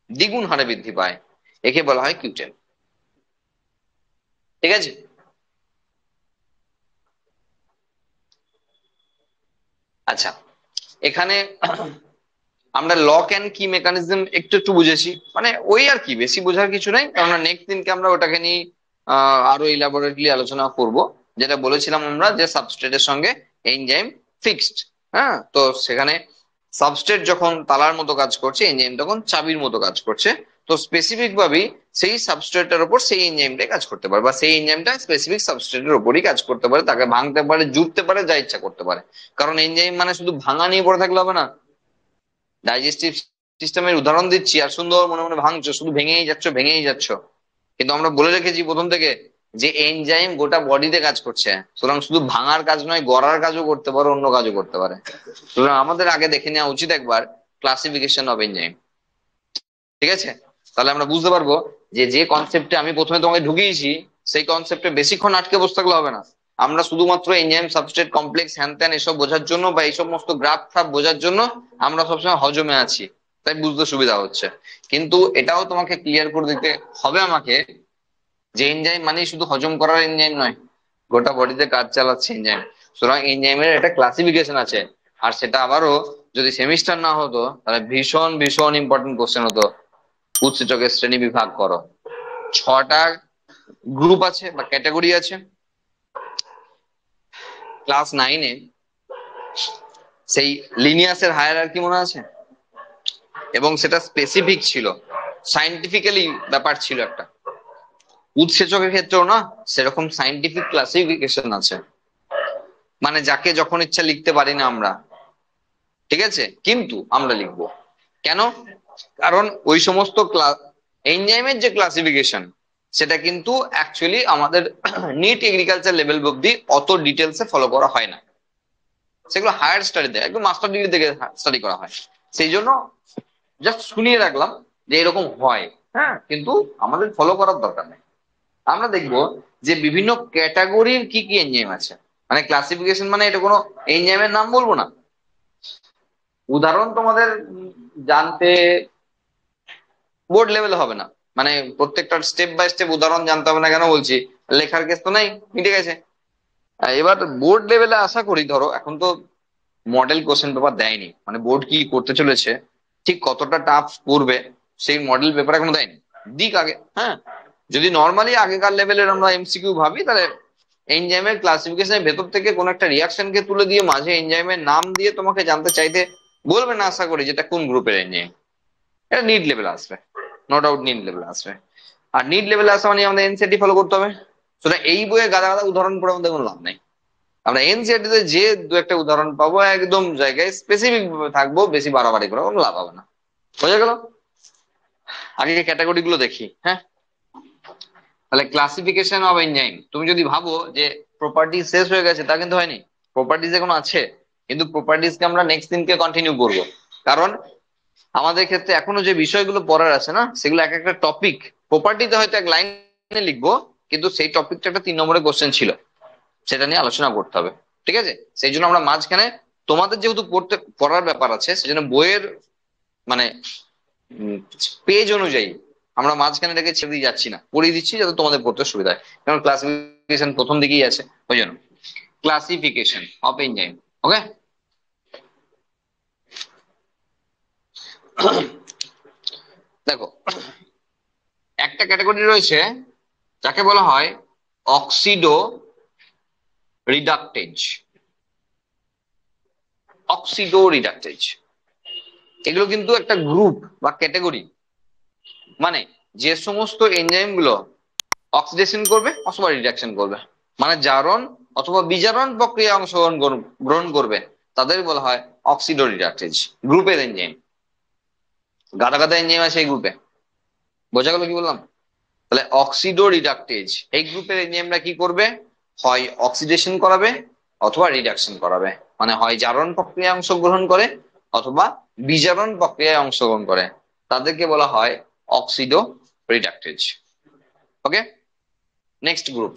দ্বিগুণ হারে বৃদ্ধি পায়। একে বলা হয় Q10। ঠিক আছে? আচ্ছা, এখানে আমরা লক এন্ড কি মেকানিজম একটু একটু বুঝেছি, মানে ওই আর কি, বেশি বোঝার কিছু নাই, কারণ নেক্সট দিনকে আমরা ওটাকে নিয়ে আরো ইলাবোরেটলি আলোচনা করব। যেটা বলেছিলাম আমরা যে সাবস্ট্রেটের সঙ্গে এনজাইম ফিক্সড, হ্যাঁ, তো সেখানে সাবস্ট্রেট যখন তালার মতো কাজ করছে, এনজাইম তখন চাবির মতো কাজ করছে। তো স্পেসিফিক ভাবে সেই সাবস্ট্রেটের উপর সেই এনজাইমটাই কাজ করতে পারে, বা সেই এনজাইমটা স্পেসিফিক সাবস্ট্রেটের উপরই কাজ করতে পারে, তাকে ভাঙতে পারে, জুড়তে পারে, যা ইচ্ছা করতে পারে। কারণ এনজাইম মানে শুধু ভাঙা নিয়ে পড়ে থাকলে হবে না। ডাইজেস্টিভ সিস্টেমের উদাহরণ দিচ্ছি আর সুন্দর মনে মনে ভাঙছো, শুধু ভেঙেই যাচ্ছ ভেঙেই যাচ্ছ। কিন্তু আমরা বলে রেখেছি প্রথম থেকে যে এনজাইম গোটা বডিতে কাজ করছে, সুতরাং শুধু ভাঙার কাজ নয়, গড়ার কাজও করতে পারে, অন্য কাজও করতে পারে। সুতরাং আমাদের আগে দেখে নেওয়া উচিত একবার ক্লাসিফিকেশন অফ এনজাইম। ঠিক আছে? তাহলে আমরা বুঝতে পারবো যে যে কনসেপ্টে আমি প্রথমে তোমাকে ঢুকিয়েছি সেই কনসেপ্টে বেশিক্ষণ আটকে বসে থাকলে হবে না। আমরা শুধুমাত্র এনজাইম সাবস্ট্রেট কমপ্লেক্স হ্যান ত্যান এসব বোঝার জন্য বা এই সমস্ত গ্রাফ ফ্রাফ বোঝার জন্য আমরা সবসময় হজমে আছি, তাই বুঝতে সুবিধা হচ্ছে। কিন্তু এটাও তোমাকে ক্লিয়ার করে দিতে হবে আমাকে যে এনজাইম মানে শুধু হজম করার এনজাইম নয়, গোটা বডিতে কাজ চালাচ্ছে এনজাইম। সুতরাং এনজাইমের একটা ক্লাসিফিকেশন আছে। আর সেটা আবারও যদি সেমিস্টার না হতো তাহলে ভীষণ ভীষণ ইম্পর্টেন্ট কোশ্চেন হতো, উৎসেচকের শ্রেণী বিভাগ করো। 6টা গ্রুপ আছে বা ক্যাটাগরি আছে। ক্লাস 9-এ সেই লিনিয়াসের হায়ারার্কি মনে আছে, এবং সেটা স্পেসিফিক ছিল, সাইন্টিফিক্যালি ব্যাপার ছিল একটা। উৎসেচকের ক্ষেত্রেও না সেরকম সাইন্টিফিক ক্লাসিফিকেশন আছে, মানে যাকে যখন ইচ্ছা লিখতে পারি না আমরা, ঠিক আছে, কিন্তু আমরা লিখবো কেন? কারণ ওই সমস্ত এনজাইমের যে ক্লাসিফিকেশন সেটা কিন্তু অ্যাকচুয়ালি আমাদের নিট এগ্রিকালচার লেভেল অব্দি অত ডিটেলসে ফলো করা হয় না, সেগুলো হায়ার স্টাডিতে একদম মাস্টার ডিগ্রি থেকে স্টাডি করা হয়। সেই জন্য জাস্ট শুনিয়ে রাখলাম যে এরকম হয়, হ্যাঁ, কিন্তু আমাদের ফলো করার দরকার নেই। আমরা দেখবো যে বিভিন্ন ক্যাটাগরির কি কি এনজাইম আছে, মানে ক্লাসিফিকেশন মানে এটা কোনো এনজাইমের নাম বলবো না, উদাহরণ তোমাদের জানতে বোর্ড লেভেলে হবে না, মানে প্রত্যেকটা স্টেপ বাই স্টেপ উদাহরণ জানতে হবে না, কেন বলছি, লেখার কেস তো নেই, মিটে গেছে। এবার বোর্ড লেভেলে আশা করি, ধরো এখন তো মডেল কোশ্চেন পেপার দেয়নি, মানে বোর্ড কি করতে চলেছে ঠিক কতটা টাফ করবে সেই মডেল পেপার এখনো দেয়নি, দিক আগে। হ্যাঁ, যদি নর্মালি আগেকার লেভেলের আমরা এমসিকিউ ভাবি, তাহলে এনজাইমের ক্লাসিফিকেশনের ভেতর থেকে কোন একটা রিয়াকশনকে তুলে দিয়ে মাঝে এনজাইমের নাম দিয়ে তোমাকে জানতে চাইতে বলবে না, আশা করি, যেটা কোন গ্রুপের এনজাইম। এটা নিড লেভেল আসবে, নো ডাউট নিড লেভেল আসবে। আর নিড লেভেলে আসা মানে আমাদের এনসিইআরটি ফলো করতে হবে। সুতরাং এই বইয়ে গাদা গাদা উদাহরণ পড়ে আমাদের কোনো লাভ নেই। আমরা এনসিইআরটি তে যে দু একটা উদাহরণ পাবো একদম জায়গায় স্পেসিফিক ভাবে থাকবো, বেশি বাড়াবাড়ি করে কোনো লাভ হবে না। বোঝা গেল? আগে ক্যাটাগরি গুলো দেখি। হ্যাঁ, তাহলে ক্লাসিফিকেশন অফ এনজাইম, তুমি যদি ভাবো যে প্রপার্টিজ শেষ হয়ে গেছে, তা কিন্তু হয়নি, প্রপার্টিজ এখনো আছে, কিন্তু প্রপার্টিজ কে আমরা নেক্সট দিনকে কন্টিনিউ করব। কারণ আমাদের ক্ষেত্রে এখনো যে বিষয়গুলো পড়ার আছে না, সেগুলো এক একটা টপিক। প্রপার্টিতে হয়তো এক লাইনে লিখবো, কিন্তু সেই টপিকটা একটা 3 নম্বরের কোশ্চেন ছিল, সেটা নিয়ে আলোচনা করতে হবে। ঠিক আছে, সেই জন্য আমরা মাঝখানে, তোমাদের যেহেতু পড়ার ব্যাপার আছে, সেজন্য বইয়ের মানে পেজ অনুযায়ী আমরা মাঝখানে রেখে ছেড়ে দিয়ে যাচ্ছি না, পড়িয়ে দিচ্ছি যাতে তোমাদের পড়তে সুবিধা হয়। কারণ ক্লাসিফিকেশন প্রথম দিকেই আছে, ওই জন্য ক্লাসিফিকেশন অফ এনজাইম। ওকে, দেখো একটা ক্যাটাগরি রয়েছে যাকে বলা হয় অক্সিডো রিডাকটেজ। অক্সিডো রিডাকটেজ এগুলো কিন্তু একটা গ্রুপ বা ক্যাটাগরি, মানে যে সমস্ত এনজাইম গুলো অক্সিডেশন করবে অথবা রিডাকশন করবে, মানে জারণ অথবা বিজারণ প্রক্রিয়ায় অংশগ্রহণ গ্রহণ করবে, তাদের বলা হয় অক্সিডো রিডাকটেজ গ্রুপের এনজাইম। গাদা গাদা এনজাইম আছে এই গ্রুপে, বোঝা গেল কি বললাম? তাহলে অক্সিডো রিডাকটেজ এই গ্রুপের এনজাইমরা কি করবে, হয় অক্সিডেশন করাবে অথবা রিডাকশন করাবে, মানে হয় জারণ প্রক্রিয়ায় অংশগ্রহণ করে অথবা বিজারণ প্রক্রিয়ায় অংশগ্রহণ করে, তাদেরকে বলা হয় অক্সিডো রিডাকটেজ। ওকে, নেক্সট গ্রুপ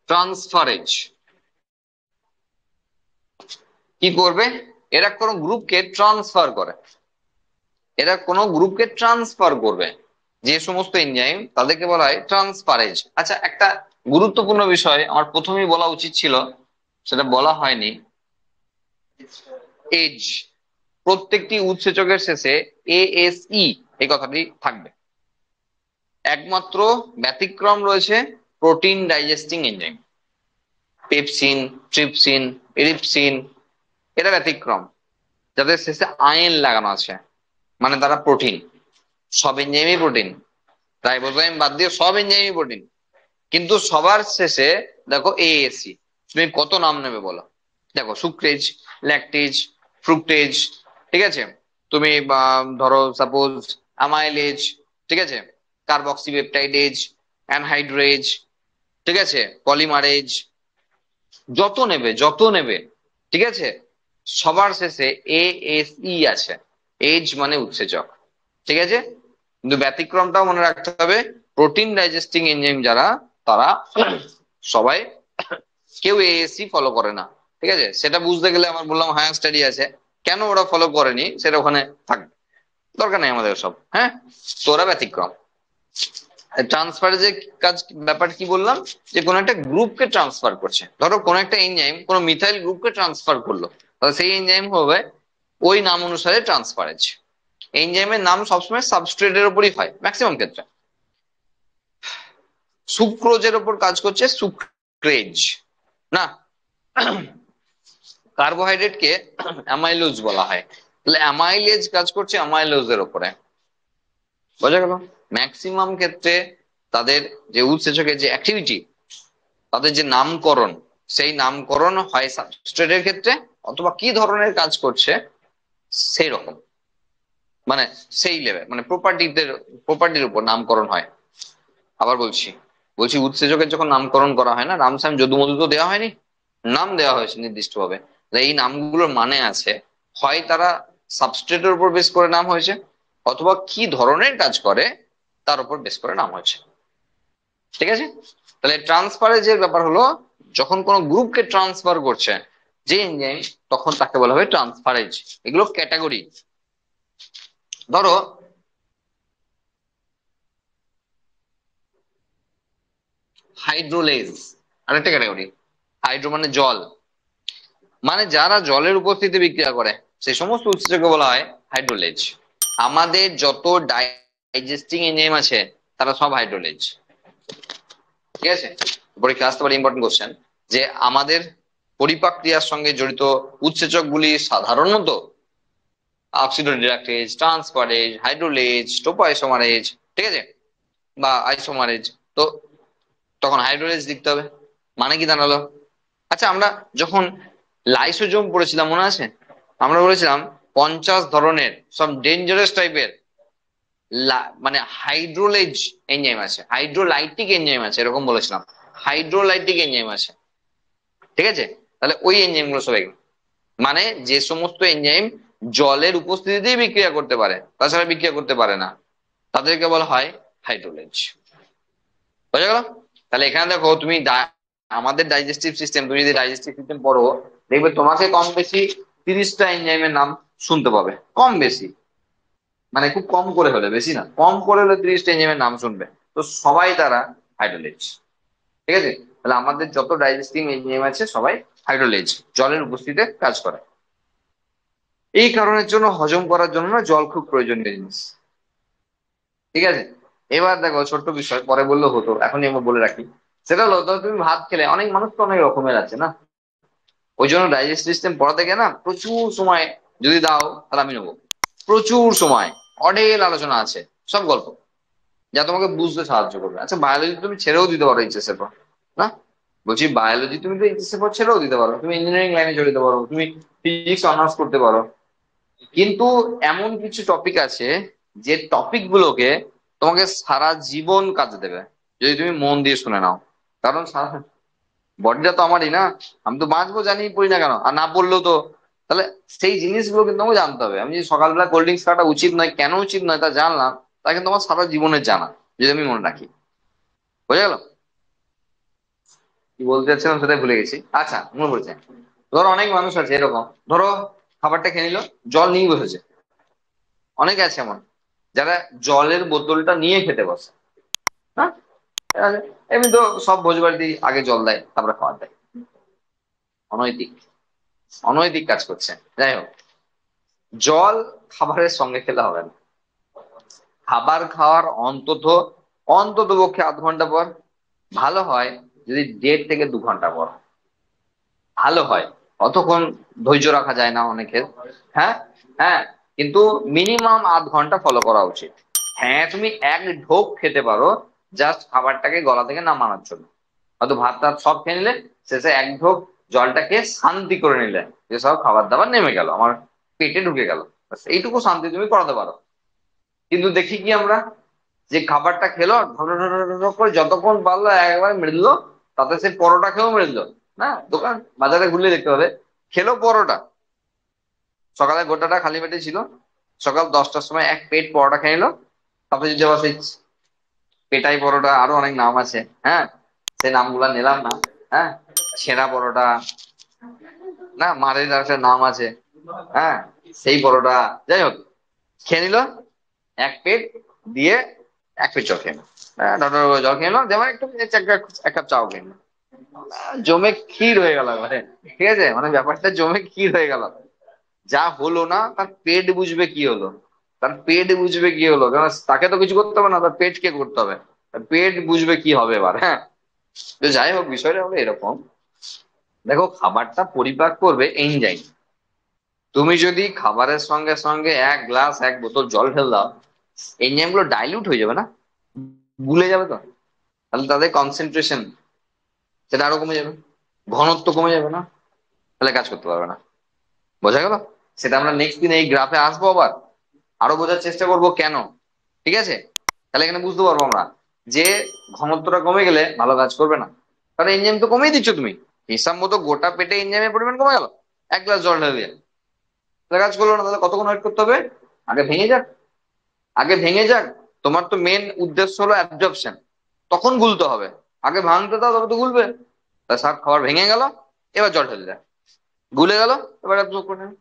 ট্রান্সফারেজ। কি করবে, এরা কোনো গ্রুপকে ট্রান্সফার করে, এরা কোনো গ্রুপকে ট্রান্সফার করবে, যে সমস্ত এনজাইম তাদেরকে বলা হয় ট্রান্সফারেজ। আচ্ছা, একটা গুরুত্বপূর্ণ বিষয় আমার প্রথমেই বলা উচিত ছিল, সেটা বলা হয়নি, এজ। প্রত্যেকটি উৎসেচকের শেষে এএসই এই কথাটি থাকবে। একমাত্র ব্যতিক্রম রয়েছে protein digesting enzyme, pepsin, trypsin, ইরিপসিন, এরা ব্যতিক্রম, যাদের শেষে আয়ন লাগানো আছে, মানে তারা প্রোটিন। সব এনজাইমই প্রোটিন, রাইবোজোম বাদ দিয়ে সব এনজাইমই প্রোটিন, কিন্তু সবার শেষে দেখো এএসি। তুমি কত নাম নেবে বলো? দেখো সুক্রেজ, ল্যাকটেজ, ফ্রুক্টেজ, ঠিক আছে, তুমি ধরো সাপোজ অ্যামাইলেজ, ঠিক আছে, কার্বক্সিপেপটাইডেজ, অ্যানহাইড্রেজ, ঠিক আছে, পলিমারেজ, যত নেবে যত নেবে, ঠিক আছে, সবার শেষে এএসই আছে, এজ মানে উৎসেচক। ঠিক আছে, কিন্তু ব্যতিক্রমটাও মনে রাখতে হবে, প্রোটিন ডাইজেস্টিং এনজাইম যারা, তারা সবাই কেউ এএসসি ফলো করে না। ঠিক আছে, সেটা বুঝতে গেলে আমার বললাম হায়ার স্টাডি আছে, কেন ওরা ফলো করেনি সেটা ওখানে থাকবে, দরকার নেই আমাদের সব। হ্যাঁ, তো ওরা ব্যতিক্রম। ট্রান্সফার যে কাজ, ব্যাপার কি বললাম, যে কোনো একটা গ্রুপকে ট্রান্সফার করছে, ধরো কোনো একটা এনজাইম কোনো মিথাইল গ্রুপকে ট্রান্সফার করলো, তাহলে সেই এনজাইম হবে ওই নাম অনুসারে ট্রান্সফারেজ। এনজাইমের নাম সবসময় সাবস্ট্রেটের উপরই হয় ম্যাক্সিমাম ক্ষেত্রে। সুক্রোজের উপর কাজ করছে সুক্রেজ, না কার্বোহাইড্রেটকে অ্যামাইলোজ বলা হয়, তাহলে অ্যামাইলেজ কাজ করছে অ্যামাইলোজের উপরে। বোঝা গেল? ম্যাক্সিমাম ক্ষেত্রে তাদের যে উৎসেচকের যে অ্যাক্টিভিটি, তাদের যে নামকরণ, সেই নামকরণ হয় সাবস্ট্রেটের ক্ষেত্রে, অথবা কি ধরনের কাজ করছে সেই রকম, মানে সেই লেভেল, মানে প্রপার্টির উপর নামকরণ হয়। আবার বলছি বলছি উৎসেচকের যখন নামকরণ করা হয় না, রাম শ্যাম যদু মধু তো দেওয়া হয়নি, নাম দেওয়া হয়েছে নির্দিষ্ট ভাবে। এই নামগুলোর মানে আছে, হয় তারা সাবস্ট্রেটের উপর বেস করে নাম হয়েছে, অথবা কি ধরনের কাজ করে তার উপর বেস করে নাম হয়েছে। ঠিক আছে? তাহলে ট্রান্সফারের ব্যাপার হলো, যখন কোনো গ্রুপকে ট্রান্সফার করছে যে এনজাইম, তখন তাকে বলা হবে ট্রান্সফারেজ। এগুলো ক্যাটাগরি। ধরো হাইড্রোলেজ আরেকটা ক্যাটাগরি। হাইড্রো মানে জল, মানে যারা জলের উপস্থিতি বিক্রিয়া করে সেই সমস্ত উৎসেচককে বলা হয় হাইড্রোলেজ। আমাদের যত ডাইজেস্টিং এনজাইম আছে তারা সব হাইড্রোলেজ। ঠিক আছে? পরীক্ষা আসতে পারে ইম্পর্টেন্ট কোশ্চেন, যে আমাদের পরিপাক ক্রিয়ার সঙ্গে জড়িত উৎসেচকগুলি সাধারণত অক্সিডোরিডাক্টেজ, ট্রান্সফারেজ, হাইড্রোলেজ, টোপোআইসোমারেজ, ঠিক আছে, বা আইসোমারেজ। তো তখন হাইড্রোলেজ লিখতে হবে। মানে কি দাঁড়ালো? আচ্ছা, আমরা যখন লাইসোজোম পড়েছিলাম মনে আছে? আমরা বলেছিলাম 50 ধরনের সব ডেঞ্জারাস টাইপের মানে হাইড্রোলেজ এনজাইম আছে, হাইড্রোলাইটিক এনজাইম আছে, এরকম বলেছিলাম। হাইড্রোলাইটিক এনজাইম আছে, ঠিক আছে? তাহলে ওই এনজাইম গুলো সবাই, মানে যে সমস্ত এনজাইম জলের উপস্থিতিতেই বিক্রিয়া করতে পারে, তাছাড়া বিক্রিয়া করতে পারে না, তাদেরকে বলা হয় হাইড্রোলেজ। বোঝা গেল? তাহলে এখানে দেখো, তুমি আমাদের ডাইজেস্টিভ সিস্টেম, তুমি যদি ডাইজেস্টিভ সিস্টেম পড়ো, দেখবে তোমাকে কম বেশি 30টা এনজাইমের নাম শুনতে পাবে, কম বেশি, মানে খুব কম করে হলে, বেশি না, কম করে হলে 30টা এনজাইমের নাম শুনবে। তো সবাই তারা হাইড্রোলেজ। ঠিক আছে? তাহলে আমাদের যত ডাইজেস্টিভ এনজাইম আছে সবাই হাইড্রোলেজ, জলের উপস্থিতিতে কাজ করে। এই কারণের জন্য হজম করার জন্য না জল খুব প্রয়োজনীয় জিনিস। ঠিক আছে? এবার দেখো, ছোট্ট বিষয় পরে বললেও হতো, এখনই আমি বলে রাখি। সেটা হলো, ধরো তুমি ভাত খেলে, অনেক মানুষ তো অনেক রকমের আছে না, ওই জন্য ডাইজেস্ট সিস্টেম পড়াতে গিয়ে না প্রচুর সময় যদি দাও তাহলে আমি নেবো। প্রচুর সময়, অঢেল আলোচনা আছে, সব গল্প যা তোমাকে বুঝতে সাহায্য করবে। আচ্ছা, বায়োলজি তুমি ছেড়েও দিতে পারো এইচএস এর পর, না বলছি বায়োলজি তুমি তো এইচএস এর পর ছেড়েও দিতে পারো, তুমি ইঞ্জিনিয়ারিং লাইনে চলে যেতে পারো, তুমি ফিজিক্স অনার্স করতে পারো। কিন্তু এমন কিছু টপিক আছে যে টপিক গুলোকে তোমাকে সারা জীবন কাজে দেবে, যদি তুমি মন দিয়ে শুনে নাও। কারণ বডিটা তো আমারই না, আমি তো বাঁচবো জানি, পড়ি না কেন, আর না পড়লেও তো, তাহলে সেই জিনিসগুলো কিন্তু আমাকে জানতে হবে। আমি যদি সকালবেলা কোল্ড ড্রিঙ্কস খাওয়াটা উচিত নয়, কেন উচিত নয় তা জানলাম, তা কিন্তু আমার সারা জীবনের জানা, যদি আমি মনে রাখি। বুঝে গেল? কি বলতে চাচ্ছিলাম সেটাই ভুলে গেছি। আচ্ছা, মনে পড়েছে। ধরো অনেক মানুষ আছে এরকম, ধরো খাবারটা খেয়ে নিল, জল নিয়ে বসেছে। অনেকে আছে এমন যারা জলের বোতলটা নিয়ে খেতে বসে। হ্যাঁ, এমনি তো সব ভোজ বাড়িতেই আগে জল দেয় তারপরে খাবার দেয়। অনৈতিক, অনৈতিক কাজ করছে। যাই হোক, জল খাবারের সঙ্গে খেলে হবে না। খাবার খাওয়ার অন্তত অন্তত পক্ষে আধ ঘন্টা পর, ভালো হয় যদি 1.5 থেকে 2 ঘন্টা পর, ভালো হয়। অতক্ষণ ধৈর্য রাখা যায় না অনেকের। হ্যাঁ, হ্যাঁ, কিন্তু মিনিমাম আধ ঘন্টা ফলো করা উচিত। হ্যাঁ, তুমি এক ঢোক খেতে পারো, জাস্ট খাবারটাকে গলা থেকে নামানোর জন্য। হয়তো ভাত টাত সব খেয়ে নিলে, শেষে এক ঢোক জলটাকে শান্তি করে নিলে, যে সব খাবার দাবার নেমে গেল, আমার পেটে ঢুকে গেল, ব্যাস এইটুকু শান্তি তুমি করাতে পারো। কিন্তু দেখি কি আমরা, যে খাবারটা খেলো ঢক ঢক ঢক ঢক ঢক করে যতক্ষণ পারলো একবার মেরে দিল, তাতে সে পরোটা খেয়েও মেরে দিল। না, দোকান বাজারে ঘুরলে দেখতে হবে, খেলো পরোটা, সকালে গোটাটা খালি পেটে ছিল, সকাল 10টার সময় এক পেট পরোটা খেয়ে নিলো। তারপরে যদি আবার সেই পেটাই পরোটা, আরো অনেক নাম আছে, হ্যাঁ, সেই নামগুলা নিলাম না। হ্যাঁ, ছেঁড়া পরোটা, না মারের একটা নাম আছে, হ্যাঁ, সেই পরোটা, যাই হোক, খেয়ে নিল এক পেট, দিয়ে এক পেট জল খেয়ে নিল, হ্যাঁ, ডক্টর জল খেয়ে নিল, যেমন একটু এক কাপ চাও খেয়ে নিল, জমে ক্ষীর হয়ে গেল মানে। ঠিক আছে, মানে ব্যাপারটা জমে ক্ষীর হয়ে গেল। যা হলো না তার পেট বুঝবে কি হলো। তার পেট বুঝবে কি হলো, কারণ তাকে তো কিছু করতে হবে না, তার পেট কে করতে হবে, তার পেট বুঝবে কি হবে এবার। হ্যাঁ, তো যাই হোক, বিষয়টা হলো এরকম। দেখো, খাবারটা পরিপাক করবে এনজাইম। তুমি যদি খাবারের সঙ্গে সঙ্গে এক বোতল জল ঢেল দাও, এনজাইম গুলো ডাইলিউট হয়ে যাবে না, গুলে যাবে তো। তাহলে তাদের কনসেন্ট্রেশন সেটা আরো কমে যাবে, ঘনত্ব কমে যাবে না, তাহলে কাজ করতে পারবে না। বোঝা গেল? সেটা আমরা নেক্সট দিন এই গ্রাফে আসবো, আবার আরো বোঝার চেষ্টা করব কেন। ঠিক আছে? তাহলে এখানে বুঝতে পারবো আমরা যে ঘনত্বটা কমে গেলে ভালো কাজ করবে না, কারণ এনজাইম তো কমেই দিচ্ছ তুমি। হিসাব মতো গোটা পেটে এনজাইমের পরিমাণ কমে গেল, এক গ্লাস জল ঢেলে দিয়ে, তাহলে কাজ করলো না। তাহলে কতক্ষণ ওয়েট করতে হবে? আগে ভেঙে যাক, আগে ভেঙে যাক। তোমার তো মেন উদ্দেশ্য হলো অ্যাবজর্পশন, তখন গুলতে হবে। আগে ভাঙতে দাও, তবে তো গুলবে। তা সব খাবার ভেঙে গেল, এবার জল ঢেলে দেয়, গুলে গেল, এবার অ্যাবজর্ব করে নেবে।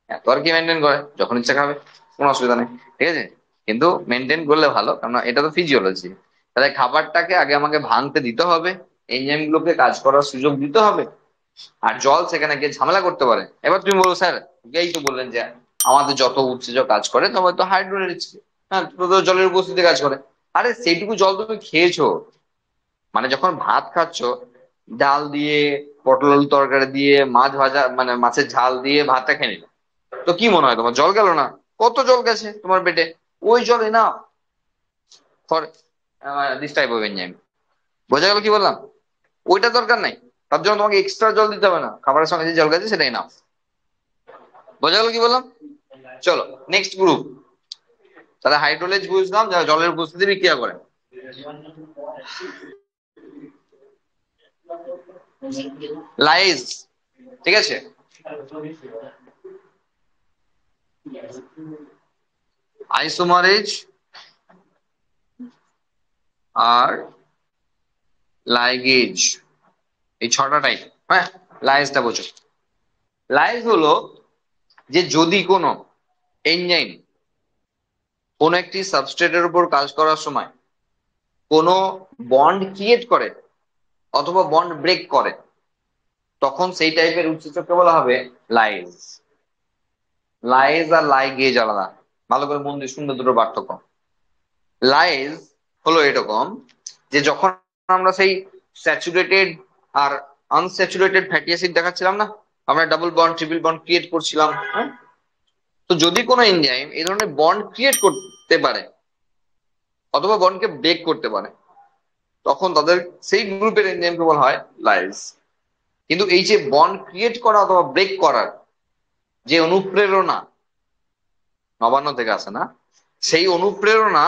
এত আর কি মেনটেন করে, যখন ইচ্ছা খাবে, কোনো অসুবিধা নেই। ঠিক আছে? কিন্তু মেনটেন করলে ভালো, কারণ এটা তো ফিজিওলজি। তাহলে খাবারটাকে আগে আমাকে ভাঙতে দিতে হবে, এনজাইম গুলোকে কাজ করার সুযোগ দিতে হবে, আর জল সেখানে গিয়ে ঝামেলা করতে পারে। এবার তুমি বলো, স্যার এই তো বললেন যে আমাদের যত উৎসেচক কাজ করে তবে তো হাইড্রোলিক, হ্যাঁ তো তো জলের উপস্থিতি কাজ করে। আরে সেইটুকু জল তুমি খেয়েছো, মানে যখন ভাত খাচ্ছো, ডাল দিয়ে, পটল আলু তরকারি দিয়ে, মাছ ভাজা মানে মাছের ঝাল দিয়ে ভাতটা খেয়ে নিলে, তো কি মনে হয় তোমার জল গেল না? কত জল গেছে তোমার পেটে, ওই জল না for this type of enzyme. বোঝা গেল কি বললাম? ওইটা দরকার নাই, তার জন্য তোমাকে এক্সট্রা জল দিতে হবে না, খাবারের সঙ্গে যে জল গেছে সেটাই না। বোঝা গেল কি বললাম? চলো নেক্সট গ্রুপ। তাহলে হাইড্রোলেজ বুঝলাম, যারা জলের উপস্থিতি বিক্রিয়া করে। লাইজ, ঠিক আছে, আইসোমারেজ আর লাইগেজ, এই ছটা টাইপ। হ্যাঁ, লাইজটা বোঝো। লাইজ হলো যে যদি কোনো এনজাইম কোন একটি সাবস্ট্রেটের উপর কাজ করার সময় কোনো বন্ড ক্রিয়েট করে অথবা বন্ড ব্রেক করে, তখন সেই টাইপের উৎসেচককে বলা হবে লাইজ। লাইজ আর লাইগেজ আলাদা, ভালো করে মন দিয়ে শুনবে দুটো পার্থক্য। লাইজ হলো এরকম যে যখন আমরা সেই স্যাচুরেটেড আর আনস্যাচুরেটেড ফ্যাটি অ্যাসিড দেখাচ্ছিলাম না, আমরা double bond triple bond create করছিলাম, হ্যাঁ? তো যদি কোনো এনজাইম এই ধরনের বন্ড ক্রিয়েট করতে পারে অথবা বন্ডকে ব্রেক করতে পারে, তখন তাদের সেই গ্রুপের এনজাইমকে বলা হয় লাইজ। কিন্তু এই যে বন্ড ক্রিয়েট করা অথবা ব্রেক করার যে অনুপ্রেরণা নবান্ন থেকে আসে না, সেই অনুপ্রেরণা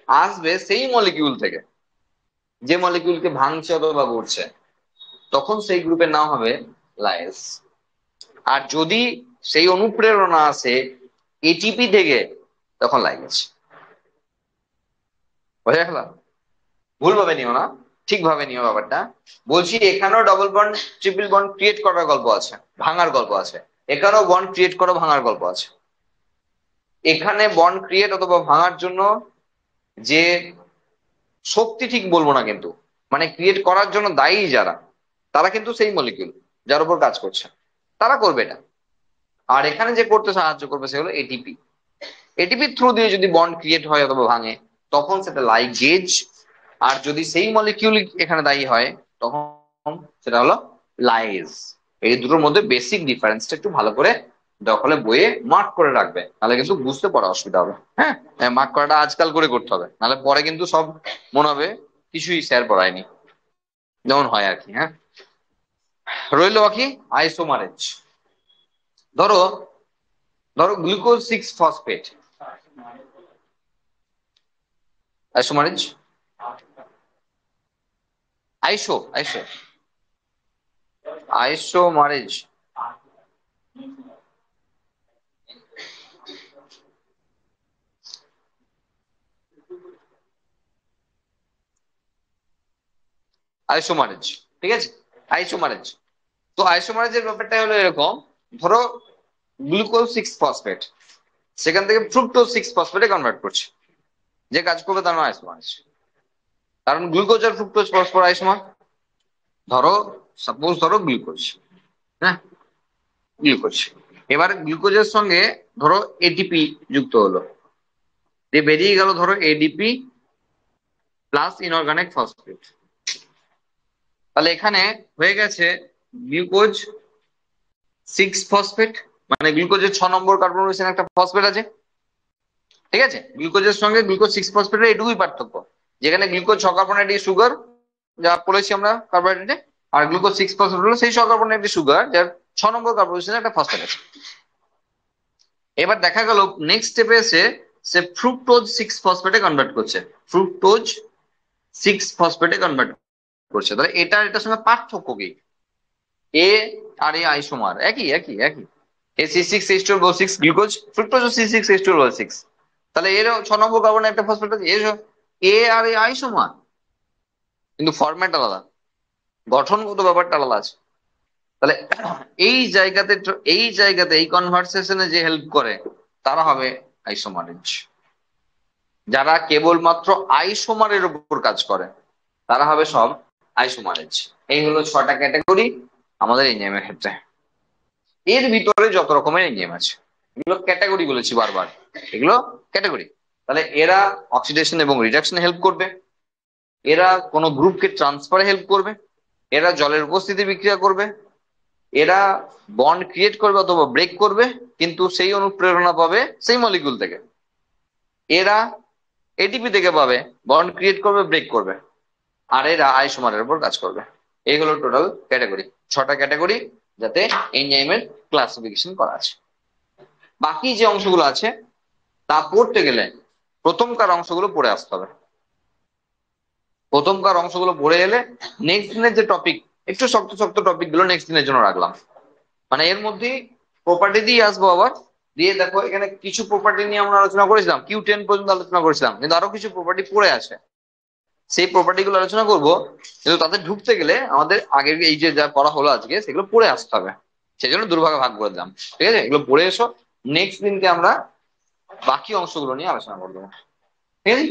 আসবে সেই মলিকিউল থেকে, যে মলিকিউলকে ভাঙছে অথবা গড়ছে, তখন সেই গ্রুপের নাম হবে লাইজ। আর যদি সেই অনুপ্রেরণা আসে এটিপি থেকে, তখন লাইগেজ। বোঝা গেল? ভুল ভাবে নিও না, ঠিক ভাবে নিও ব্যাপারটা। বলছি এখানেও double bond triple bond create করার গল্প আছে, ভাঙার গল্প আছে। এখানেও বন্ড ক্রিয়েট করা ভাঙার গল্প আছে। এখানে বন্ড ক্রিয়েট অথবা ভাঙার জন্য যে শক্তি ঠিক বলবো না, কিন্তু মানে ক্রিয়েট করার জন্য দায়ী যারা, তারা কিন্তু সেই মলিকিউল যার উপর কাজ করছে, তারা করবে এটা। আর এখানে যে করতে সাহায্য করবে সে হলো এটিপি। এটিপির থ্রু দিয়ে যদি বন্ড ক্রিয়েট হয় অথবা ভাঙে, তখন সেটা লাইগেজ। আর যদি সেই মলিকিউল এখানে দায়ী হয়, তখন সেটা হলো লাইজ। এই দুটোর মধ্যে বেসিক ডিফারেন্সটা একটু ভালো করে দখলে বইয়ে মার্ক করে রাখবে, নাহলে কিন্তু বুঝতে পড়া অসুবিধা হবে। হ্যাঁ, মার্ক করাটা আজকাল করে করতে হবে, নাহলে পরে কিন্তু সব মনে হবে কিছুই স্যার পড়ায়নি, যেমন হয় আর কি। হ্যাঁ, রইল বাকি আইসোমারেজ। ধরো, ধরো গ্লুকোজ 6 ফসফেট, আইসোমারেজ, আইসো আইসো আইসোমারেজ। আইসোমারেজ, ঠিক আছে, আইসোমারেজ। তো আইসোমারেজের ব্যাপারটা হলো এরকম। ধরো গ্লুকোজ 6 ফসফেট সেখান থেকে ফ্রুক্টোজ 6 ফসফেটে কনভার্ট করছে, যে কাজ করবে তার নাম আইসোমারেজ। কারণ গ্লুকোজ আর ফ্রুক্টোজ পরস্পর আইসোমার। ধরো, সাপোজ ধরো গ্লুকোজ, হ্যাঁ, গ্লুকোজ, এবার গ্লুকোজের সঙ্গে ধরো এটিপি যুক্ত হলো, দিয়ে বেরিয়ে গেল ধরো এডিপি প্লাস ইনঅর্গানিক ফসফেট। তাহলে এখানে হয়ে গেছে গ্লুকোজ 6 ফসফেট, মানে গ্লুকোজের 6 নম্বর কার্বন একটা ফসফেট আছে, ঠিক আছে। গ্লুকোজের সঙ্গে গ্লুকোজ 6 ফসফেটের এটুকুই পার্থক্য, যেখানে গ্লুকোজ 6 কার্বনেট সুগার যা বলেছি আমরা কার্বোহাইড্রেটে, আর গ্লুকোজ 6 ফসফেট হলো সেই 6 কার্বনেট সুগার যার 6 নম্বর কার্বন একটা ফসফেট আছে। এবার দেখা গেল নেক্সট স্টেপে এসে সে ফ্রুক্টোজ 6 ফসফেটে কনভার্ট করছে, ফ্রুক্টোজ 6 ফসফেটে কনভার্ট করছে। তাহলে এটার সঙ্গে পার্থক্য কি? এ আর এ আইসোমার একই একই একই, এ C6H12O6 গ্লুকোজ, ফ্রুক্টোজ C6H12O6। তাহলে এর 6 নম্বর কার্বনে একটা ফসফেট আছে, এ আর এ আইসোমার, কিন্তু ফরম্যাট আলাদা, গঠনগত ব্যাপারটা আলাদা আছে। তাহলে এই জায়গাতে এই কনভার্সেশনে যে হেল্প করে তারা হবে আইসোমারেজ। যারা কেবলমাত্র আইসোমারের উপর কাজ করে তারা হবে সব আইসোমারেজ। এই হলো 6টা ক্যাটাগরি আমাদের এনজাইমের ক্ষেত্রে। এর ভিতরে যত রকমের এনজাইম আছে এগুলো ক্যাটাগরি বলেছি বারবার, এগুলো ক্যাটাগরি। তাহলে এরা অক্সিডেশন এবং রিডাকশনে হেল্প করবে, এরা কোনো গ্রুপকে ট্রান্সফারে হেল্প করবে, এরা জলের উপস্থিতি বিক্রিয়া করবে, এরা বন্ড ক্রিয়েট করবে অথবা ব্রেক করবে, কিন্তু সেই অনুপ্রেরণা পাবে সেই মলিকিউল থেকে। এরা এটিপি থেকে পাবে, বন্ড ক্রিয়েট করবে, ব্রেক করবে, আর এরা আইসোমারের উপর কাজ করবে। এই হলো টোটাল ক্যাটাগরি, 6টা ক্যাটাগরি যাতে এনজাইমের ক্লাসিফিকেশন করা আছে। বাকি যে অংশগুলো আছে তা পড়তে গেলে প্রথমকার অংশগুলো পড়ে আসতে হবে। প্রথমকার অংশগুলো পড়ে এলে নেক্সট দিনের যে টপিক, একটু শক্ত শক্ত টপিক গুলো নেক্সট দিনের জন্য রাখলাম। মানে এর মধ্যে প্রপার্টি দিয়ে আসবো আবার, দিয়ে দেখো এখানে কিছু প্রপার্টি নিয়ে আমরা আলোচনা করেছিলাম, Q10 পর্যন্ত আলোচনা করেছিলাম, কিন্তু আরো কিছু প্রপার্টি পড়ে আছে, সেই প্রপার্টি গুলো আলোচনা করবো। কিন্তু তাদের ঢুকতে গেলে আমাদের আগে এই যে যা পড়া হলো আজকে সেগুলো পড়ে আসতে হবে, সেই জন্য দুর্ভাগে ভাগ করে দিলাম। ঠিক আছে, এগুলো পড়ে এসো, নেক্সট দিনকে আমরা বাকি অংশগুলো নিয়ে আলোচনা করবো। ঠিক আছে।